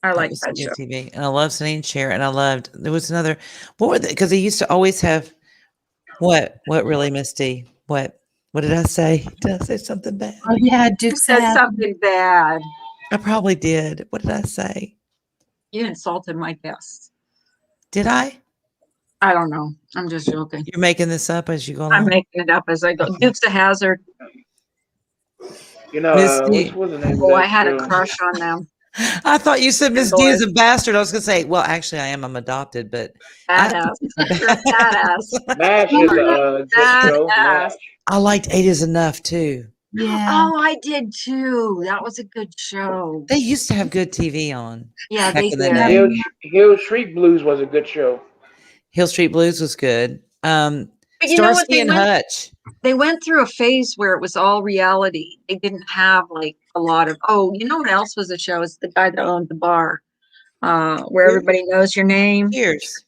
I like was that good show. TV, and I love Sonny and Cher, and I loved. There was another. What were they? Because they used to always have. What? What really, Misty? What? What did I say? Did I say something bad? Oh yeah, You Duke said something bad. I probably did. What did I say? You insulted my guests. Did I? I don't know. I'm just joking. You're making this up as you go along. I'm making it up as I go. Duke's a hazard. You know, Misty. what was the name Oh, of I that had a show? crush on them. I thought you said Miss D is a bastard. I was going to say, well, actually, I am. I'm adopted, but Badass. You're a badass. MASH is a good show. MASH. I liked Eight Is Enough too. Yeah. Oh, I did too. That was a good show. They used to have good TV on. Yeah, back they in the did. day. Hill Street Blues was a good show. Hill Street Blues was good. But you know what, Starsky and Hutch. they went through a phase where it was all reality. They didn't have like a lot of, oh, you know what else was a show? It's the guy that owned the bar, where everybody knows your name. Cheers.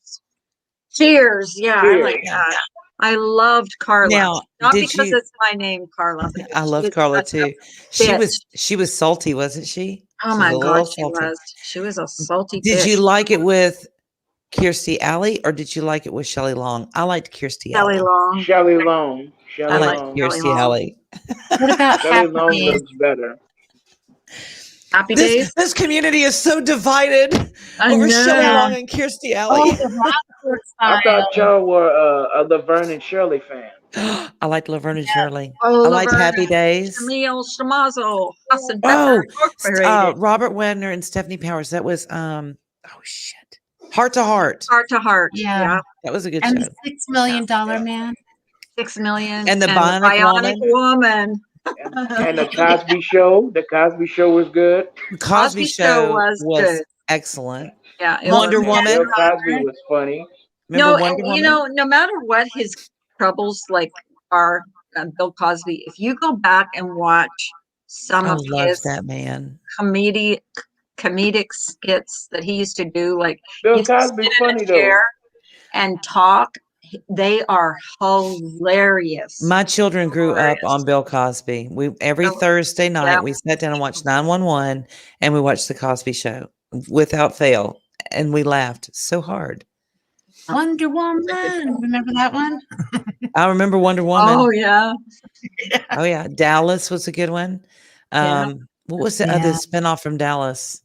Cheers. Yeah, Cheers. I like that. I loved Carla. Now, Not did because you- it's my name, Carla. but I she love was Carla such a too. She bitch. was salty, wasn't she? Oh She my was a God, little she salty. was. She was a salty Did bitch. you like it with Kirstie Alley or did you like it with Shelley Long? I liked Kirstie Shelley Alley. Long? Shelley Long. I Shelley liked Long. Kirstie Long. Alley. What about Shelley Happy Long Days? looks better. Happy Days? This community is so divided I over know. Shelley Long and Kirstie Alley. Oh, the Rockford I style. thought y'all were a Laverne and Shirley fan. I liked Laverne and Shirley. Oh, I liked Laverne Happy Days. Shamil Shamazo, Hassan Oh, Pepper Incorporated. Robert Wagner and Stephanie Powers. That was oh shit. Heart to Heart. Heart to Heart. Yeah. That was a good And show. the $6 million man. 6 million. And the Bionic Woman. And the Cosby Show. The Cosby Show was good. Cosby Show was good. excellent. Yeah. it Wonder was. Woman. Bill Cosby was funny. Remember No, Wonder you Woman? know, no matter what his troubles like are, Bill Cosby, if you go back and watch some I of love his that man. comedic skits that he used to do. Like Bill he'd sit Cosby's in funny a though. chair and talk. They are hilarious. My children grew up Hilarious. on Bill Cosby. We every Oh, Thursday night yeah. we sat down and watched 911 and we watched the Cosby Show without fail. And we laughed so hard. Wonder Woman. Remember that one? I remember Wonder Woman. Oh yeah. Oh yeah. Dallas was a good one. Yeah. What was the other spinoff from Dallas?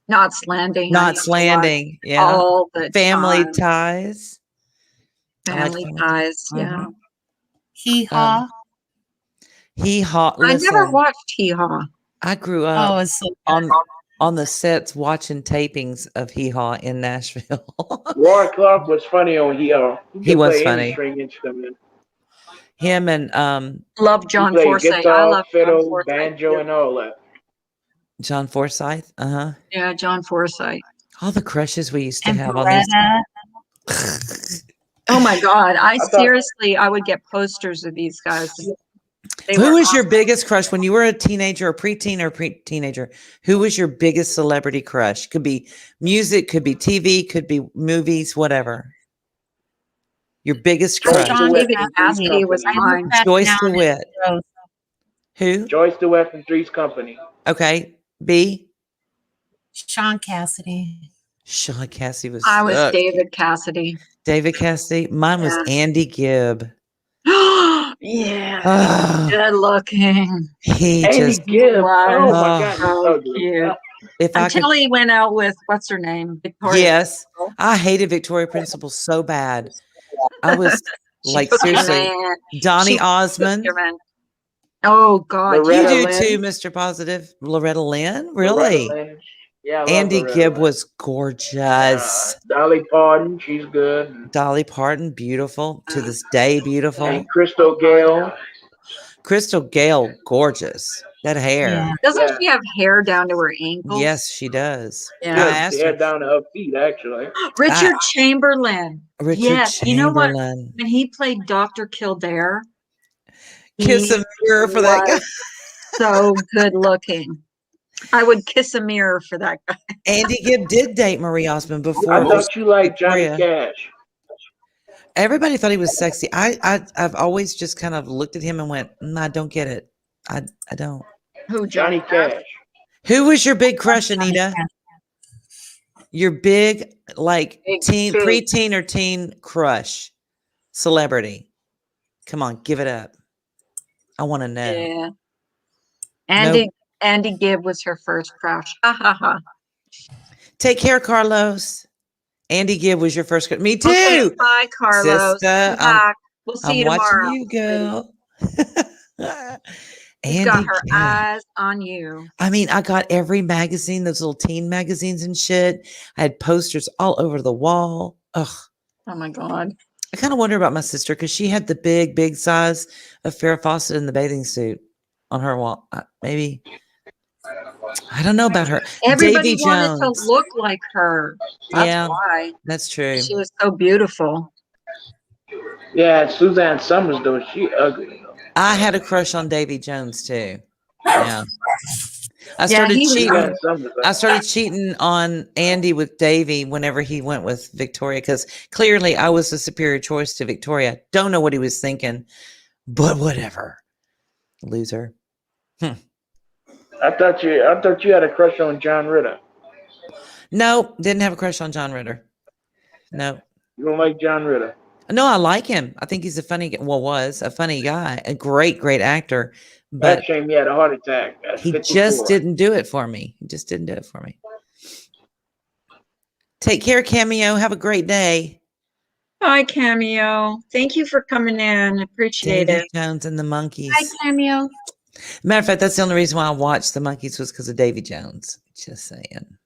Knots Landing. Knots Landing. Yeah. All the Family time. Ties. Family Ties. Yeah. Hee Haw. Hee Haw. I never watched Hee Haw. I grew up Oh, it's so on the sets watching tapings of Hee Haw in Nashville. Roy Clark was funny on here. He was funny. String instrument. Him and Love John He played Forsythe. guitar, I love John fiddle, Forsythe. banjo, and all that. John Forsythe. Yeah, John Forsythe. All the crushes we used to And have on these. Beretta. Oh my God. I thought- seriously, I would get posters of these guys. They Who were was your awesome. biggest crush when you were a teenager or preteen or pre-teenager? Who was your biggest celebrity crush? Could be music, could be TV, could be movies, whatever. Your biggest crush. Sean David Cassidy. Cassidy was I mine. look back Joyce now and DeWitt. it's gross. Who? Joyce DeWitt from Three's Company. Okay. B. Sean Cassidy. Sean Cassidy was. I was sucked. David Cassidy. David Cassidy. Mine was Yeah. Andy Gibb. Yeah. Ah, Good looking. he Andy just. Gibb. Wow. Oh my Oh. God, he's So ugly. cute. If I could. Until he went out with what's her name? Victoria. Yes, I hated Victoria Principal so bad. I was She like, took your seriously, man. Donnie She took Osmond. your man. Oh God. You Loretta do Lynn. too, Mr. Positive. Loretta Lynn? Loretta Really? Lynn. Yeah, I love Andy Loretta Gibb Lynn. was gorgeous. Dolly Parton, she's good. Dolly Parton, beautiful. To this day, beautiful. And Crystal Gale. Crystal Gale, gorgeous. That hair. Yeah. Doesn't Yeah. she have hair down to her ankles? Yes, she does. Yeah. I Good. asked She her. had down to her feet, actually. Richard Chamberlain. Richard Yes. You know what? Chamberlain. When he played Dr. Kildare, Kiss he a mirror for that guy. was so good looking. I would kiss a mirror for that guy. Andy Gibb did date Marie Osmond before. I it was thought you liked Johnny Victoria. Cash. Everybody thought he was sexy. I've always just kind of looked at him and went, I don't get it. I don't. Who? Johnny Cash. Who was your big crush, Anita? Your big, like, Big, teen, big. preteen or teen crush celebrity? Come on, give it up. I want to know. Yeah. Andy Gibb was her first crush. Ha ha ha. Take care, Carlos. Andy Gibb was your first crush. Me too. Okay, bye, Carlos. Sister, Come back. We'll see I'm you watching tomorrow. you, girl. She's Andy got her Gibb. eyes on you. I mean, I got every magazine, those little teen magazines and shit. I had posters all over the wall. Ugh. Oh my God. I kind of wonder about my sister because she had the big size of Farrah Fawcett in the bathing suit on her wall. Maybe. I don't know about her. Everybody Davy wanted Jones. to look like her. That's Yeah. why. That's true. She was so beautiful. Yeah, Suzanne Summers, though, she ugly. I had a crush on Davy Jones too. Yeah. I started he was cheating. Suzanne Summers. I started cheating on Andy with Davy whenever he went with Victoria because clearly I was the superior choice to Victoria. Don't know what he was thinking, but whatever. Loser. I thought you had a crush on John Ritter. No, didn't have a crush on John Ritter. No. You don't like John Ritter? No, I like him. I think he's a funny, was a funny guy, a great actor. But That shame he had a heart attack. At he 54. just didn't do it for me. He just didn't do it for me. Take care, Cameo. Have a great day. Hi, Cameo. Thank you for coming in. Appreciate Davy it. Jones and the Monkeys. Hi, Cameo. Matter of fact, that's the only reason why I watched the Monkeys was because of Davy Jones. Just saying.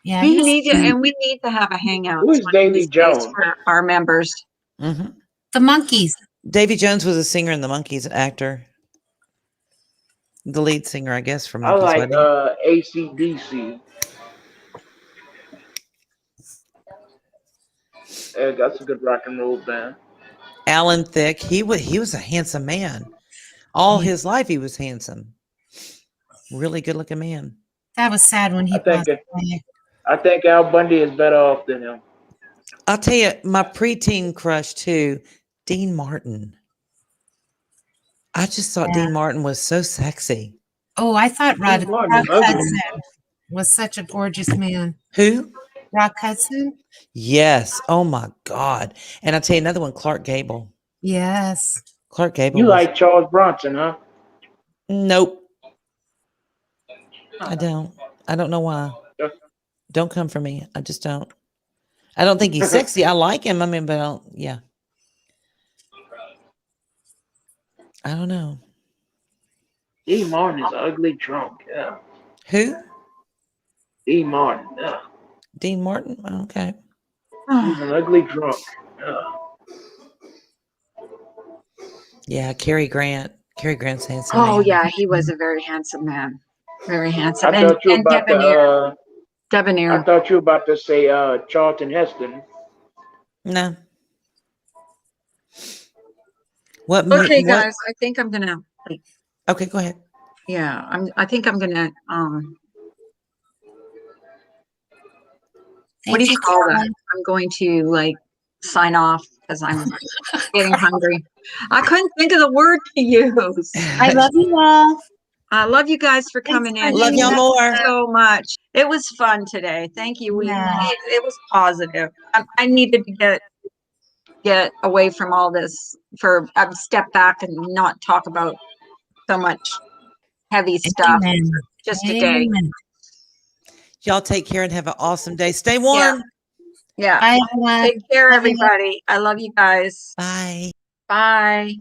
Yeah. We he's need to, cute. and we need to have a hangout. Who is one of Davy these days Jones? for our members. Mm-hmm. The Monkeys. Davy Jones was a singer in the Monkeys, an actor. The lead singer, I guess, for I Monkeys. like wasn't he? AC/DC. That's a good rock and roll band. Alan Thicke. He was a handsome man. All his life he was handsome. Really good looking man. That was sad when he passed away. I think Al Bundy is better off than him. I'll tell you, my preteen crush too, Dean Martin. I just thought Dean Martin was so sexy. Oh, I thought Rock Martin is Hudson ugly. was such a gorgeous man. Who? Rock Hudson? Yes. Oh my God. And I'll tell you another one, Clark Gable. Yes. Clark Gable. You like Charles Bronson, huh? Nope. I don't. I don't know why. Don't come for me. I just don't. I don't think he's sexy. I like him. I mean, but I don't, yeah. I don't know. Dean Martin is ugly drunk. Yeah. Who? Dean Martin. Yeah. Dean Martin? Okay. He's an ugly drunk. Yeah. Yeah, Cary Grant. Cary Grant's handsome. Oh, man. yeah, he was a very handsome man. Very handsome. I thought you were about debonair. Debonair. I thought you were about to say Charlton Heston. No. What? Okay, what? guys, I think I'm gonna. Okay, go ahead. Yeah, I think I'm gonna. What do you call that? I'm going to sign off because I'm getting hungry. I couldn't think of the word to use. I love you all. I love you guys for coming in. Love y'all more. So much. It was fun today. Thank you. Yeah. It was positive. I needed to get away from all this step back and not talk about so much heavy stuff. Amen. Just a day. Amen. Y'all take care and have an awesome day. Stay warm. Yeah. Bye, everyone. Take care, everybody. I love you guys. Bye. Bye.